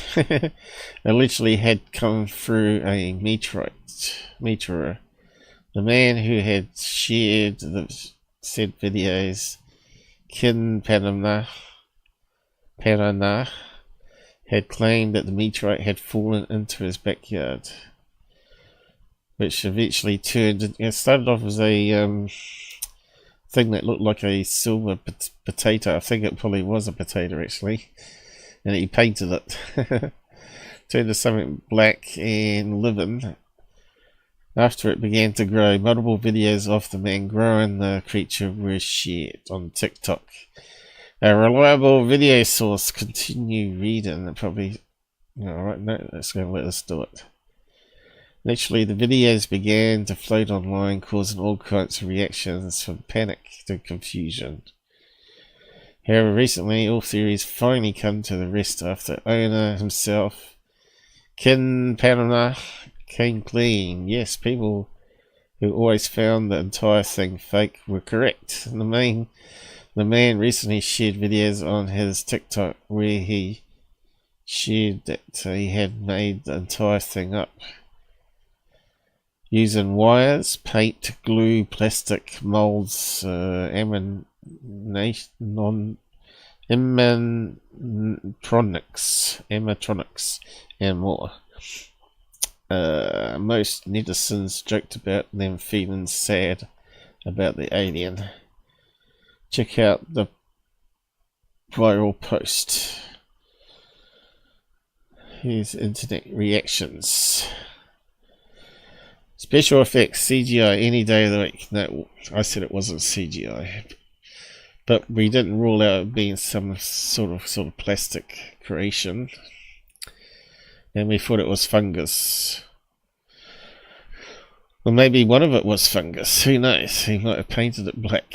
allegedly had come through a meteor. The man who had shared the said videos, Panama, had claimed that the meteorite had fallen into his backyard, which eventually turned. It started off as a thing that looked like a silver potato. I think it probably was a potato actually, and he painted it. Turned to something black and living. After it began to grow, multiple videos of the man growing the creature were shared on TikTok. A reliable video source. Continue reading. Probably, alright, no, let's go and let us do it. Naturally, the videos began to float online, causing all kinds of reactions from panic to confusion. However, recently, all theories finally come to the rest after owner himself, Panama, came clean. Yes, people who always found the entire thing fake were correct. The man recently shared videos on his TikTok where he shared that he had made the entire thing up using wires, paint, glue, plastic molds, animatronics, and more. Most netizens joked about them feeling sad about the alien. Check out the viral post. Here's internet reactions. Special effects, CGI, any day of the week. No, I said it wasn't CGI. But we didn't rule out it being some sort of plastic creation. And we thought it was fungus. Or maybe one of it was fungus. Who knows? He might have painted it black.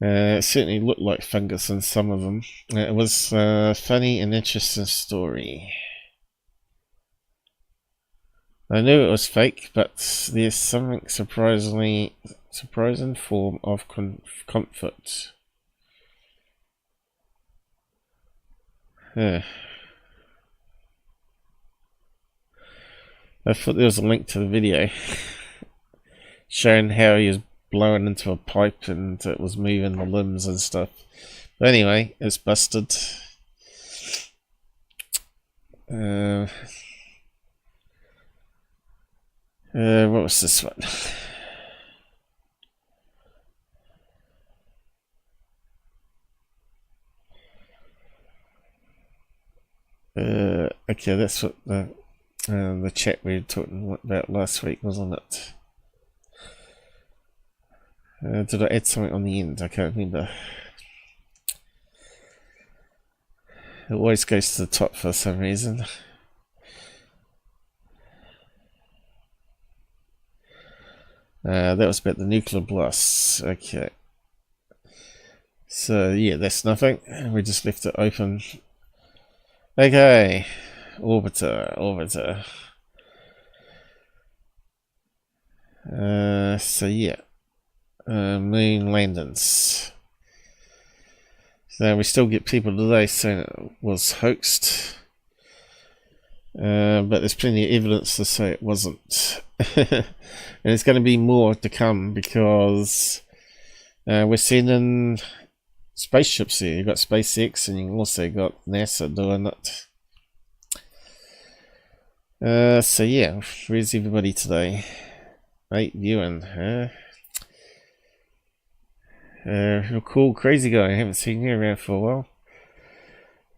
It certainly looked like fungus in some of them. It was a funny and interesting story. I knew it was fake, but there's something surprising form of comfort. I thought there was a link to the video showing how he was blowing into a pipe and it was moving the limbs and stuff. But anyway, it's busted. What was this one? Okay, that's what the chat we were talking about last week, wasn't it? Did I add something on the end? I can't remember. It always goes to the top for some reason. That was about the nuclear blasts. Okay. So yeah, that's nothing. We just left it open. Okay. Orbiter. So yeah. Moon landings. So we still get people today saying it was hoaxed. But there's plenty of evidence to say it wasn't. And there's going to be more to come because we're sending spaceships here. You've got SpaceX and you've also got NASA doing it. So yeah, where's everybody today? 8 viewing, huh? Cool, crazy guy. I haven't seen you around for a while.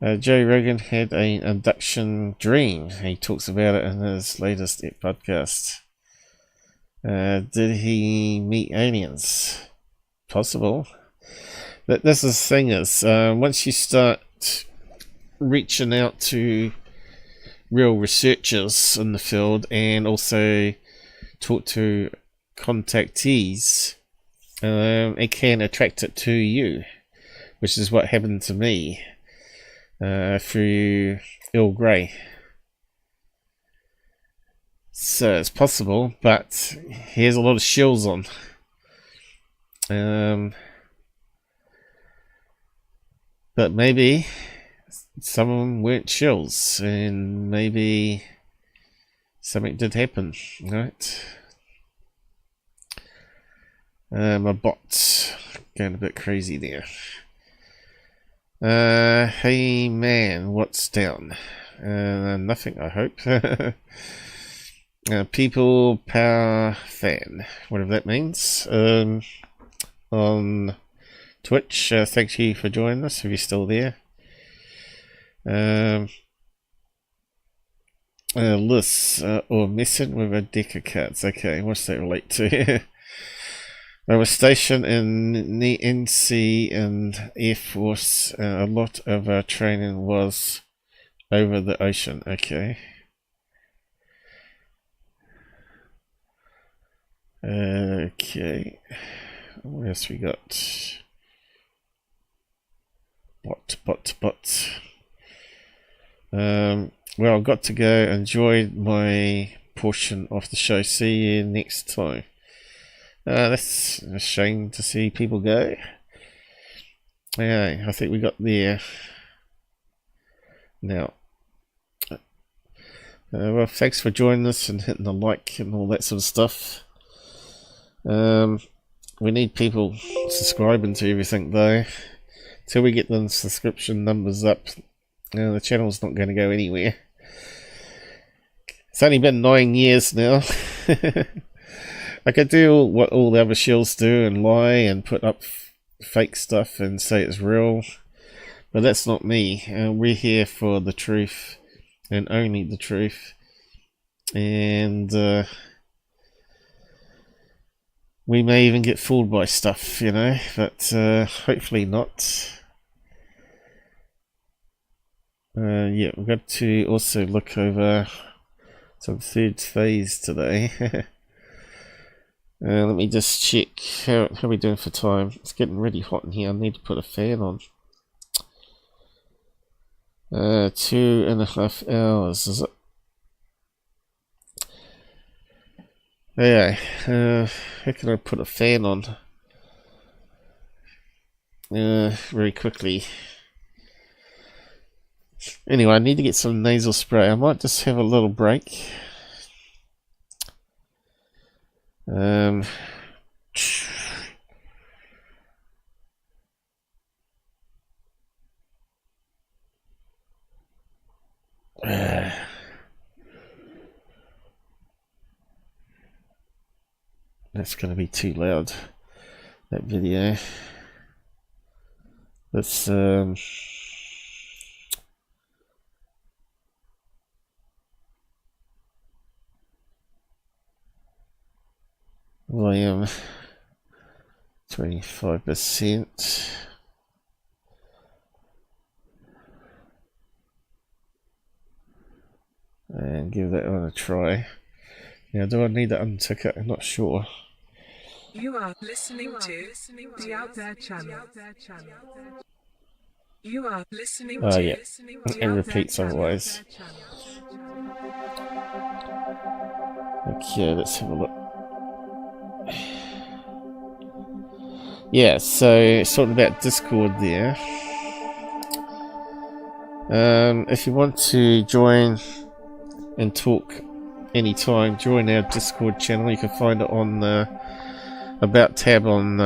Joe Rogan had an abduction dream. He talks about it in his latest podcast. Did he meet aliens? Possible. But this is the thing is, once you start reaching out to real researchers in the field and also talk to contactees, it can attract it to you, which is what happened to me through Earl Grey. So it's possible, but he has a lot of shills on. But maybe some of them weren't shills, and maybe something did happen, right? My bot's going a bit crazy there. Hey man, what's down? Nothing, I hope. People Power Fan, whatever that means. On Twitch, thank you for joining us, if you're still there. Lists, or messing with a deck of cards. Okay, what's that relate to? I was stationed in the NC and Air Force. A lot of our training was over the ocean. Okay. Okay. What else we got? Bot. Well, I've got to go. Enjoy my portion of the show. See you next time. That's a shame to see people go. Yeah, I think we got there. Now, well, thanks for joining us and hitting the like and all that sort of stuff. We need people subscribing to everything though. Till we get the subscription numbers up, the channel's not going to go anywhere. It's only been 9 years now. I could do what all the other shills do and lie and put up fake stuff and say it's real, but that's not me. We're here for the truth and only the truth, and we may even get fooled by stuff, you know, but hopefully not. Yeah, we've got to also look over some third phase today. Let me just check how are we doing for time. It's getting really hot in here. I need to put a fan on. 2.5 hours, is it? Yeah, how can I put a fan on? Very quickly. Anyway, I need to get some nasal spray. I might just have a little break. That's going to be too loud, that video. Let's volume 25%. And give that one a try. Now, do I need to untick it? I'm not sure. You are listening to the Out There channel. You are listening to yeah, it repeats otherwise. Okay, let's have a look. Yeah, so it's talking about Discord there. If you want to join and talk anytime, join our Discord channel. You can find it on the About tab on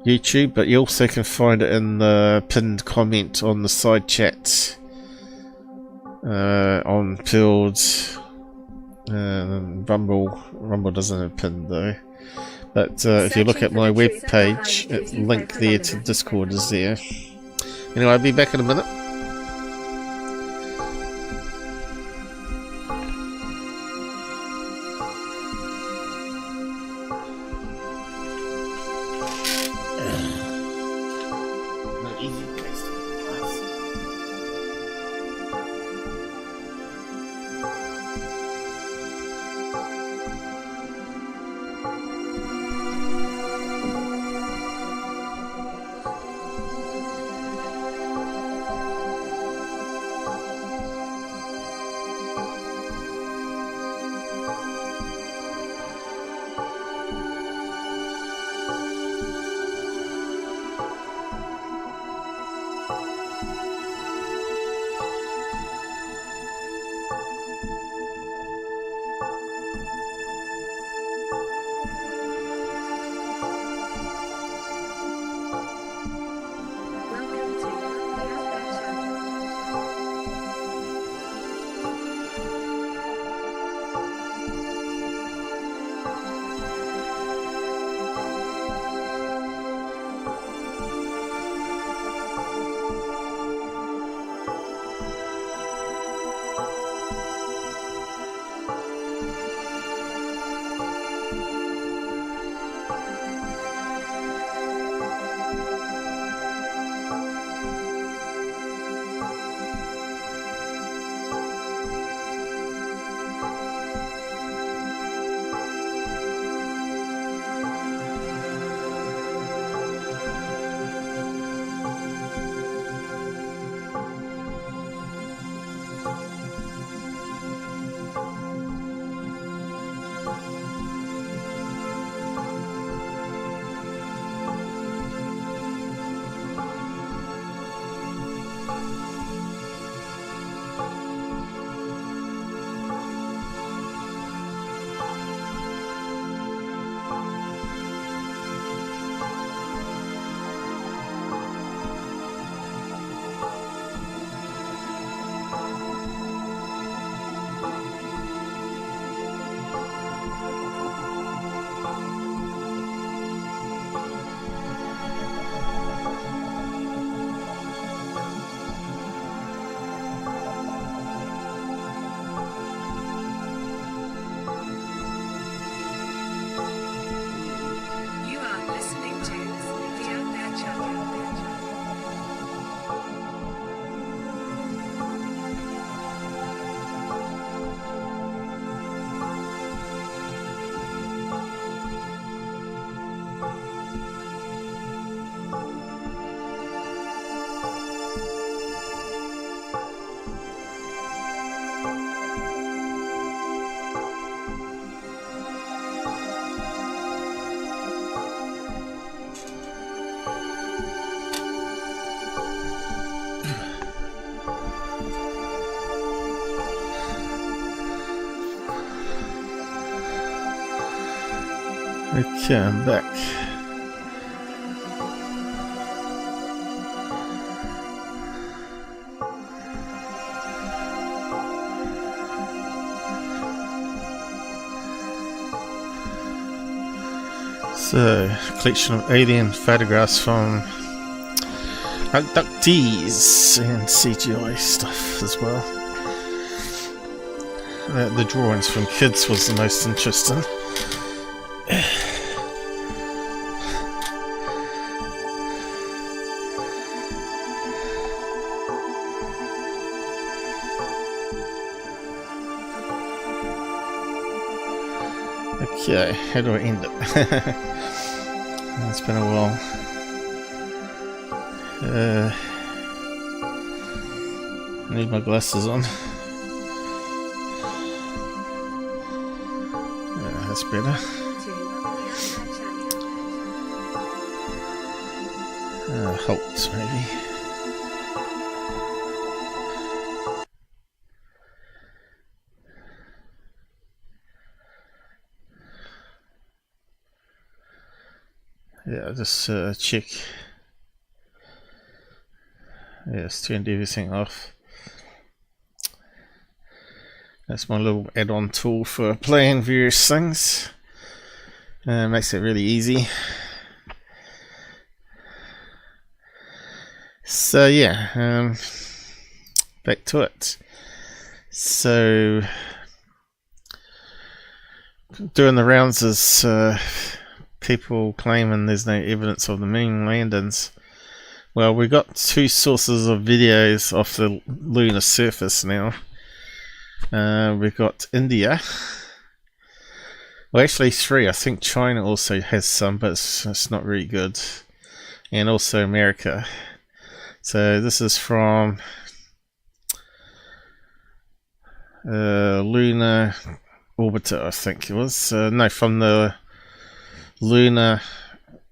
YouTube, but you also can find it in the pinned comment on the side chat on Fields. Rumble doesn't have pinned though. But if you look at my web page, its link there to Discord is there. Anyway, I'll be back in a minute. Okay, I'm back. So, collection of alien photographs from abductees and CGI stuff as well. The drawings from kids was the most interesting. Okay, how do I end it? It's been a while. I need my glasses on. Yeah, that's better. Hoax, maybe. Yeah, just check. Yes, turned everything off. That's my little add-on tool for playing various things. Makes it really easy. So yeah, back to it. So doing the rounds is people claiming there's no evidence of the moon landings. Well, we've got two sources of videos off the lunar surface now. We've got India. Well, actually three. I think China also has some, but it's not really good. And also America. So this is from Lunar Orbiter, I think it was. No, from the lunar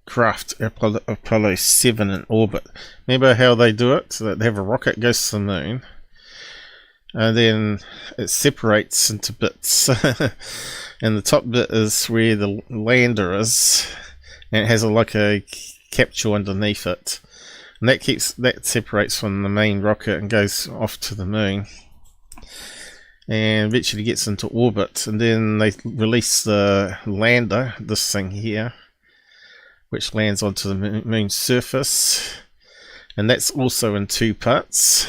craft Apollo 7 in orbit. Remember how they do it? So that they have a rocket goes to the moon, and then it separates into bits. And the top bit is where the lander is, and it has like a capsule underneath it. And that separates from the main rocket and goes off to the moon, and eventually gets into orbit. And then they release the lander, this thing here, which lands onto the moon's surface, and that's also in two parts.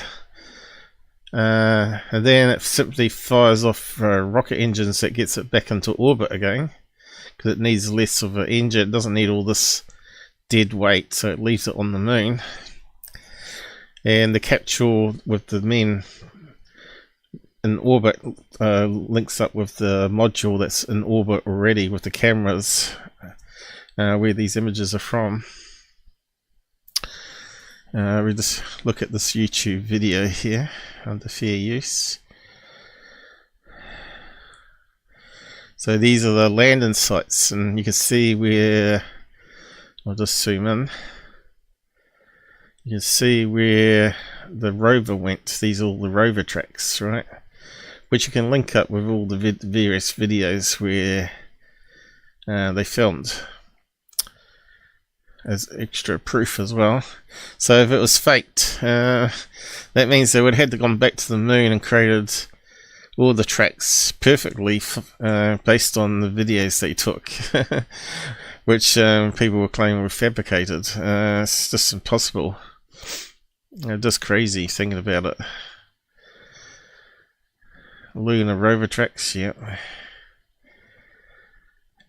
And then it simply fires off rocket engines that gets it back into orbit again, because it needs less of an engine. It doesn't need all this dead weight, so it leaves it on the moon. And the capsule with the men in orbit links up with the module that's in orbit already with the cameras where these images are from. We just look at this YouTube video here under fair use. So these are the landing sites, and you can see where, I'll just zoom in, you can see where the rover went. These are all the rover tracks, right, which you can link up with all the various videos where they filmed as extra proof as well. So if it was faked, that means they would have had to gone back to the moon and created all the tracks perfectly based on the videos they took, which people were claiming were fabricated. It's just impossible. Just crazy thinking about it. Lunar rover tracks, yep.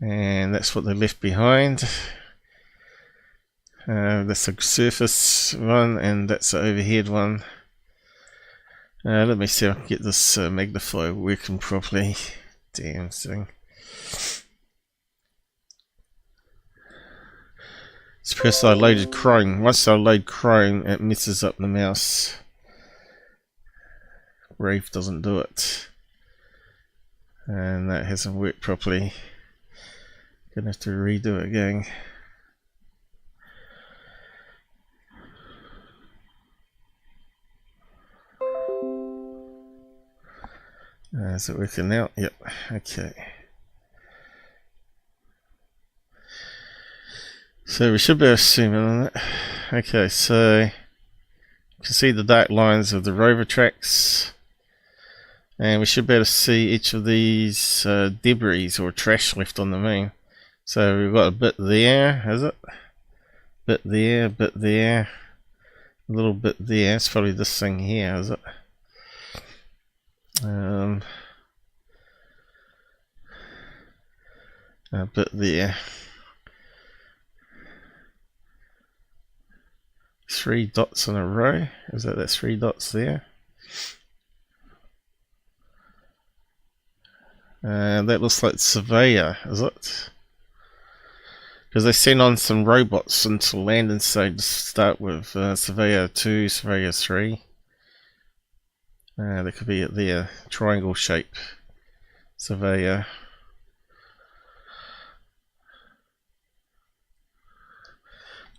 And that's what they left behind. That's a surface one, and that's the overhead one. Let me see if I can get this magnifier working properly. Damn thing. It's because I loaded Chrome. Once I load Chrome, it messes up the mouse. Brave doesn't do it. And that hasn't worked properly. Gonna have to redo it again. Is it working out? Yep. Okay. So we should be able to zoom in on it. Okay, so you can see the dark lines of the rover tracks, and we should be able to see each of these debris or trash left on the moon. So we've got a bit there, is it? Bit there, a little bit there. It's probably this thing here, is it? A bit there. 3 dots in a row. Is that 3 dots there? That looks like Surveyor, is it? Because they sent on some robots into landing stage to start with. Surveyor 2, Surveyor 3. There could be it there. Triangle shape. Surveyor.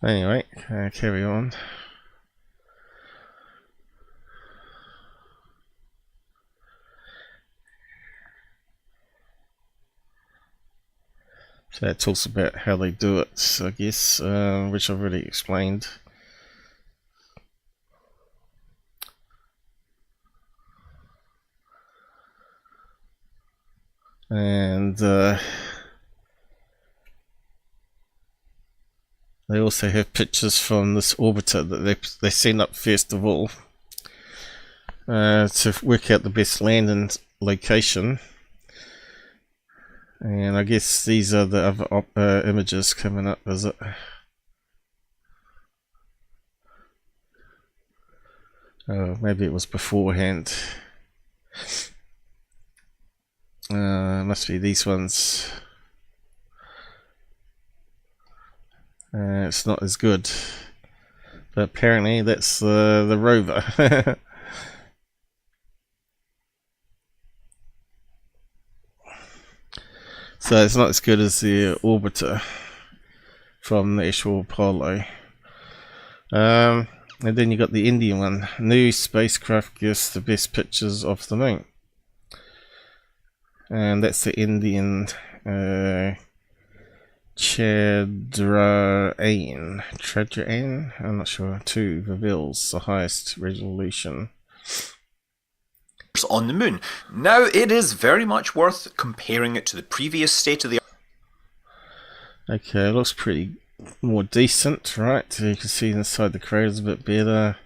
Anyway, carry on. So that talks about how they do it, I guess, which I've already explained. And They also have pictures from this orbiter that they send up first of all to work out the best landing location. And I guess these are the other images coming up, is it? Oh, maybe it was beforehand. Must be these ones. It's not as good, but apparently that's the rover. So it's not as good as the orbiter from the actual Apollo. And then you got the Indian one. New spacecraft gives the best pictures of the moon. And that's the Indian Chandrayaan, I'm not sure, 2 reveals the highest resolution on the moon. Now, it is very much worth comparing it to the previous state of the art. Okay, it looks pretty more decent, right? You can see inside the craters a bit better.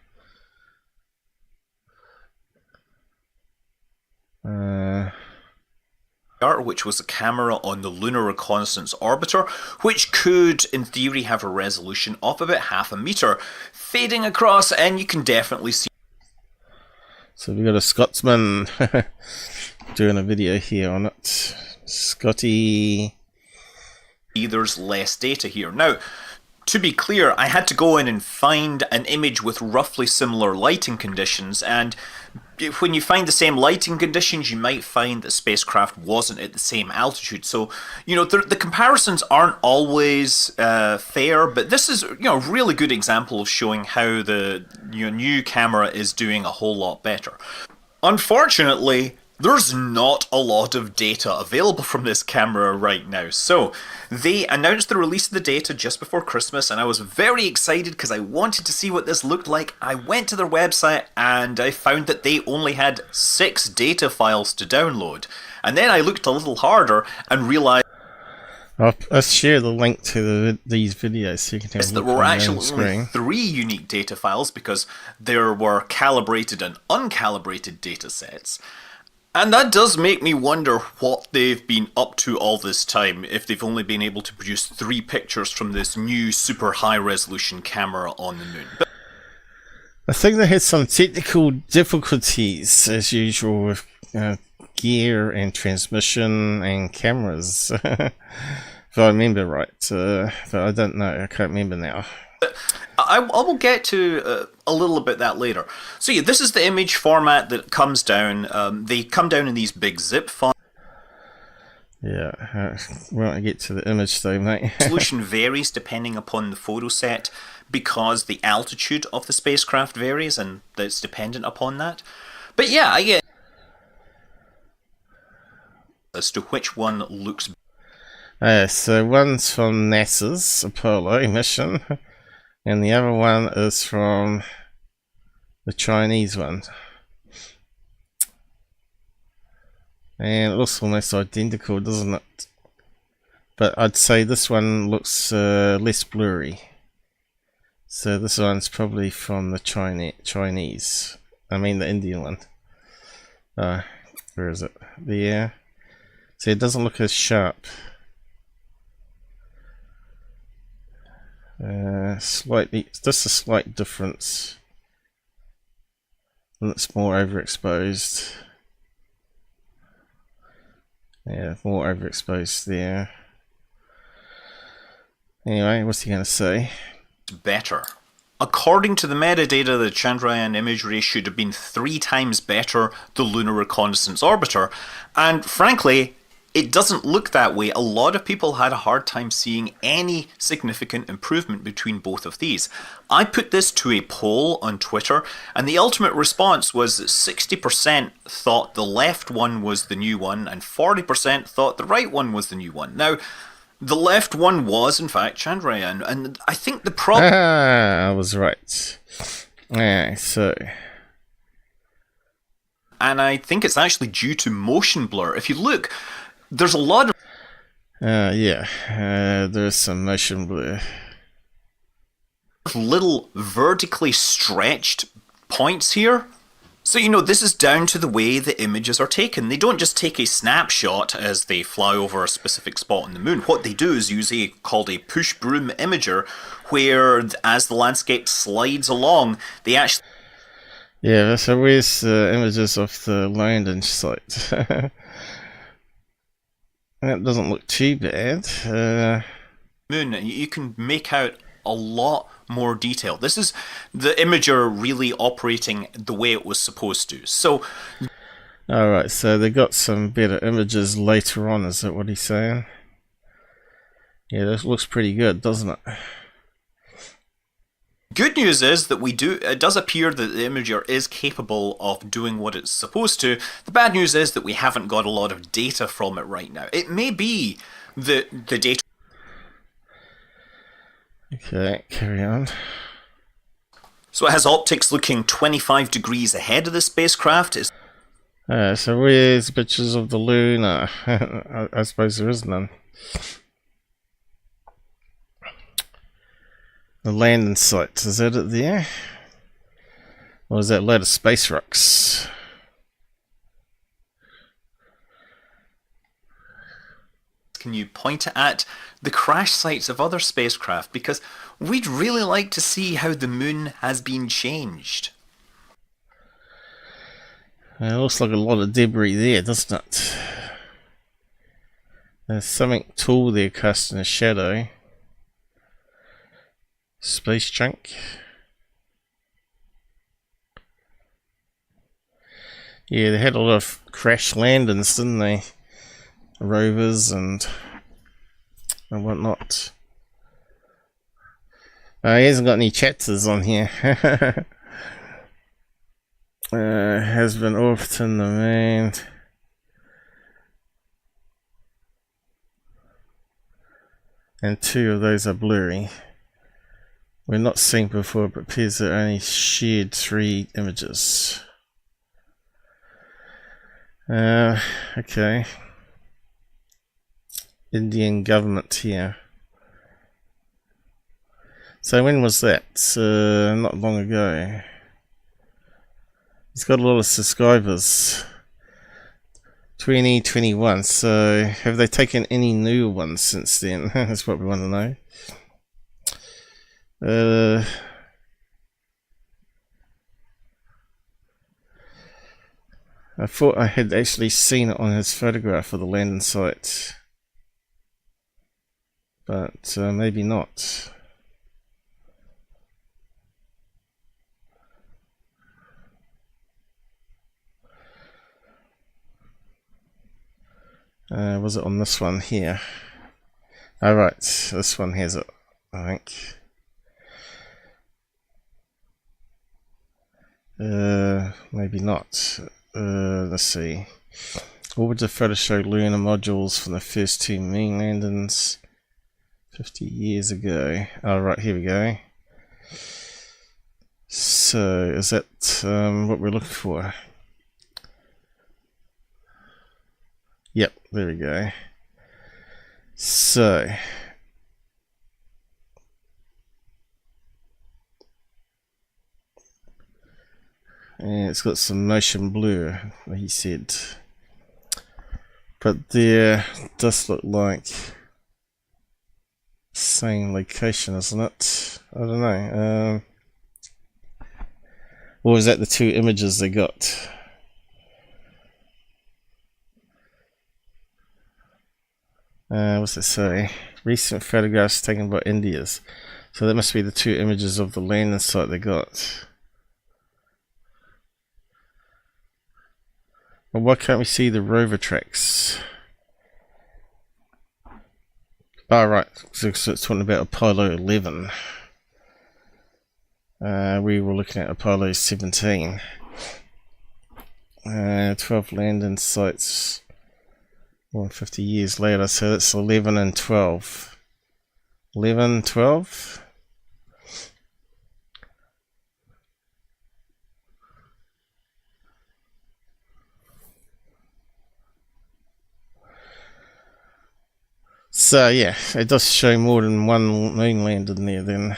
Which was a camera on the Lunar Reconnaissance Orbiter, which could, in theory, have a resolution of about 0.5 meter, fading across, and you can definitely see. So we got a Scotsman doing a video here on it. Scotty. There's less data here. Now, to be clear, I had to go in and find an image with roughly similar lighting conditions, and when you find the same lighting conditions, you might find that spacecraft wasn't at the same altitude. So, you know, the comparisons aren't always fair, but this is, you know, a really good example of showing how the new camera is doing a whole lot better. Unfortunately, there's not a lot of data available from this camera right now. So they announced the release of the data just before Christmas, and I was very excited because I wanted to see what this looked like. I went to their website and I found that they only had 6 data files to download. And then I looked a little harder and realized I'll share the link to these videos so you can have a look. There were on actually only 3 unique data files because there were calibrated and uncalibrated data sets. And that does make me wonder what they've been up to all this time, if they've only been able to produce 3 pictures from this new super high resolution camera on the moon. But I think they had some technical difficulties as usual with gear and transmission and cameras, if I remember right, but I don't know, I can't remember now. I will get to a little bit that later. So yeah, this is the image format that comes down. They come down in these big zip files. Yeah, we won't get to the image though, mate. Resolution varies depending upon the photo set because the altitude of the spacecraft varies and that's dependent upon that. But yeah, I get as to which one looks. So one's from NASA's Apollo mission. And the other one is from the Chinese one. And it looks almost identical, doesn't it? But I'd say this one looks less blurry. So this one's probably from the Chinese. I mean the Indian one. Where is it? There. So it doesn't look as sharp. Slightly, just a slight difference. And it's more overexposed. Yeah, more overexposed there. Anyway, what's he gonna say? Better. According to the metadata, the Chandrayaan imagery should have been 3 times better the Lunar Reconnaissance Orbiter, and frankly, it doesn't look that way. A lot of people had a hard time seeing any significant improvement between both of these. I put this to a poll on Twitter, and the ultimate response was that 60% thought the left one was the new one, and 40% thought the right one was the new one. Now, the left one was, in fact, Chandrayaan, and I think the problem... I was right. Yeah, so... And I think it's actually due to motion blur. If you look... There's a lot of... yeah, there's some motion blur. little vertically stretched points here. So, you know, this is down to the way the images are taken. They don't just take a snapshot as they fly over a specific spot on the moon. What they do is use called a push broom imager, where as the landscape slides along, they actually... Yeah, so where's images of the landing site? That doesn't look too bad. Moon, you can make out a lot more detail. This is the imager really operating the way it was supposed to. So, alright, so they got some better images later on, is that what he's saying? Yeah, this looks pretty good, doesn't it? Good news is that it does appear that the imager is capable of doing what it's supposed to. The bad news is that we haven't got a lot of data from it right now. It may be that the data... Okay, carry on. So it has optics looking 25 degrees ahead of the spacecraft. So where's pictures of the lunar? I suppose there is none. The landing site, is that it there? Or is that a load of space rocks? Can you point at the crash sites of other spacecraft? Because we'd really like to see how the moon has been changed. It looks like a lot of debris there, doesn't it? There's something tall there casting a shadow. Space junk. Yeah, they had a lot of crash landings, didn't they? Rovers and whatnot. He hasn't got any chapters on here. Has been orbiting the moon. And 2 of those are blurry. We're not seen before, but appears that only shared 3 images. Okay. Indian government here. So when was that? Not long ago. He's got a lot of subscribers. 2021. So have they taken any new ones since then? That's what we want to know. I thought I had actually seen it on his photograph of the landing site, but maybe not. Was it on this one here? Alright, this one has it, I think. Maybe not. Let's see. Orbiter photos show lunar modules from the first 2 moon landings 50 years ago. Alright, here we go. So, is that what we're looking for? Yep, there we go. So, and it's got some motion blur, he said. But there does look like same location, isn't it? I don't know. Or is that the 2 images they got? What's it say? Recent photographs taken by Indians. So that must be the 2 images of the landing site they got. Well, why can't we see the rover tracks? Oh, right. So it's talking about Apollo 11. We were looking at Apollo 17. 12 landing sites. 150 years later, so that's 11 and 12. 11, 12? So yeah, it does show more than 1 moon landing there then.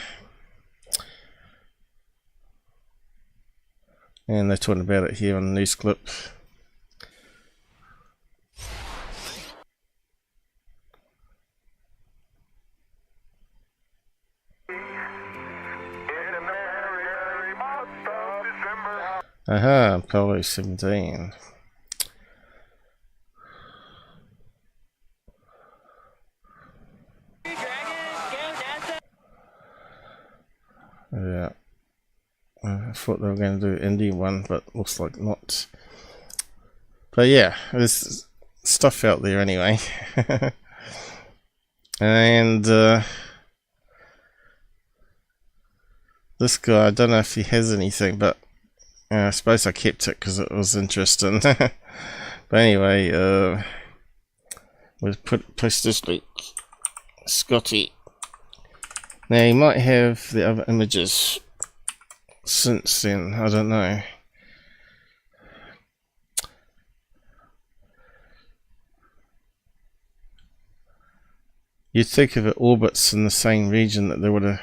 And they're talking about it here on the news clip. Aha, Apollo 17. Yeah. I thought they were going to do an indie one, but looks like not. But yeah, there's stuff out there anyway. And this guy, I don't know if he has anything, but I suppose I kept it because it was interesting. But anyway, we'll post this week. Scotty. Now he might have the other images since then, I don't know. You'd think if it orbits in the same region that they would have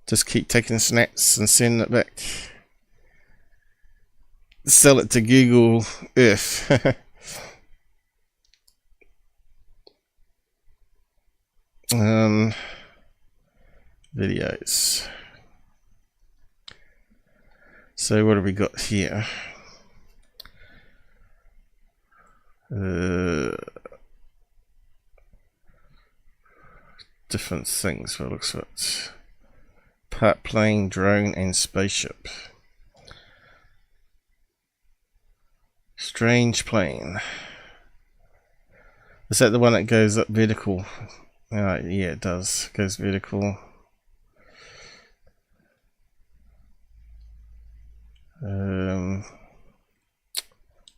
just keep taking snaps and sending it back. Sell it to Google Earth. Videos. So what have we got here? Different things, what looks like it. Part plane, drone and spaceship. Strange plane. Is that the one that goes up vertical? Yeah, it does. Goes vertical.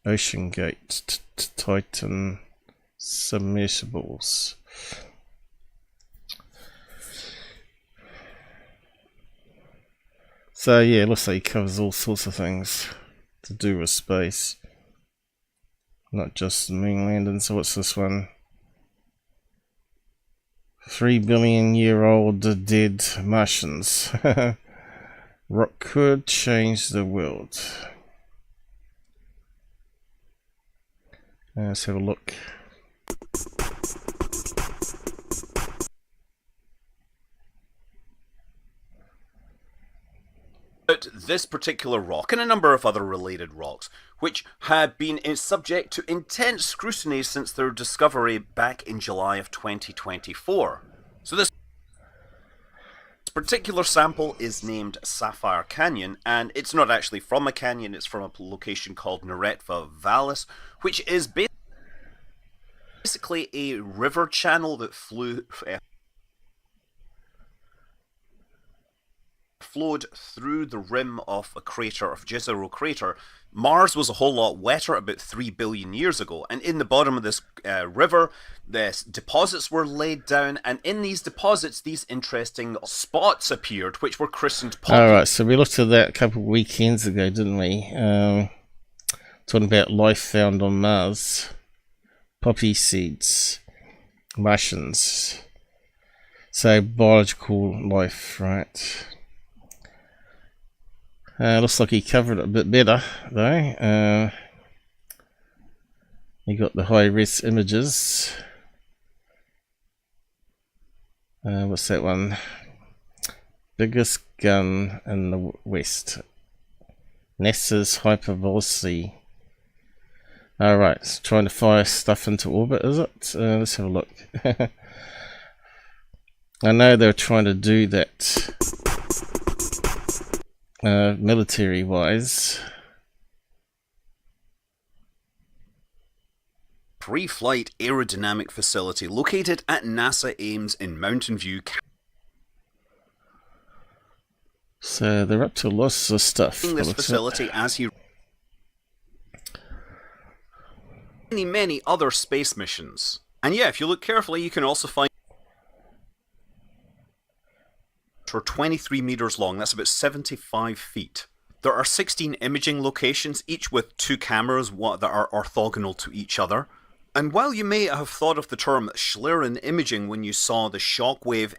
Ocean Gate, Titan submersibles. So yeah, it looks like he covers all sorts of things to do with space, not just the moon landing. So what's this one? 3 billion year old dead Martians. Rock could change the world. Let's have a look. This particular rock and a number of other related rocks, which had been subject to intense scrutiny since their discovery back in July of 2024. So this particular sample is named Sapphire Canyon, and it's not actually from a canyon, it's from a location called Neretva Vallis, which is basically a river channel that flowed through the rim of a crater, of Jezero crater. Mars was a whole lot wetter about 3 billion years ago, and in the bottom of this river, the deposits were laid down, and in these deposits, these interesting spots appeared, which were christened poppy. Alright, so we looked at that a couple of weekends ago, didn't we? Talking about life found on Mars. Poppy seeds. Martians. So, biological life, right? Looks like he covered it a bit better, though. You got the high-res images. What's that one? Biggest gun in the West. NASA's hypervelocity. Alright, trying to fire stuff into orbit, is it? Let's have a look. I know they're trying to do that military wise. Pre-flight aerodynamic facility located at NASA Ames in Mountain View. So they're up to lots of stuff. This facility as he many other space missions. And yeah, if you look carefully, you can also find for 23 meters long. That's about 75 feet. There are 16 imaging locations, each with 2 cameras that are orthogonal to each other. And while you may have thought of the term Schlieren imaging when you saw the shockwave.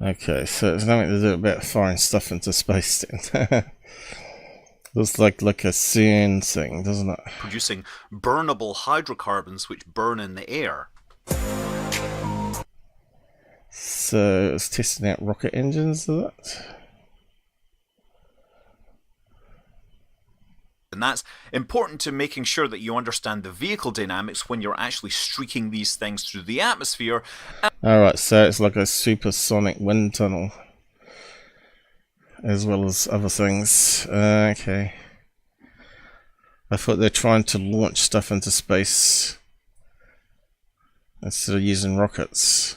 Okay, so there's nothing to do about firing stuff into space then. Looks like a CERN thing, doesn't it? Producing burnable hydrocarbons which burn in the air. So it's testing out rocket engines, is it? And that's important to making sure that you understand the vehicle dynamics when you're actually streaking these things through the atmosphere. Alright, so it's like a supersonic wind tunnel, as well as other things. Okay. I thought they're trying to launch stuff into space instead of using rockets.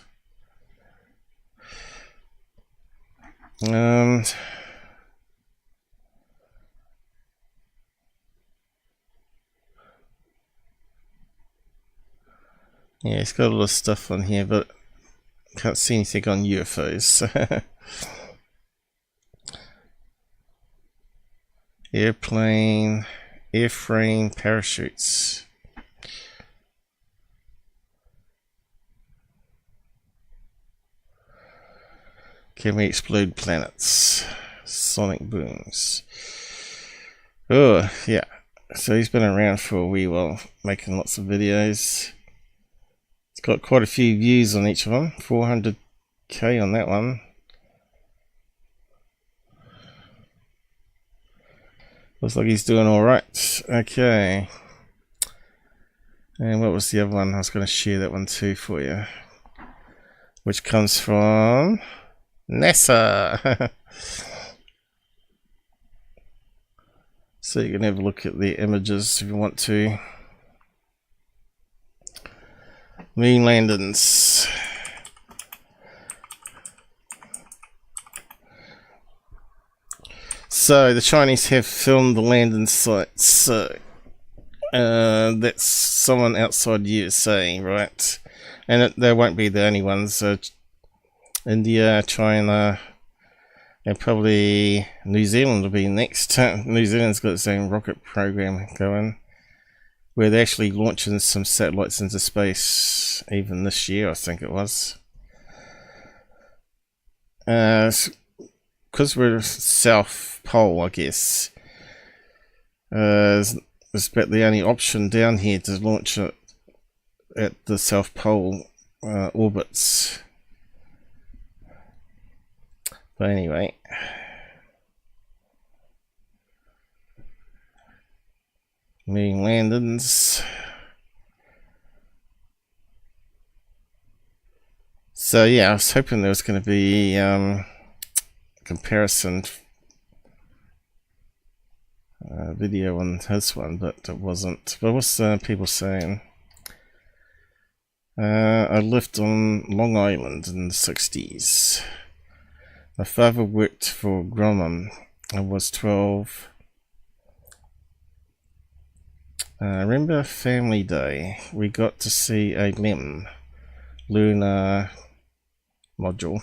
Yeah, it's got a lot of stuff on here, but can't see anything on UFOs. Airplane, airframe, parachutes. Can we explode planets? Sonic booms. Oh, yeah. So he's been around for a wee while, making lots of videos. It's got quite a few views on each of them. 400k on that one. Looks like he's doing alright. Okay. And what was the other one? I was going to share that one too for you. Which comes from NASA. So you can have a look at the images if you want to. Moon landings. So the Chinese have filmed the landing sites. So that's someone outside USA, right? And they won't be the only ones. So India, China, and probably New Zealand will be next. New Zealand's got its own rocket program going, where they're actually launching some satellites into space even this year, I think it was. Because we're South Pole, I guess, it's about the only option down here to launch it at the South Pole orbits. But anyway, moon landings. So yeah, I was hoping there was going to be comparison video on this one, but it wasn't. But what's people saying? I lived on Long Island in the 60s. My father worked for Grumman. I was 12. I remember Family Day. We got to see a LEM, lunar module.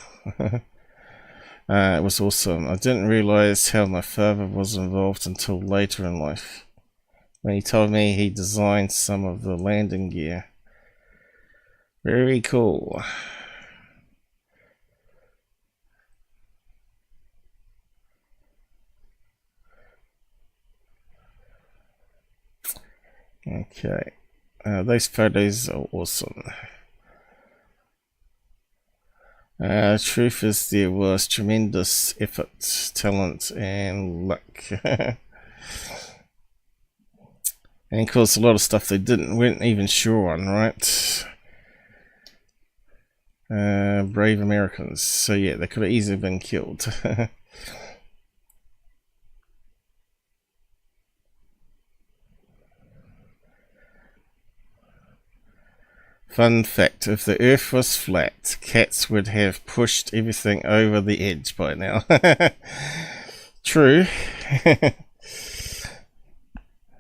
It was awesome. I didn't realize how my father was involved until later in life, when he told me he designed some of the landing gear. Very cool. Okay, those photos are awesome. Truth is, there was tremendous effort, talent, and luck. And of course, a lot of stuff they weren't even sure on, right? Brave Americans. So yeah, they could have easily been killed. Fun fact, if the earth was flat, cats would have pushed everything over the edge by now. True.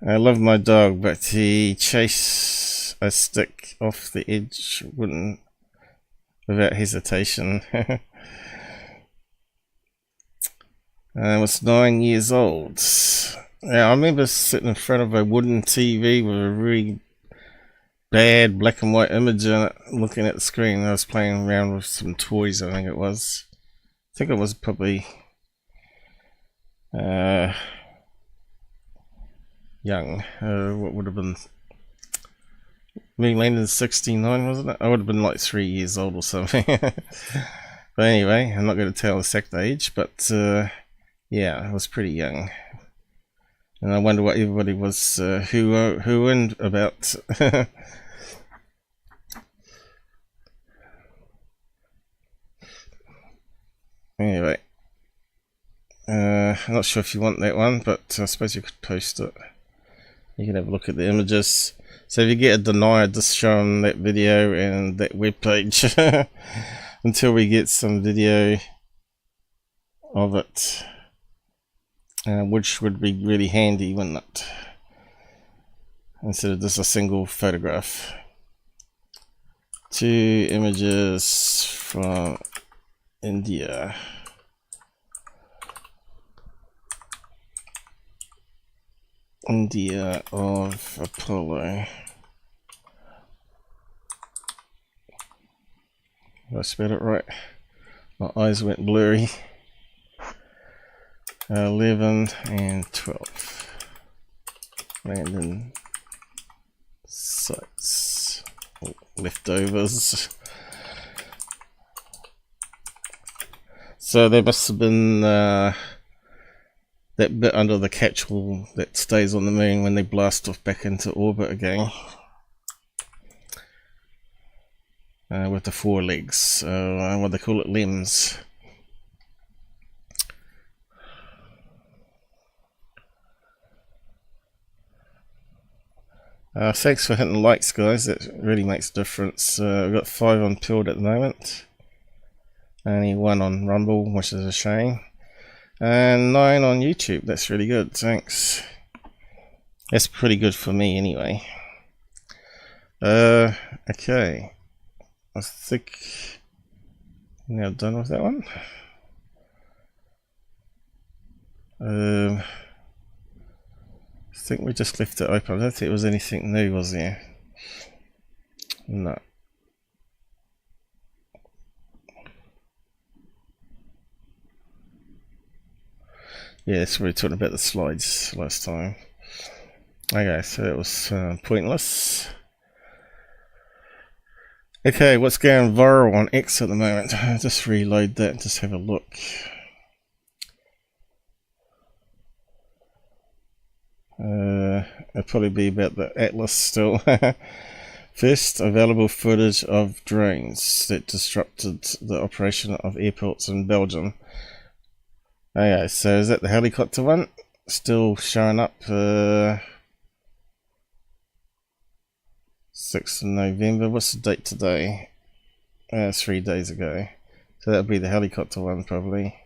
I love my dog, but he chased a stick off the edge without hesitation. I was 9 years old. Yeah, I remember sitting in front of a wooden TV with a really bad black and white image in it, looking at the screen. I was playing around with some toys, I think it was. I think it was probably young. What would have been... Me landed in 69, wasn't it? I would have been like 3 years old or something. But anyway, I'm not going to tell the exact age, but yeah, I was pretty young. And I wonder what everybody was who and about. Anyway, I'm not sure if you want that one, but I suppose you could post it. You can have a look at the images. So if you get a denier, just show them that video and that webpage until we get some video of it, which would be really handy, wouldn't it? Instead of just a single photograph. 2 images from India. India of Apollo. Did I spell it right? My eyes went blurry. 11 and 12. Landing sites. Leftovers. So there must have been that bit under the catchall that stays on the moon when they blast off back into orbit again. With the 4 legs, what they call it, limbs. Thanks for hitting likes, guys, that really makes a difference. We've got 5 on Pilled at the moment. Only 1 on Rumble, which is a shame. And 9 on YouTube. That's really good, thanks. That's pretty good for me anyway. Okay. I think I'm now done with that one. I think we just left it open. I don't think there was anything new, was there? No. Yeah, that's what we were talking about the slides last time. Okay, so it was pointless. Okay, what's going viral on X at the moment? Just reload that and just have a look. It'll probably be about the Atlas still. First available footage of drones that disrupted the operation of airports in Belgium. Okay, so is that the helicopter one? Still showing up. 6th of November. What's the date today? 3 days ago. So that'll be the helicopter one, probably.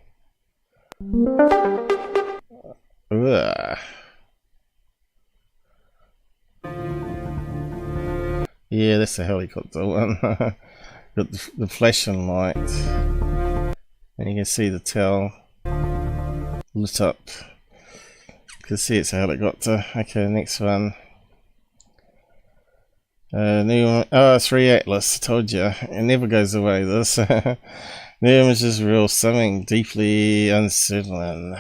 Yeah, that's the helicopter one. Got the flashing light. And you can see the tail lit up. You can see it's a helicopter. Okay, next one. New one. Oh, it's Atlas. I told you. It never goes away, this. New image is real. Something deeply unsettling.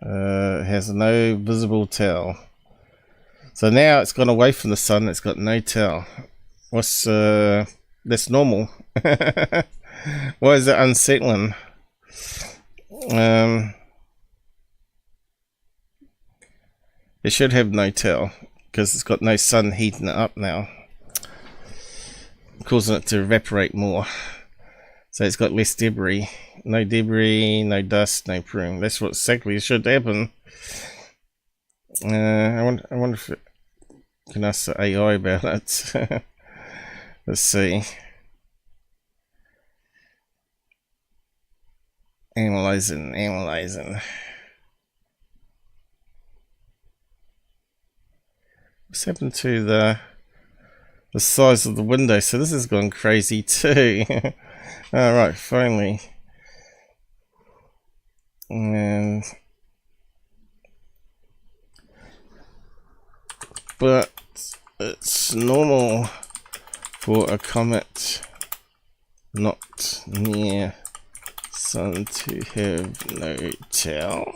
It has no visible tail. So now it's gone away from the sun. It's got no tail. What's that's normal. Why is it unsettling? It should have no tail because it's got no sun heating it up now, causing it to evaporate more. So it's got less debris. No debris, no dust, no plume. That's what exactly should happen. I wonder if it can ask the AI about it. Let's see. Analyzing. What's happened to the size of the window? So this has gone crazy too. Alright, finally. And but it's normal for a comet not near sun to have no tail.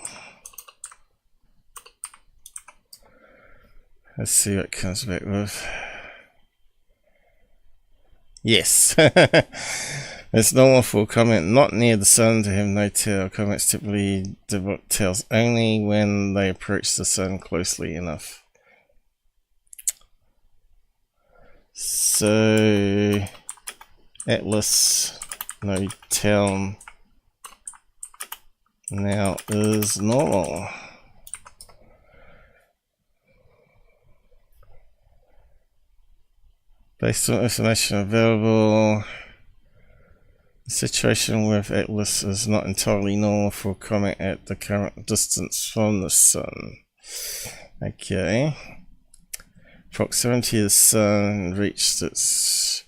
Let's see what it comes back with. Yes. It's normal for comment not near the sun to have no tail. Comments typically develop tails only when they approach the sun closely enough. So Atlas, no tail now is normal. Based on information available, the situation with Atlas is not entirely normal for comet at the current distance from the sun. Okay. Proximity of the sun reached its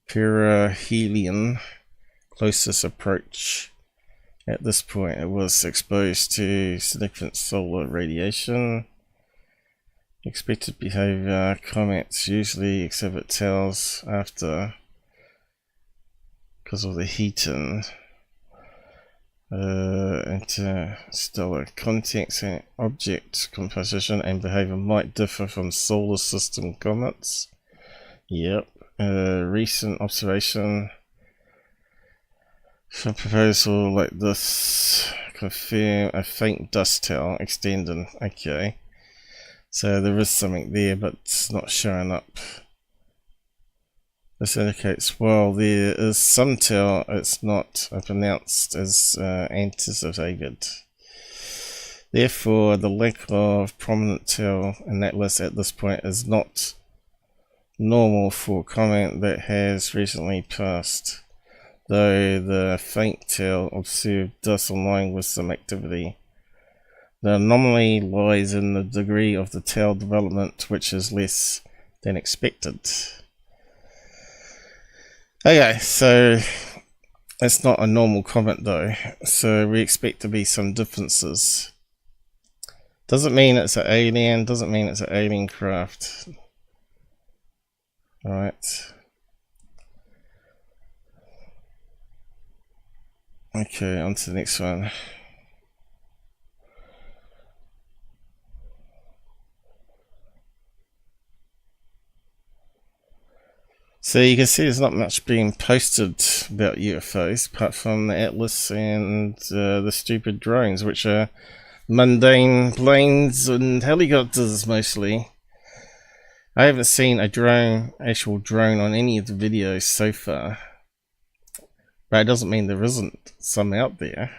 perihelion closest approach. At this point, it was exposed to significant solar radiation. Expected behavior: comets usually exhibit tails after because of the heating, interstellar context and object composition and behavior might differ from solar system comets. Yep. Recent observation for proposal like this confirm a faint dust tail extending. Okay. So there is something there, but it's not showing up. This indicates while there is some tail, it's not pronounced as anticipated. Therefore, the lack of prominent tail in that list at this point is not normal for comment that has recently passed, though the faint tail observed does align with some activity. The anomaly lies in the degree of the tail development, which is less than expected. Okay, so it's not a normal comet though, so we expect to be some differences. Doesn't mean it's an alien, doesn't mean it's an alien craft. Alright. Okay, on to the next one. So you can see there's not much being posted about UFOs apart from the Atlas and the stupid drones, which are mundane planes and helicopters mostly. I haven't seen a actual drone on any of the videos so far. But it doesn't mean there isn't some out there.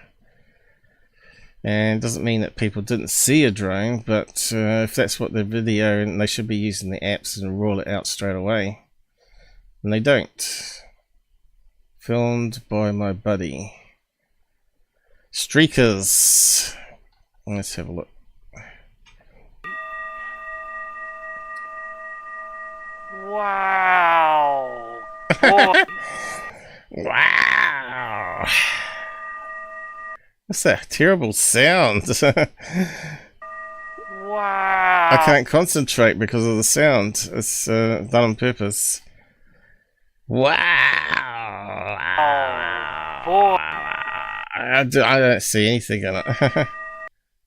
And it doesn't mean that people didn't see a drone, but if that's what they're videoing, they should be using the apps and roll it out straight away. And they don't. Filmed by my buddy. Streakers. Let's have a look. Wow. Wow. What's that terrible sound? Wow. I can't concentrate because of the sound. It's done on purpose. Wow! I don't see anything in it.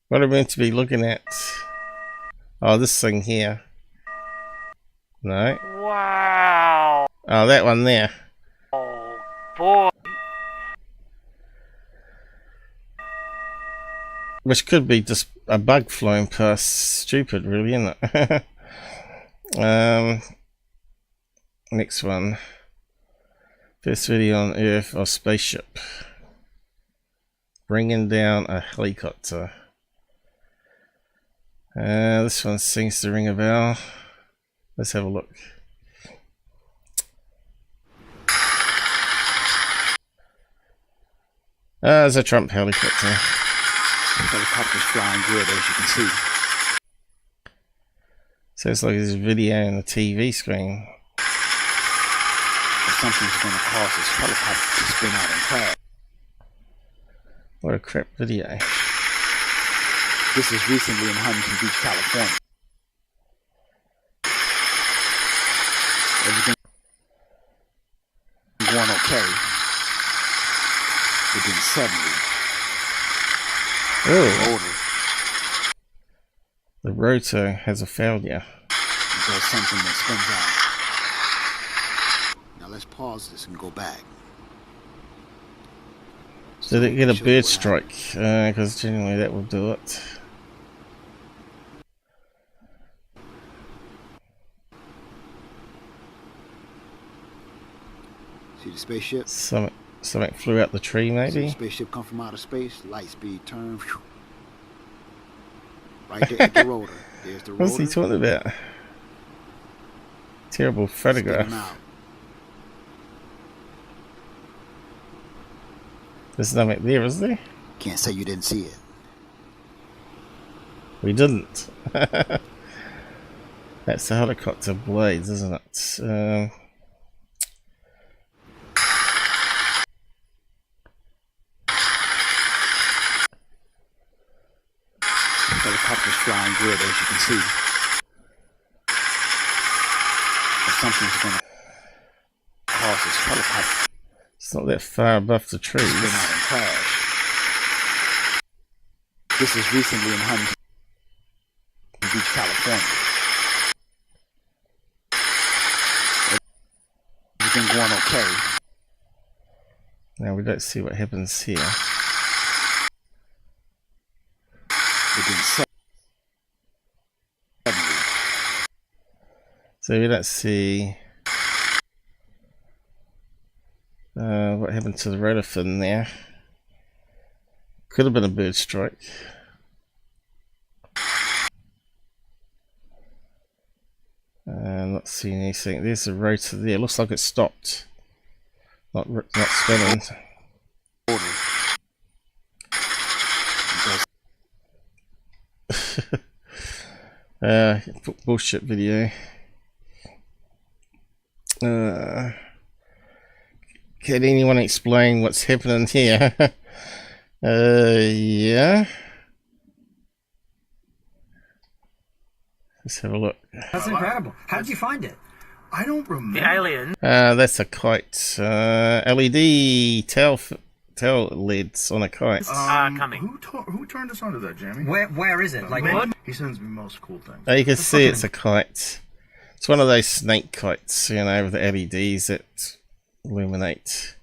What are we meant to be looking at? Oh, this thing here. No. Wow. Oh, that one there. Oh, boy. Which could be just a bug flying past. Stupid, really, isn't it? Next one. First video on Earth or spaceship. Bringing down a helicopter. This one seems to ring a bell. Let's have a look. There's a Trump helicopter. The helicopter's flying good, as you can see. So it's like this video on the TV screen. Something's going to cause this helicopter to spin out and crash. What a crap video. This is recently in Huntington Beach, California. Everything going okay. But then suddenly, The rotor has a failure. It does something that spins out. Now let's pause this and go back. Did it get a bird strike? Because generally that will do it. See the spaceship? Something flew out the tree, maybe? See the spaceship come from outer space, light speed turn. Whew. Right there at the rotor. There's the rotor. What's he talking about? Terrible photograph. There's nothing there, is there? Can't say you didn't see it. We didn't. That's the helicopter blades, isn't it? Helicopter's flying good, as you can see. But something's gonna cause this helicopter. It's not that far above the trees. Spin out and crash. This is recently in Huntington Beach, California. Everything going okay. Now we don't see what happens here. Within 70. So we don't see what happened to the rotor fin there. Could have been a bird strike. Not seeing anything. There's a rotor there. Looks like it stopped. Not spinning. Bullshit video. Can anyone explain what's happening here? Yeah. Let's have a look. That's incredible. How did you find it? I don't remember. The alien. That's a kite. LED tail lids on a kite. Coming. Who turned us onto that, Jamie? Where is it? Like what? He sends me most cool things. You can see it's a kite. It's one of those snake kites, you know, with the LEDs that illuminate.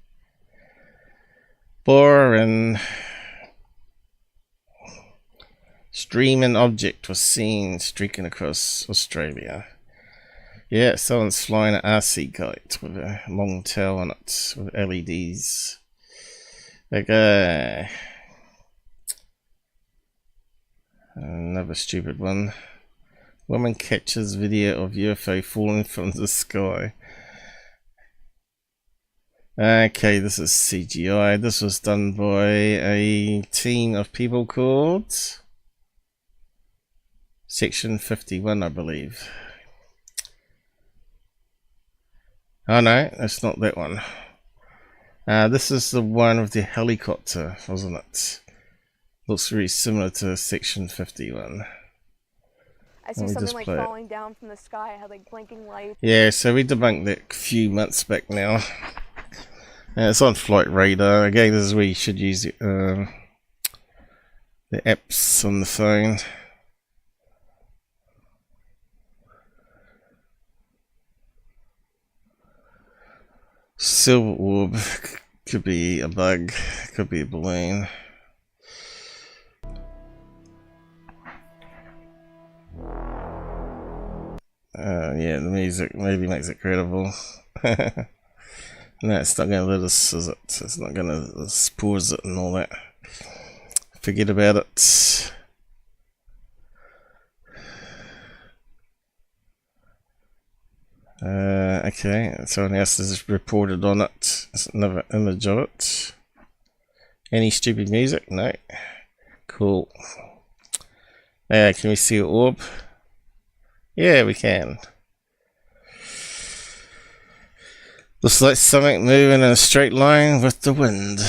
Boring. Streaming object was seen streaking across Australia. Yeah, someone's flying an RC kite with a long tail on it with LEDs. Okay. Another stupid one. Woman catches video of UFO falling from the sky. Okay, this is CGI. This was done by a team of people called Section 51, I believe. Oh no, that's not that one. This is the one with the helicopter, wasn't it? Looks very similar to Section 51. I see something like falling down from the sky. It had like blinking lights. Yeah, so we debunked that a few months back now. It's on Flight Radar. Again, this is where you should use the apps on the phone. Silver orb could be a bug, could be a balloon. Yeah, the music maybe makes it credible. No, it's not going to let us, is it? It's not going to pause it and all that. Forget about it. Okay, someone else has reported on it. There's another image of it. Any stupid music? No. Cool. Can we see an orb? Yeah, we can. Looks like something moving in a straight line with the wind.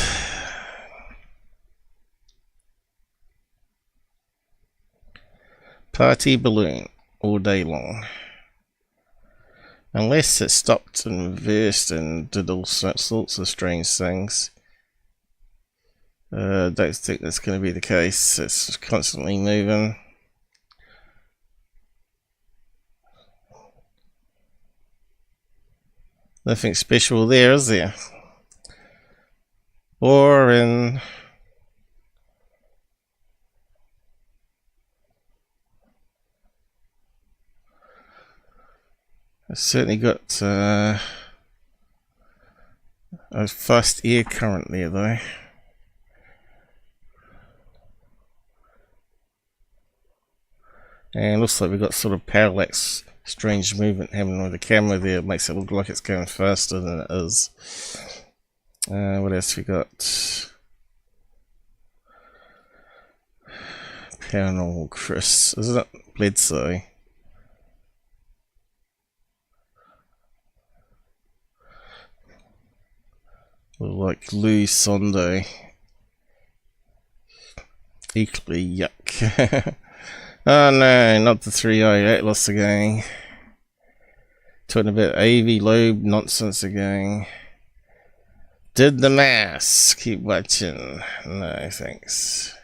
Party balloon all day long. Unless it stopped and reversed and did all sorts of strange things. Don't think that's going to be the case. It's constantly moving. Nothing special there, is there? Or in... I've certainly got a fast air current there though. And looks like we've got sort of parallax, strange movement happening with the camera there. It makes it look like it's going faster than it is. What else we got? Paranormal Chris, isn't it? Bledsoe. Like Lou Sondo. Equally yuck. Oh no, not the 3i Atlas again. Talking about AV lobe nonsense again. Did the mass. Keep watching. No thanks.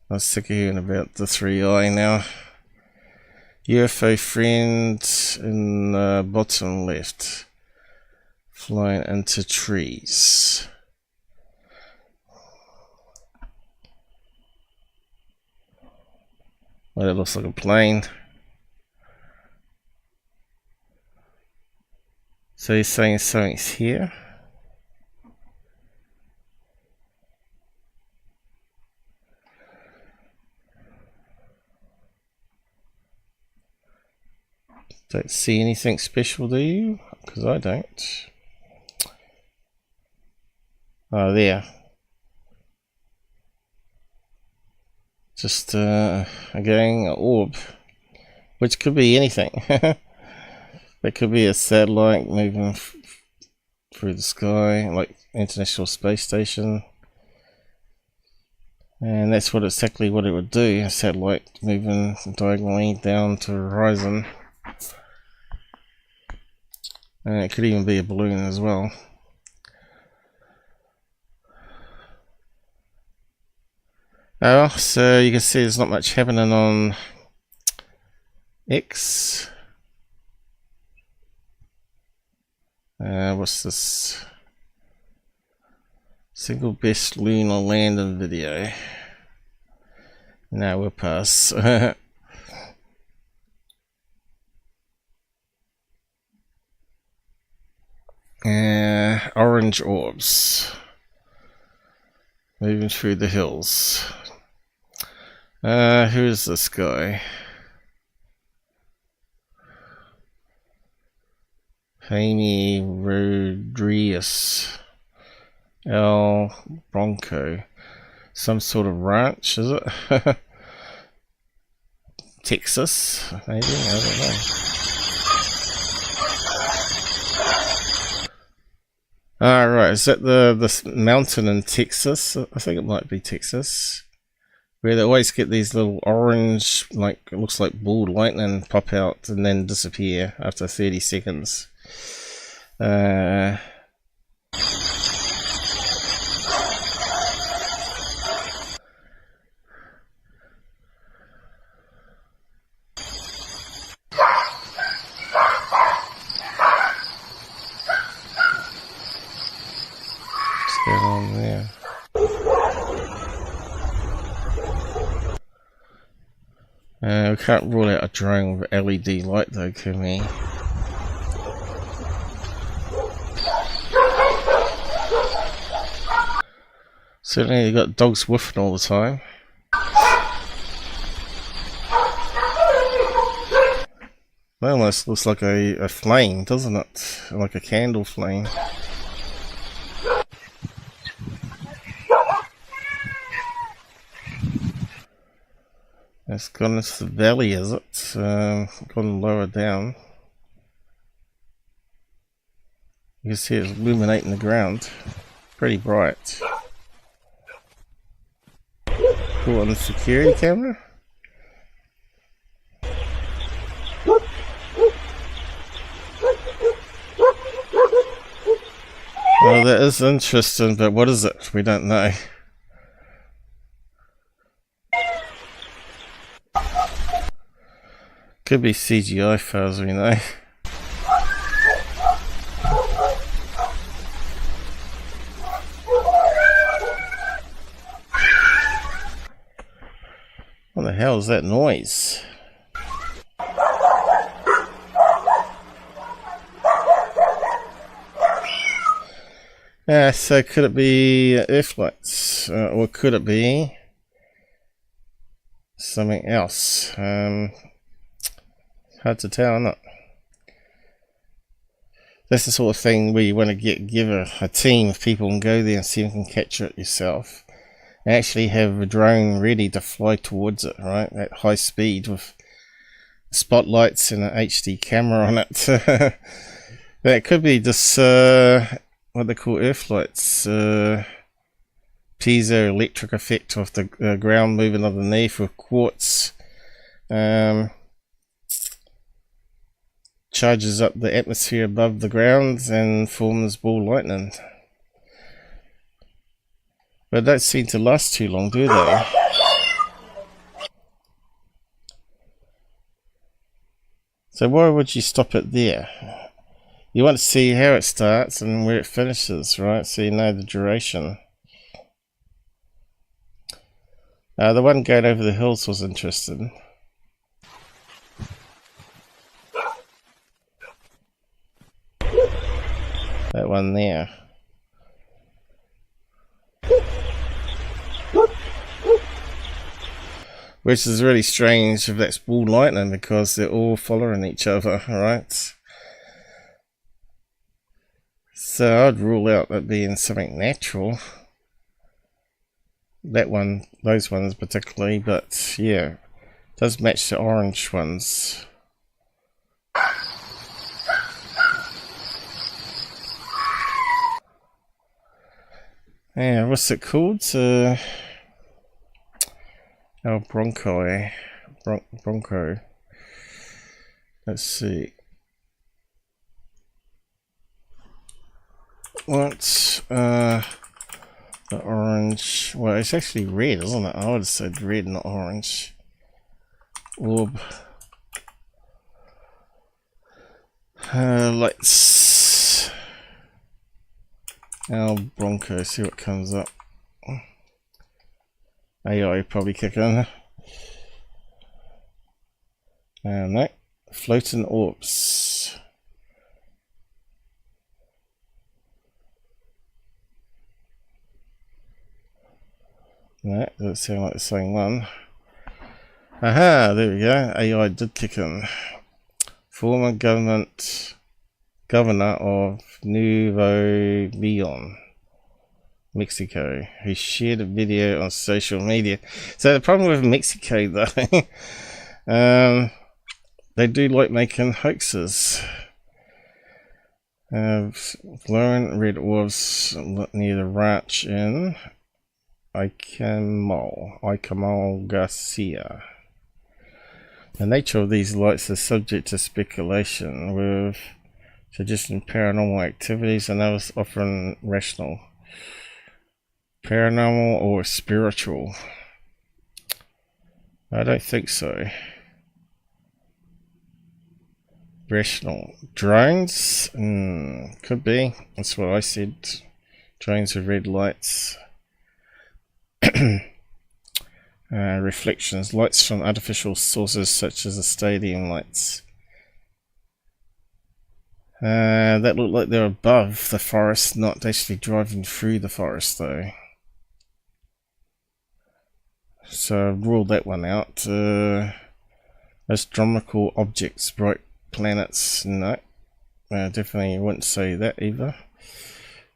I was sick of hearing about the 3i now. UFO friend in the bottom left. Flying into trees. Well, it looks like a plane. So he's saying something's here. Don't see anything special, do you? Because I don't. Oh, there. Just again, an orb, which could be anything. It could be a satellite moving through the sky, like International Space Station. And that's exactly what it would do, a satellite moving diagonally down to the horizon. And it could even be a balloon as well. Oh, so you can see there's not much happening on X. What's this? Single best lunar landing video. No, we'll pass. Orange orbs moving through the hills. Who is this guy? Jaime Rodriguez. El Bronco. Some sort of ranch, is it? Texas, maybe? I don't know. Alright, is that this mountain in Texas? I think it might be Texas. Where they always get these little orange, like, it looks like ball lightning pop out and then disappear after 30 seconds. What's going on there? We can't rule out a drone with LED light though, can we? Certainly you got dogs woofing all the time. That almost looks like a flame, doesn't it? Like a candle flame. It's gone into the valley, is it? Gone lower down. You can see it's illuminating the ground. Pretty bright. Cool on the security camera. Well, that is interesting, but what is it? We don't know. Could be CGI files, we know. What the hell is that noise? So could it be Earth lights, or could it be something else? Hard to tell, isn't it? That's the sort of thing where you want to give a team of people and go there and see if you can capture it yourself. And actually have a drone ready to fly towards it, right, at high speed with spotlights and an HD camera on it. That could be just what they call earth lights, piezoelectric effect of the ground moving underneath with quartz. Charges up the atmosphere above the ground and forms ball lightning. But they don't seem to last too long, do they? So why would you stop it there? You want to see how it starts and where it finishes, right? So you know the duration. The one going over the hills was interesting. That one there. Which is really strange if that's ball lightning because they're all following each other, right? So I'd rule out that being something natural. That one, those ones particularly, but yeah, it does match the orange ones. Yeah, what's it called? Oh, Bronco. Let's see. What's the orange? Well, it's actually red, isn't it? I would have said red, not orange. Orb. Let's. Bronco. See what comes up. AI probably kick in. No. Floating orbs. No, doesn't sound like the same one. Aha, there we go. AI did kick in. Former governor of Nuevo Leon, Mexico, who shared a video on social media. So the problem with Mexico, though, they do like making hoaxes. Glowing red orbs near the ranch in Icamal Garcia. The nature of these lights is subject to speculation, with suggesting paranormal activities and others offering rational. Paranormal or spiritual? I don't think so. Rational. Drones? Could be. That's what I said. Drones with red lights. Reflections. Lights from artificial sources such as the stadium lights. That looked like they're above the forest, not actually driving through the forest though. So I've ruled that one out. Astronomical objects, bright planets, no. Definitely wouldn't say that either.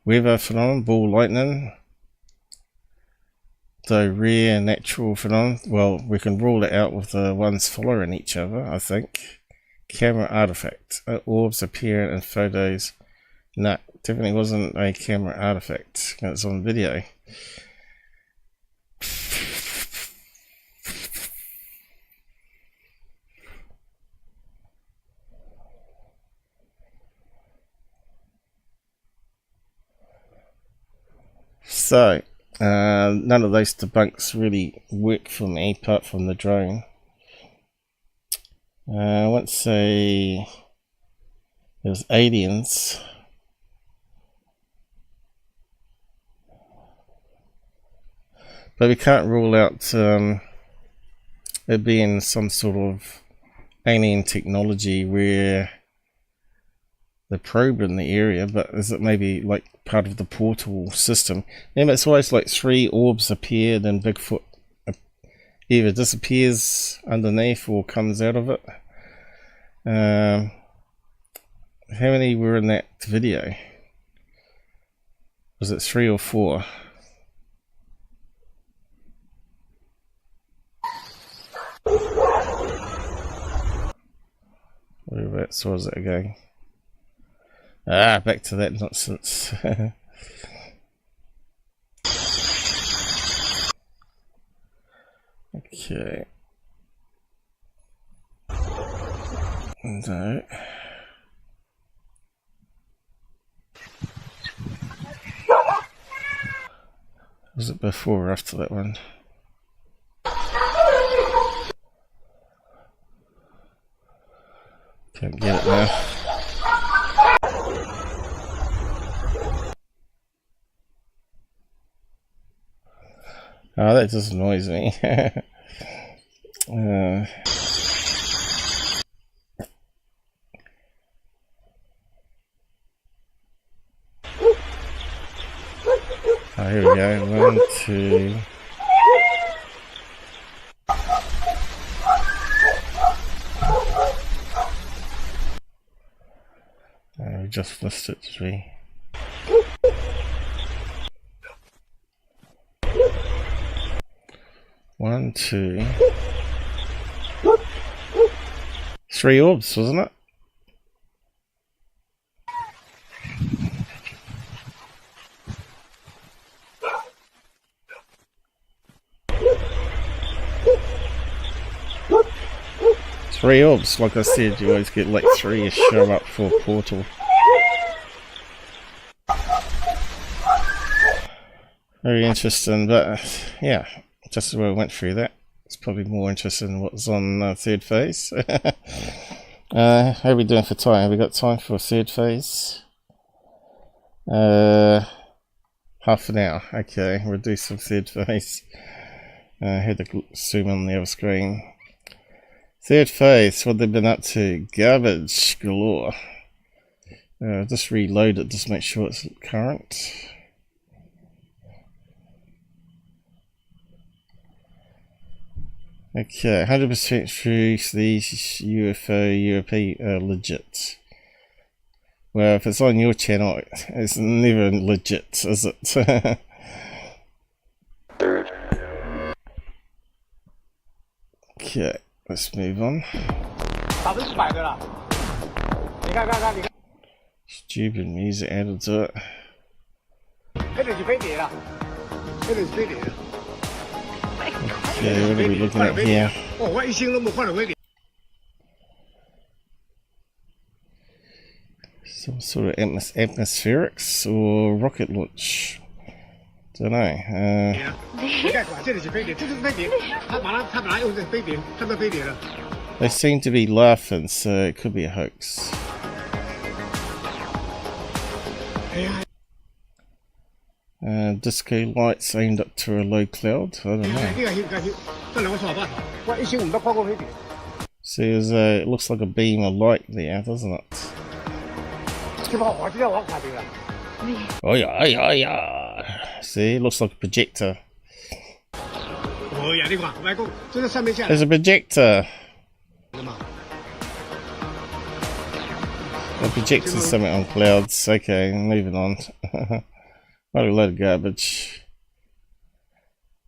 Weather phenomenon, ball lightning. Though rare natural phenomenon, well, we can rule it out with the ones following each other, I think. Camera artifact. Orbs appearing in photos. No, definitely wasn't a camera artifact. It's on video. So, none of those debunks really work for me apart from the drone. Let's say there's aliens. But we can't rule out it being some sort of alien technology where they're probing the area, but is it maybe like part of the portal system? Remember, it's always like 3 orbs appear, then Bigfoot either disappears underneath or comes out of it. How many were in that video? Was it 3 or 4? Whereabouts was it again? Ah, back to that nonsense. Okay. No. Was it before or after that one? Can't get it now. Oh, that just annoys me. Oh, here we go. 1, 2. We just missed it, 3. One, 2, 3 orbs, wasn't it? Three orbs, like I said, you always get like 3 show up for a portal. Very interesting, but yeah, just as well I went through that. It's probably more interesting than what's on third phase. How are we doing for time? Have we got time for third phase? Half an hour. Okay, we'll do some third phase. I had to zoom on the other screen. Third phase, what they've been up to? Garbage galore. Just reload it, just make sure it's current. Okay, 100% through these UFO UAP are legit. Well, if it's on your channel, it's never legit, is it? Okay, let's move on. Stupid music added to it. Okay, what are we looking at here? Some sort of atmospherics or rocket launch? Don't know. They seem to be laughing, so it could be a hoax. Disco lights aimed up to a low cloud. I don't know. See, it looks like a beam of light there, doesn't it? Oh yeah, oh yeah, oh yeah. See, it looks like a projector. There's a projector. The projector's something on clouds. Okay, moving on. What a load of garbage.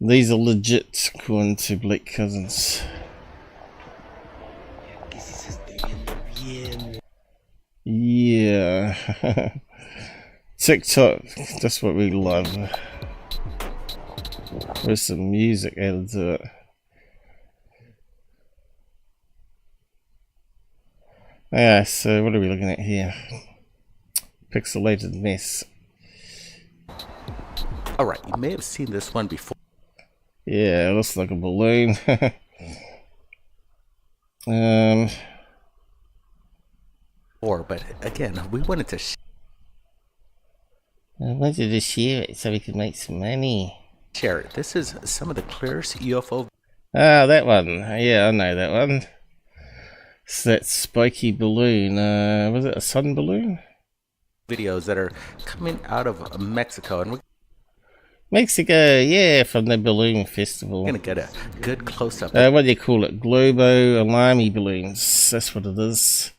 These are legit, according to Blake Cousins. Yeah. TikTok, that's what we love. With some music added to it. Yeah, so what are we looking at here? Pixelated mess. Alright, you may have seen this one before. Yeah, it looks like a balloon. But again, we wanted to I wanted to share it so we could make some money. share it. This is some of the clearest UFO. Ah, that one. Yeah, I know that one. It's that spiky balloon. Was it a sun balloon? Videos that are coming out of Mexico, and we're Mexico, yeah, from the balloon festival. gonna get a good close-up. What do you call it? Globo alarmy balloons. That's what it is.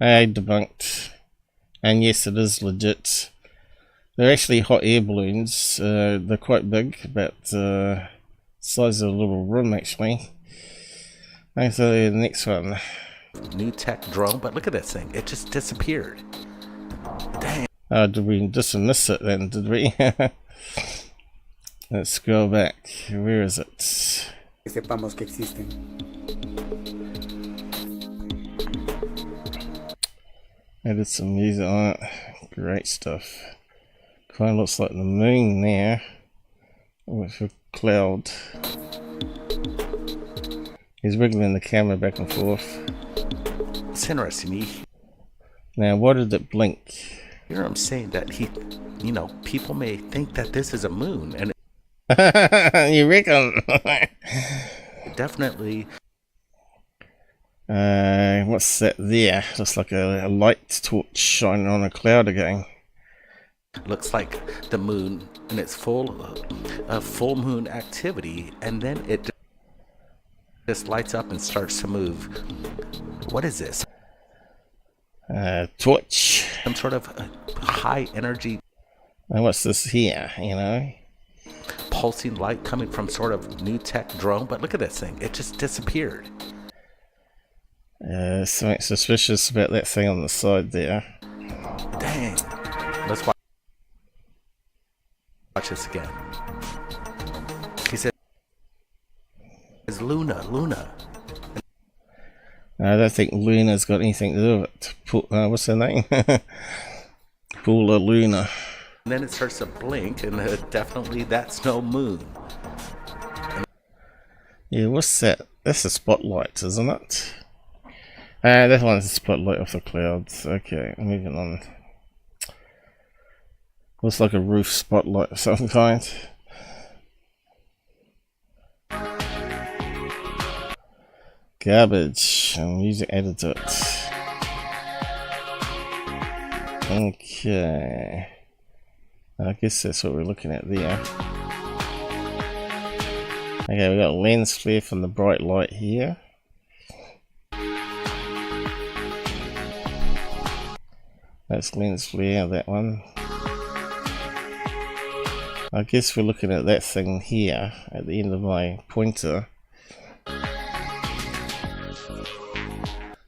Debunked. And yes, it is legit. They're actually hot air balloons. They're quite big, about size of a little room actually. I'll show you the next one. New tech drone, but look at this thing. It just disappeared. Dang. Oh, did we just miss it then, did we? Let's scroll back. Where is it? Sepamos que existen. Added some music on it. Great stuff. Kind of looks like the moon there. With a cloud. He's wiggling the camera back and forth. It's interesting. Now, why did it blink? Here I'm saying that people may think that this is a moon, and you reckon? Definitely. What's that there? Looks like a light torch shining on a cloud again. Looks like the moon in its full moon activity, and then it just lights up and starts to move. What is this? Torch. Some sort of high energy. And what's this here, Pulsing light coming from sort of new tech drone, but look at this thing. It just disappeared. Something suspicious about that thing on the side there. Dang. Let's watch this again. He said, "It's Luna." I don't think Luna's got anything to do with it. What's her name? Paula Luna. And then it starts to blink, and definitely that's no moon. Yeah, what's that? That's a spotlight, isn't it? That one's a spotlight off the clouds. Okay, moving on. Looks like a roof spotlight of some kind. Garbage and music added to it. Okay. I guess that's what we're looking at there. Okay, we got lens flare from the bright light here. That's lens flare, that one. I guess we're looking at that thing here at the end of my pointer.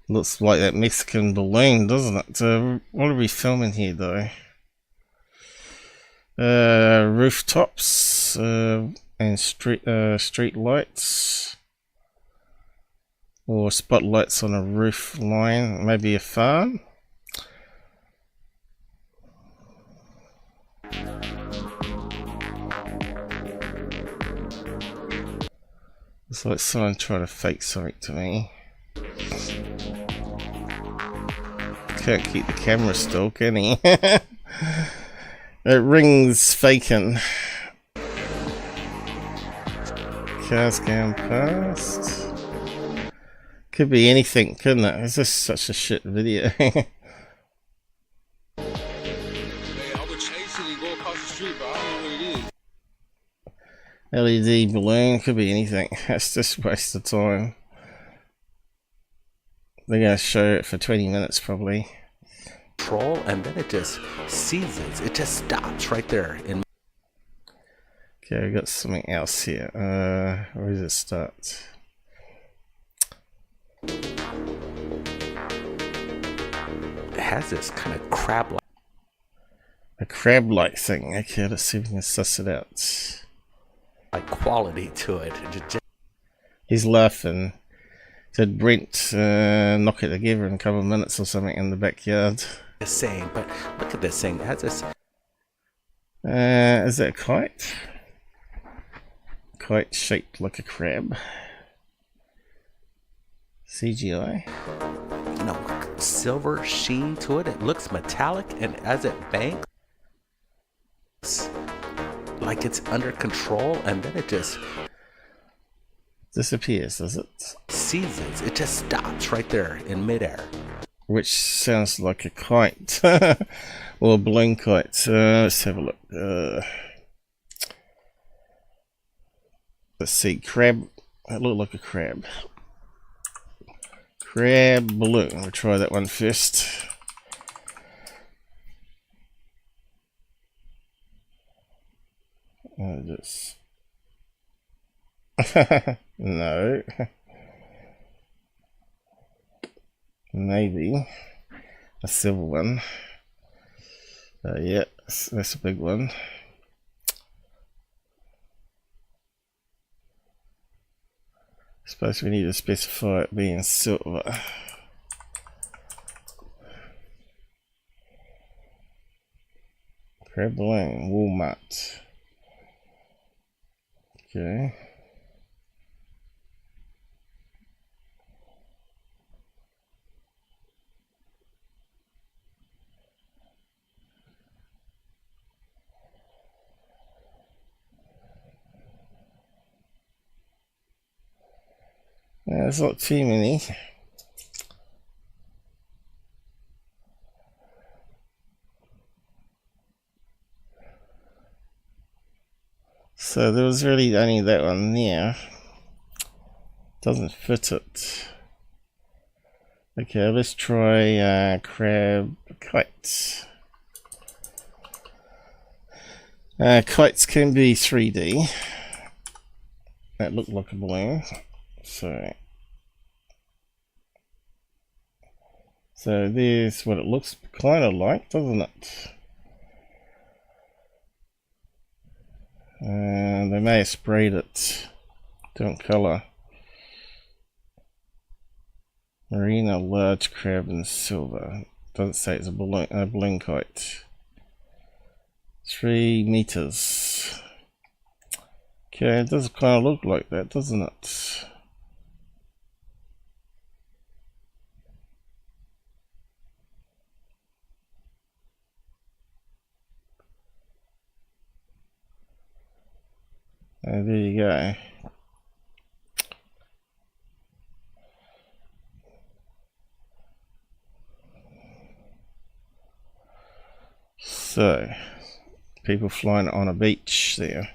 Looks like that Mexican balloon, doesn't it? What are we filming here though? Rooftops and street lights, or spotlights on a roof line, maybe a farm. It's like someone trying to fake something to me. Can't keep the camera still, can he? It rings faking. Cars going past. Could be anything, couldn't it? It's just such a shit video. I would chase it and go across the street, but I don't know what it is. LED balloon, could be anything. That's just a waste of time. They're going to show it for 20 minutes probably. Troll, and then it just seizes. It just stops right there. Okay, we got something else here. Where does it start? It has this kind of crab-like. A crab-like thing. Okay, let's see if we can suss it out. Like quality to it. He's laughing. Did Brent knock it together in a couple of minutes or something in the backyard? Just saying, but look at this thing. It has this. Is that a kite? Kite shaped like a crab. CGI? You know, silver sheen to it. It looks metallic, and as it banks, like it's under control, and then it just disappears, does it? Seizes. It just stops right there in midair. Which sounds like a kite. Or a balloon kite. Let's have a look. Let's see. Crab. It looked like a crab. Crab balloon. We'll try that one first. Just no. Maybe a silver one. Yeah, that's a big one. I suppose we need to specify it being silver. Crab balloon, Walmart. Okay. There's not too many. So there was really only that one there. Doesn't fit it. Okay, let's try crab kites. Kites can be 3D. That looked like a balloon. So there's what it looks kind of like, doesn't it? They may have sprayed it different color. Marina, large crab and silver. Doesn't say it's a balloon kite. 3 meters. Okay, it does kind of look like that, doesn't it? There you go. So, people flying on a beach there.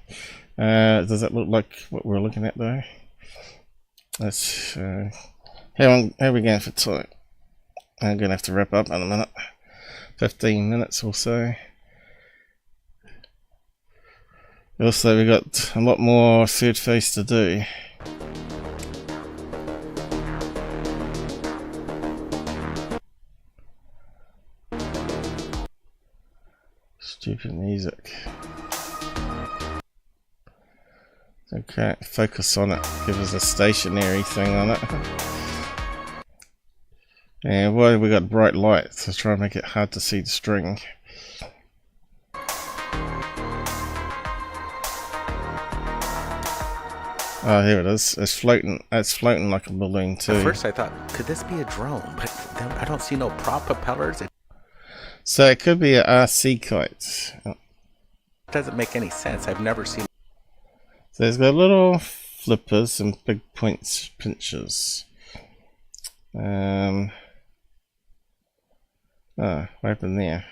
Does that look like what we're looking at though? Let's how are we going for time? I'm gonna have to wrap up in a minute. 15 minutes or so. Also, we got a lot more third face to do. Stupid music. Okay, focus on it. Give us a stationary thing on it. And why we got bright lights? Let's try and make it hard to see the string. Oh, here it is. It's floating. It's floating like a balloon too. At first I thought, could this be a drone? But then I don't see no prop propellers. So it could be an RC kite. It doesn't make any sense. I've never seen. So it's got little flippers and big pinchers. What happened there?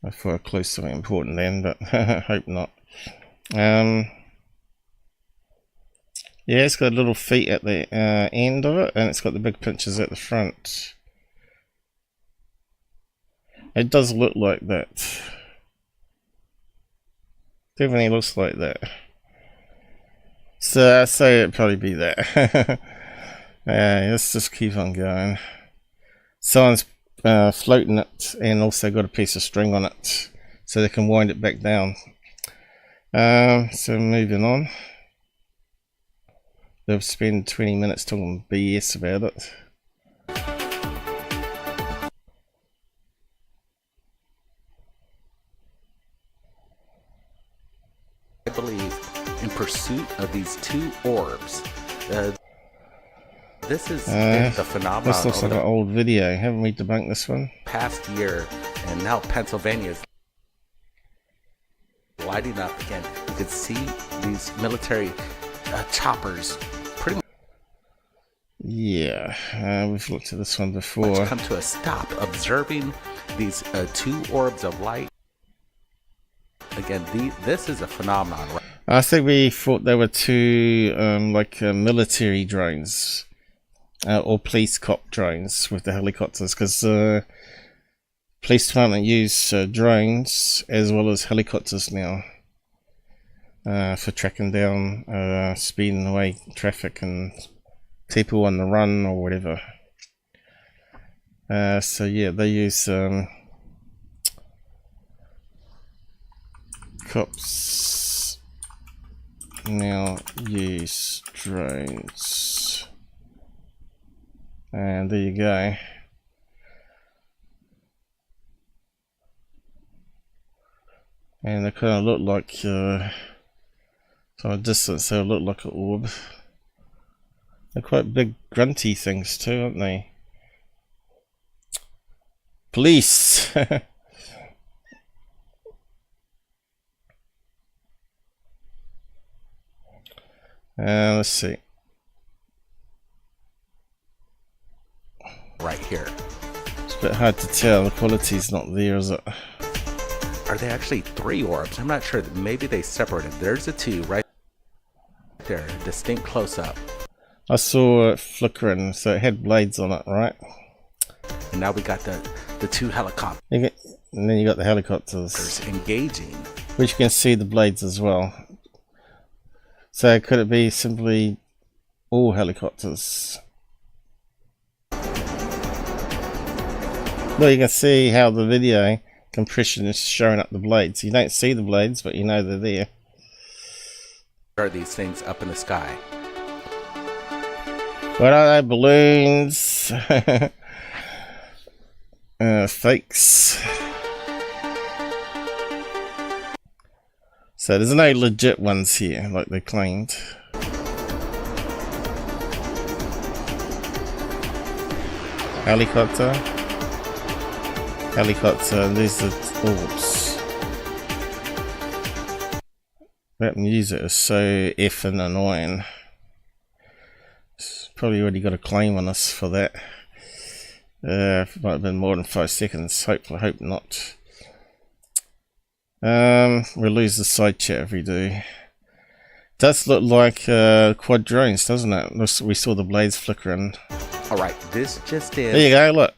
I thought I closed something important then, but I hope not. Yeah, it's got little feet at the end of it, and it's got the big pinchers at the front. It does look like that. Definitely looks like that. So I say it'd probably be that. Let's just keep on going. Someone's floating it and also got a piece of string on it so they can wind it back down. So moving on. They'll spend 20 minutes talking BS about it. of these two orbs. This is the phenomenon. This looks like an old video. Haven't we debunked this one? Past year, and now Pennsylvania is lighting up again. You can see these military choppers pretty much. Yeah, we've looked at this one before. Come to a stop, observing these two orbs of light. Again, this is a phenomenon. Right? I think we thought there were two military drones or police cop drones with the helicopters, because police department use drones as well as helicopters now for tracking down speeding away traffic and people on the run or whatever. So yeah, they use cops now use drones, and there you go. And they kind of look like from a distance they look like an orb. They're quite big grunty things too, aren't they? Police. Let's see. Right here. It's a bit hard to tell. The quality's not there, is it? Are they actually three orbs? I'm not sure. Maybe they separated. There's the two right there. Distinct close-up. I saw it flickering, so it had blades on it, right? And now we got the two helicopters. And then you got the helicopters engaging, which you can see the blades as well. So could it be simply all helicopters? Well, you can see how the video compression is showing up the blades. You don't see the blades, but you know they're there. Are these things up in the sky? What are they? Balloons? Fakes. So there's no legit ones here, like they claimed. Helicopter. Helicopter, and these are orbs. That music is so effing annoying. It's probably already got a claim on us for that. It might have been more than 5 seconds. Hope not. We'll lose the side chat if we do. Does look like quad drones, doesn't it? We saw the blades flickering. Alright, this just is. There you go, look.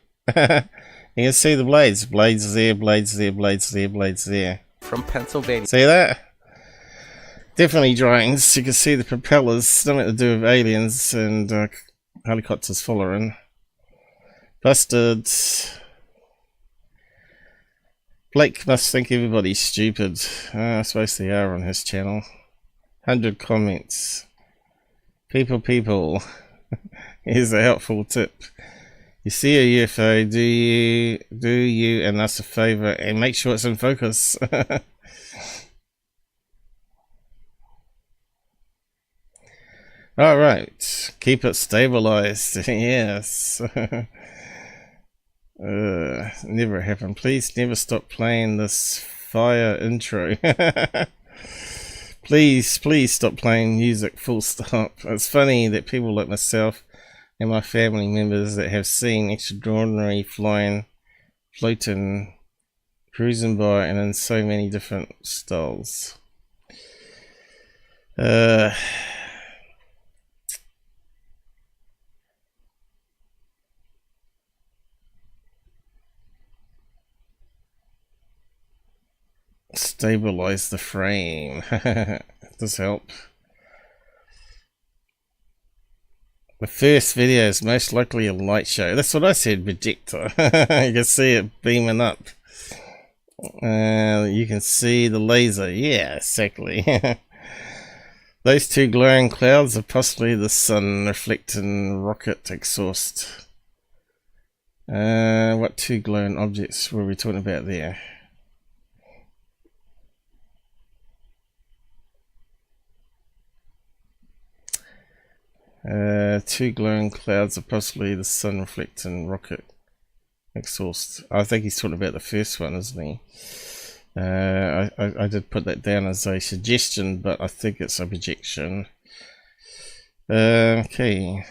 You can see the blades. Blades there, blades there, blades there, blades there. From Pennsylvania. See that? Definitely drones. You can see the propellers. Nothing to do with aliens and helicopters following. Busted. Blake must think everybody's stupid. I suppose they are on his channel. 100 comments. People. Here's a helpful tip. You see a UFO, do you and us a favor and make sure it's in focus. Alright, keep it stabilized. Yes. Never happened. Please never stop playing this fire intro. Please stop playing music, full stop. It's funny that people like myself and my family members that have seen extraordinary floating, cruising by, and in so many different styles. Stabilize the frame. Does help. The first video is most likely a light show. That's what I said, projector. You can see it beaming up. You can see the laser. Yeah, exactly. Those two glowing clouds are possibly the sun reflecting rocket exhaust. What two glowing objects were we talking about there? Two glowing clouds are possibly the sun reflecting rocket exhaust. I think he's talking about the first one, isn't he? I did put that down as a suggestion, but I think it's a projection. Okay.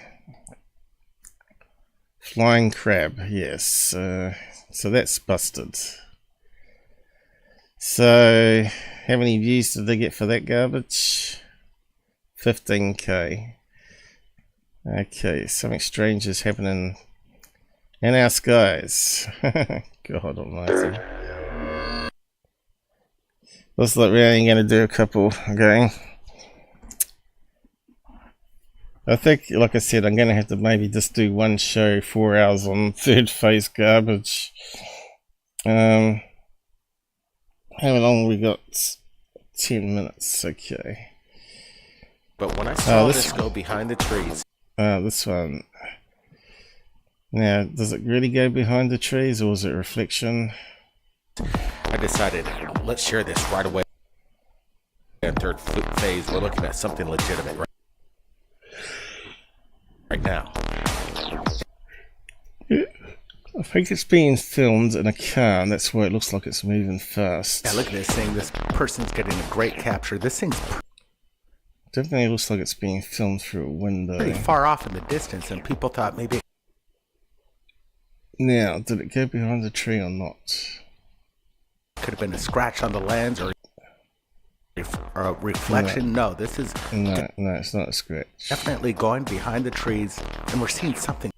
Flying crab, yes. So that's busted. So, how many views did they get for that garbage? 15k. Okay, something strange is happening in our skies. God almighty. Looks like we're only going to do a couple again. I think, like I said, I'm going to have to maybe just do one show, 4 hours on third phase garbage. How long we got? 10 minutes, okay. But when I saw this go behind the trees. This one. Now, does it really go behind the trees, or is it reflection? I decided, let's share this right away. And third phase, we're looking at something legitimate right now. Yeah. I think it's being filmed in a car, and that's why it looks like it's moving fast. Yeah, look at this thing. This person's getting a great capture. This thing's definitely looks like it's being filmed through a window. Pretty far off in the distance, and people thought maybe. Now, did it go behind the tree or not? Could have been a scratch on the lens or a reflection. No, this is. No, it's not a scratch. Definitely going behind the trees, and we're seeing something.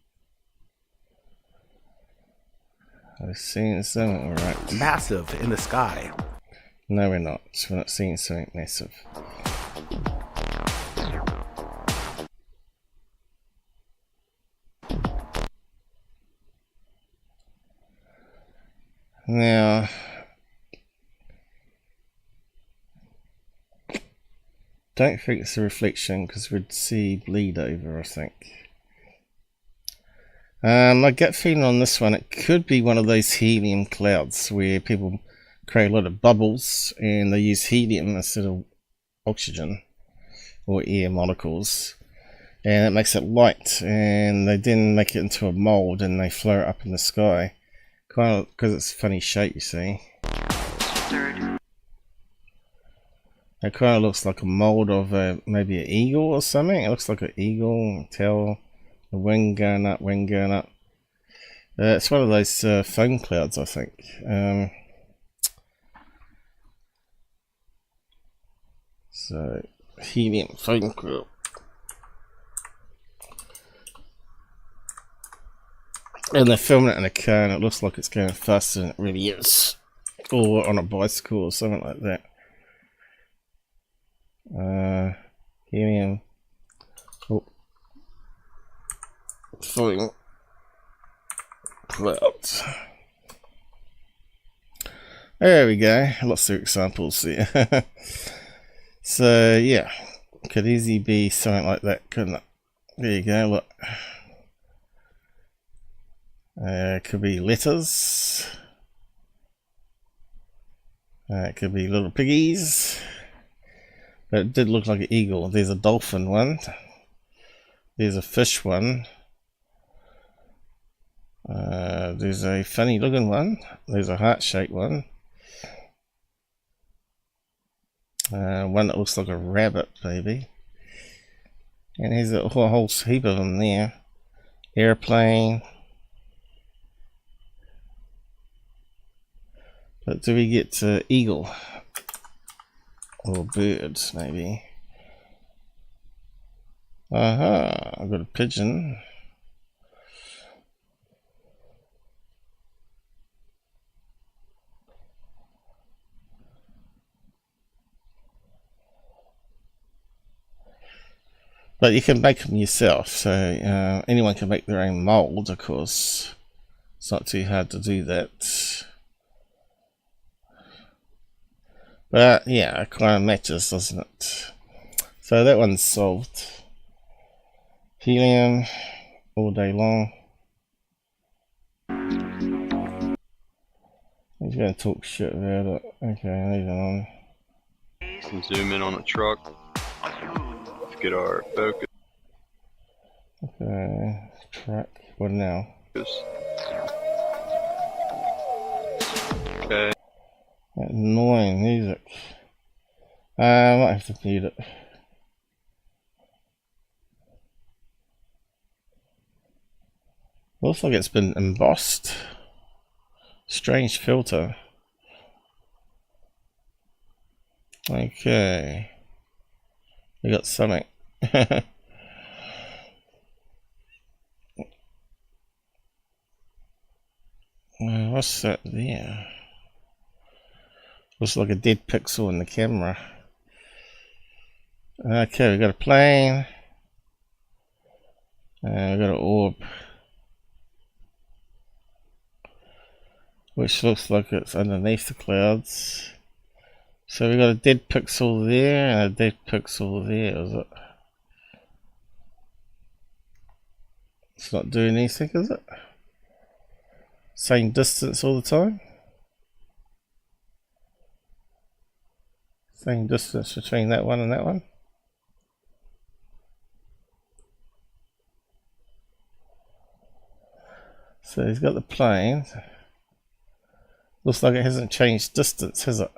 I've seen something, alright. Massive in the sky. No, we're not. We're not seeing something massive. Now, don't think it's a reflection because we'd see bleed over, I think. My gut feeling on this one, it could be one of those helium clouds where people create a lot of bubbles and they use helium instead of oxygen or air molecules, and it makes it light, and they then make it into a mold and they float up in the sky, kind of because it's a funny shape, you see. It kind of looks like a mold of maybe an eagle or something. It looks like an eagle, tail. The wing going up, wing going up. It's one of those foam clouds, I think. So, helium foam cloud. And they're filming it in a car, and it looks like it's going faster than it really is. Or on a bicycle or something like that. Helium. Oh. Foam clouds. There we go. Lots of examples there. So yeah, could easily be something like that, couldn't it? There you go. Look. Could be letters. It could be little piggies. But it did look like an eagle. There's a dolphin one. There's a fish one. There's a funny looking one. There's a heart-shaped one. One that looks like a rabbit, maybe. And there's a whole heap of them there. Airplane. But do we get eagle? Or birds, maybe. Aha, I've got a pigeon. But you can make them yourself, so anyone can make their own mold, of course. It's not too hard to do that. But yeah, it kind of matches, doesn't it? So that one's solved. Helium all day long. He's going to talk shit about it. Okay, leave it on. Zoom in on the truck. Get our focus. Truck. What now? Okay. That annoying music. I might have to mute it. Looks like it's been embossed. Strange filter. Okay. We got something. What's that there? Looks like a dead pixel in the camera. Okay, we got a plane. And we got an orb. Which looks like it's underneath the clouds. So we got a dead pixel there and a dead pixel there, is it? It's not doing anything, is it? Same distance all the time? Same distance between that one and that one? So he's got the plane. Looks like it hasn't changed distance, has it?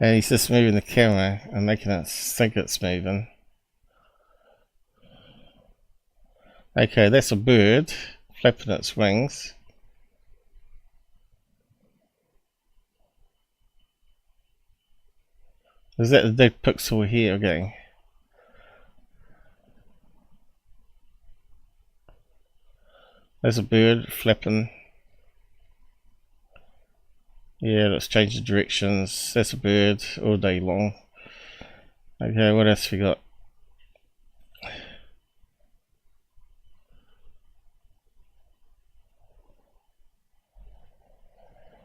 And he's just moving the camera and making it think it's moving. Okay, that's a bird flapping its wings. Is that the dead pixel here again? There's a bird flapping. Yeah, let's change the directions. That's a bird all day long. Okay, what else we got?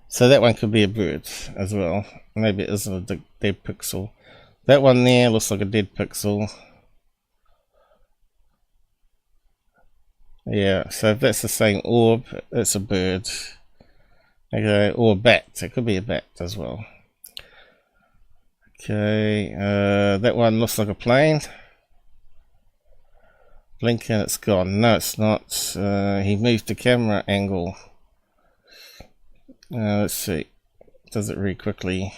So that one could be a bird as well. Maybe it isn't a dead pixel. That one there looks like a dead pixel. Yeah, so if that's the same orb, it's a bird. Okay, or a bat. It could be a bat as well. Okay, that one looks like a plane. Blink and it's gone. No, it's not. He moved the camera angle. Let's see. Does it really quickly?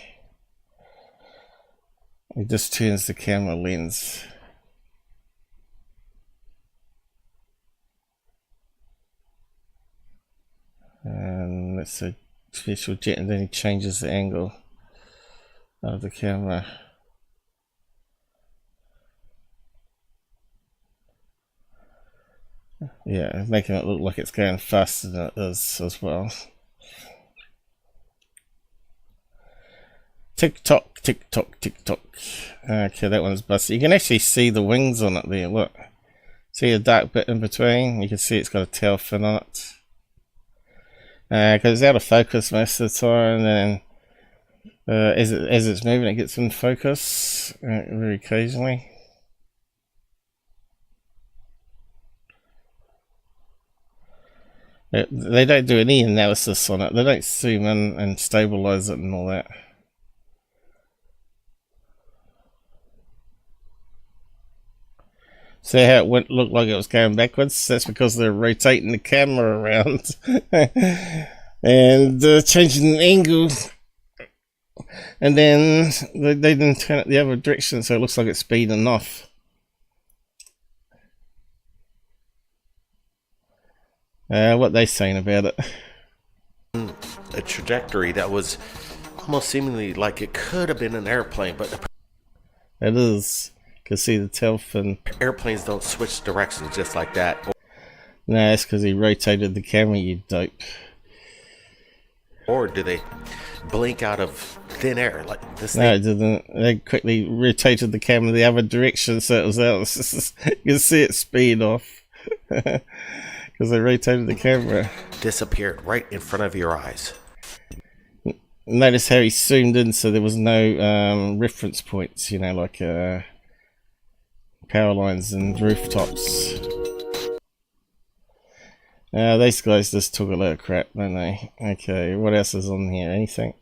He just turns the camera lens. And let's say special jet, and then he changes the angle of the camera. Yeah, making it look like it's going faster than it is as well. Tick tock, tick tock, tick tock. Okay, that one's busted. You can actually see the wings on it there. Look, see a dark bit in between. You can see it's got a tail fin on it. Because it's out of focus most of the time, and as it's moving, it gets in focus very occasionally. They don't do any analysis on it. They don't zoom in and stabilize it and all that. See how it looked like it was going backwards? That's because they're rotating the camera around and changing the angle, and then they didn't turn it the other direction, so it looks like it's speeding off. What they saying about it? A trajectory that was almost seemingly like it could have been an airplane, but it is. Can see the tail fin. Airplanes don't switch directions just like that. No, that's because he rotated the camera, you dope. Or do they blink out of thin air like this? No, it didn't. They quickly rotated the camera the other direction, so it was out. You can see it speed off because they rotated the camera. Disappeared right in front of your eyes. Notice how he zoomed in, so there was no reference points. You know, like power lines and rooftops. These guys just talk a lot of crap, don't they? Okay, what else is on here? Anything?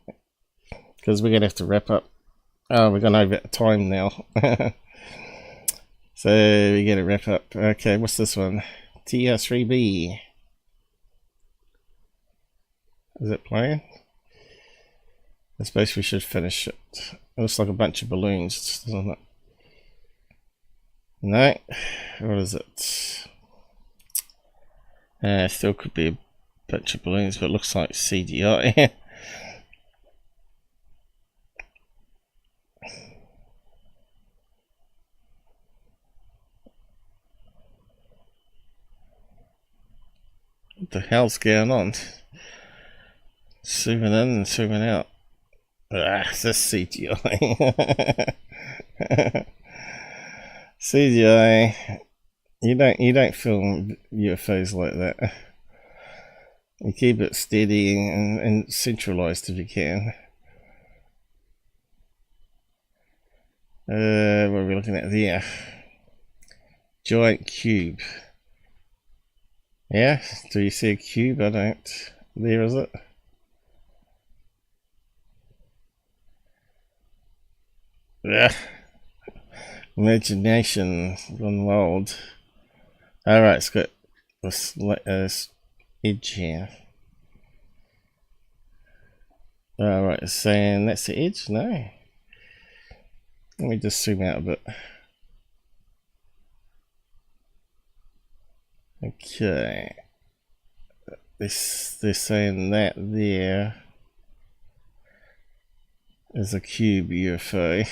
Because we're going to have to wrap up. Oh, we're going over time now. So we're going to wrap up. Okay, what's this one? DR-3B. Is it playing? I suppose we should finish it. It looks like a bunch of balloons, doesn't it? No. What is it? Still could be a bunch of balloons, but it looks like CGI. What the hell's going on? Zooming in and zooming out. It's just CGI. CGI. You don't film UFOs like that. You keep it steady and centralized if you can. What are we looking at there? Giant cube. Yeah, do you see a cube? I don't. There is it. Yeah. Imagination gone wild. Alright, it's got this edge here. Alright, it's saying that's the edge? No. Let me just zoom out a bit. Okay. They're saying that there is a cube UFO.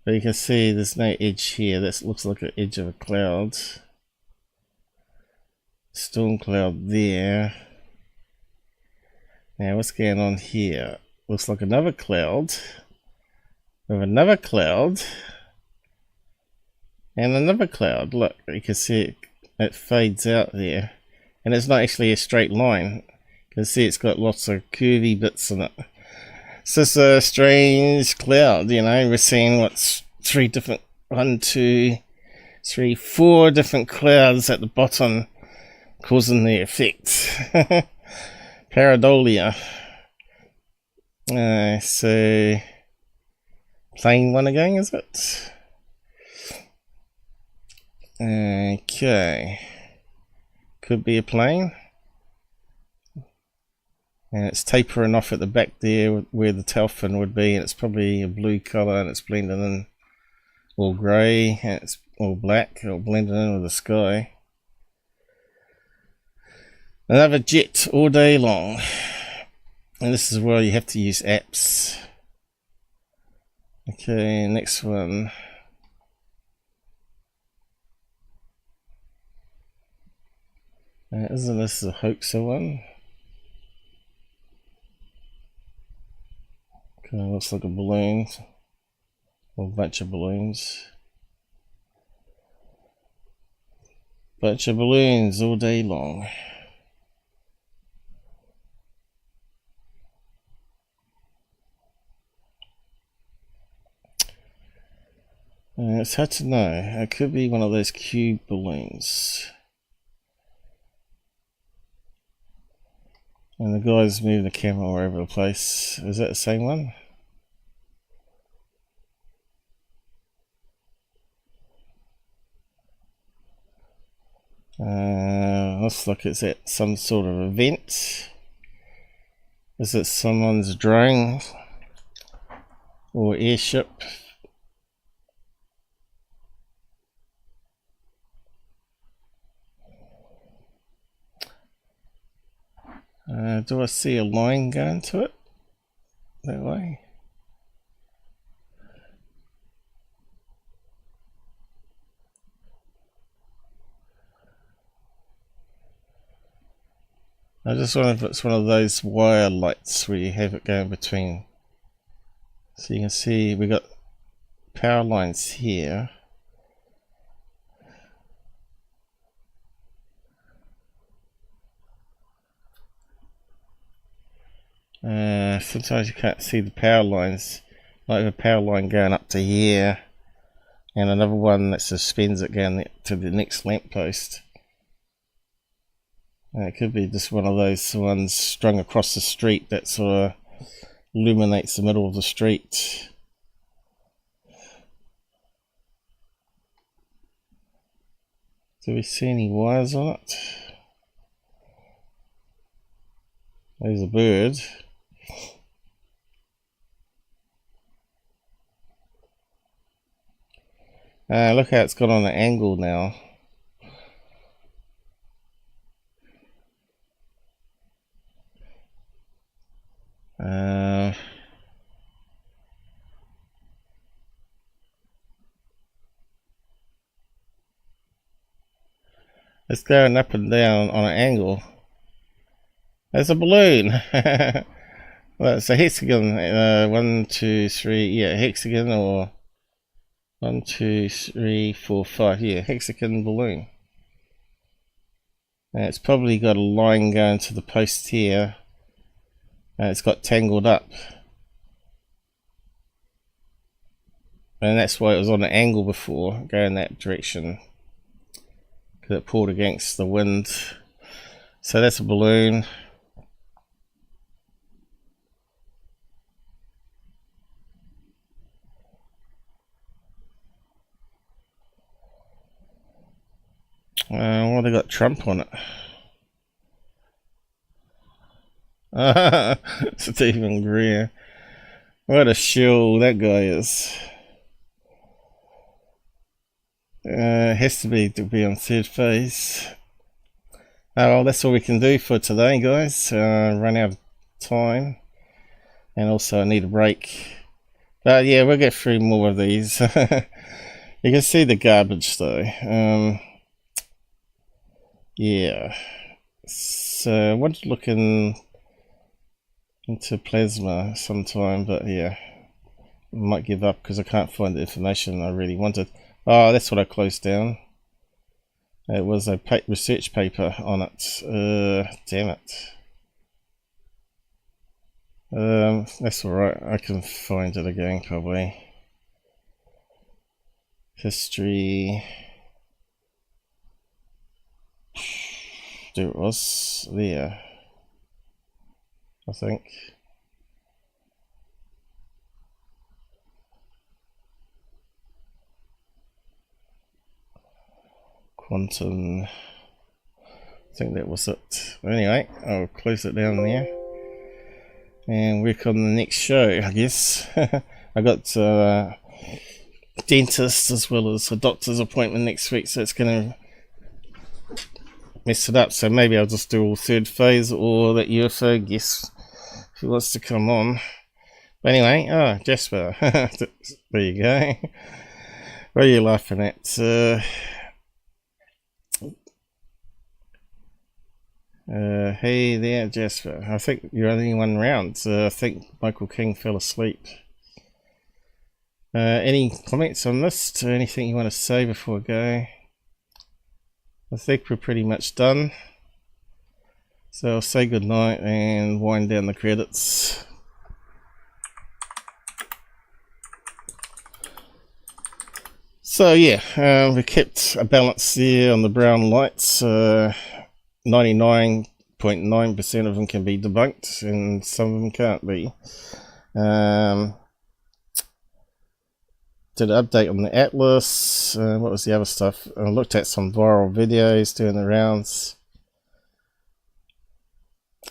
But you can see there's no edge here. That looks like an edge of a cloud. Storm cloud there. Now what's going on here? Looks like another cloud. With another cloud. And another cloud. Look, you can see it fades out there. And it's not actually a straight line. You can see it's got lots of curvy bits in it. It's just a strange cloud, you know. We're seeing what's four different clouds at the bottom causing the effect. Pareidolia. So plane one again, is it? Okay. Could be a plane. And it's tapering off at the back there where the tail fin would be, and it's probably a blue colour and it's blending in, or grey, and it's all black, or blending in with the sky. Another jet all day long. And this is where you have to use apps. Okay, next one. Isn't this a hoaxer one? Okay, looks like a balloon. Or a bunch of balloons. Bunch of balloons all day long. It's hard to know. It could be one of those cube balloons. And the guy's moving the camera all over the place. Is that the same one? Looks like it's at some sort of event. Is it someone's drone or airship? Do I see a line going to it? That way? I just wonder if it's one of those wire lights where you have it going between. So you can see we got power lines here. Sometimes you can't see the power lines, like a power line going up to here, and another one that suspends it going to the next lamppost. It could be just one of those ones strung across the street that sort of illuminates the middle of the street. Do we see any wires on it? There's a bird. Look how it's got on an angle now. It's going up and down on an angle. There's a balloon. Well, it's a hexagon. 1, 2, 3. Yeah, hexagon, or 1, 2, 3, 4, 5. Yeah, hexagon balloon. And it's probably got a line going to the post here. And it's got tangled up. And that's why it was on an angle before, going that direction. Because it pulled against the wind. So that's a balloon. Well, they got Trump on it. Stephen Greer. What a shill that guy is. Has to be on third phase. Well, that's all we can do for today, guys. Run out of time. And also I need a break. But yeah, we'll get through more of these. You can see the garbage though. Yeah. So I wanted to look into plasma sometime, but yeah. I might give up because I can't find the information I really wanted. Oh, that's what I closed down. It was a research paper on it. Damn it. That's alright. I can find it again probably. History. There it was. There. I think. Quantum. I think that was it. Anyway, I'll close it down there and work on the next show, I guess. I got a dentist as well as a doctor's appointment next week, so it's going to mess it up. So maybe I'll just do all third phase or that UFO guess if he wants to come on. But anyway, oh, Jasper. There you go. What are you laughing at? Hey there, Jasper. I think you're only one round. I think Michael King fell asleep. Any comments on this? Anything you want to say before I go? I think we're pretty much done. So I'll say goodnight and wind down the credits. So yeah, we kept a balance there on the brown lights. 99.9% of them can be debunked and some of them can't be. Did an update on the Atlas. What was the other stuff? I looked at some viral videos doing the rounds.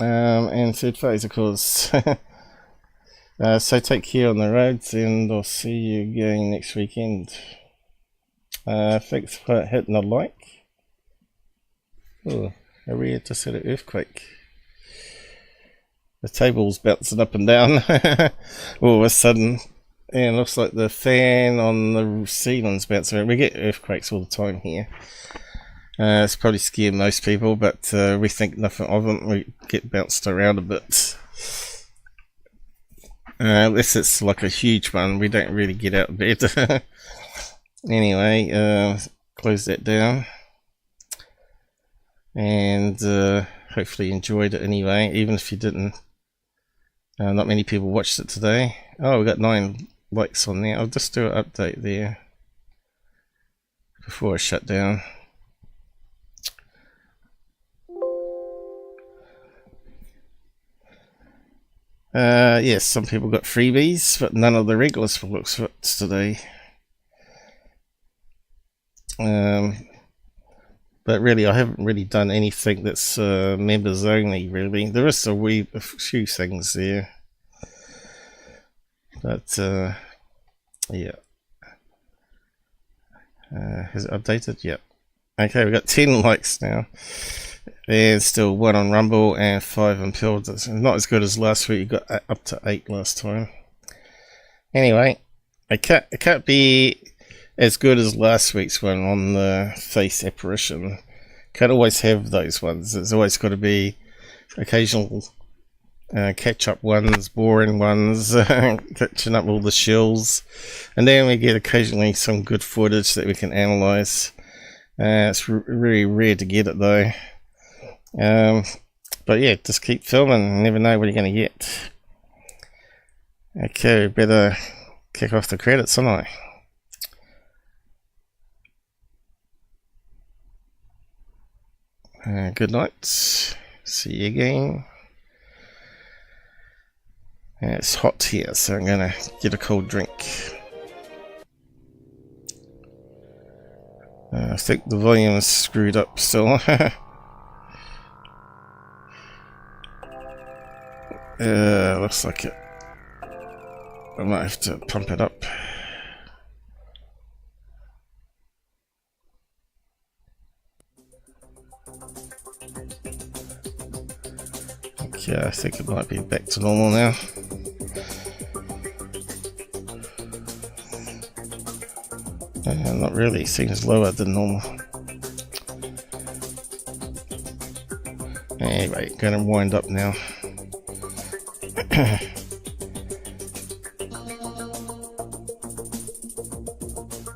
And third phase, of course. So take care on the roads and I'll see you again next weekend. Thanks for hitting the like. Oh. We just had an earthquake. The table's bouncing up and down all of a sudden, and it looks like the fan on the ceiling's bouncing around. We get earthquakes all the time here. It's probably scared most people, but we think nothing of them. We get bounced around a bit. Unless it's like a huge one, we don't really get out of bed. Anyway, close that down. And hopefully you enjoyed it anyway, even if you didn't. Not many people watched it today. Oh, we got 9 likes on there. I'll just do an update there before I shut down. Yes, some people got freebies, but none of the regulars for looks today. But really, I haven't really done anything that's members only, really. There is a few things there. But, yeah. Has it updated? Yep. Okay, we've got 10 likes now. There's still 1 on Rumble and 5 on Pill. That's not as good as last week. You got up to 8 last time. Anyway, it can't be as good as last week's one on the face apparition. Can't always have those ones. There's always got to be occasional catch-up ones, boring ones, catching up all the shills, and then we get occasionally some good footage that we can analyse. It's really rare to get it though. But yeah, just keep filming. You never know what you're going to get. Okay, better kick off the credits, don't I? Good night. See you again. It's hot here, so I'm gonna get a cold drink. I think the volume is screwed up still. Looks like it. I might have to pump it up. Okay, I think it might be back to normal now. Not really, seems lower than normal. Anyway, gonna wind up now.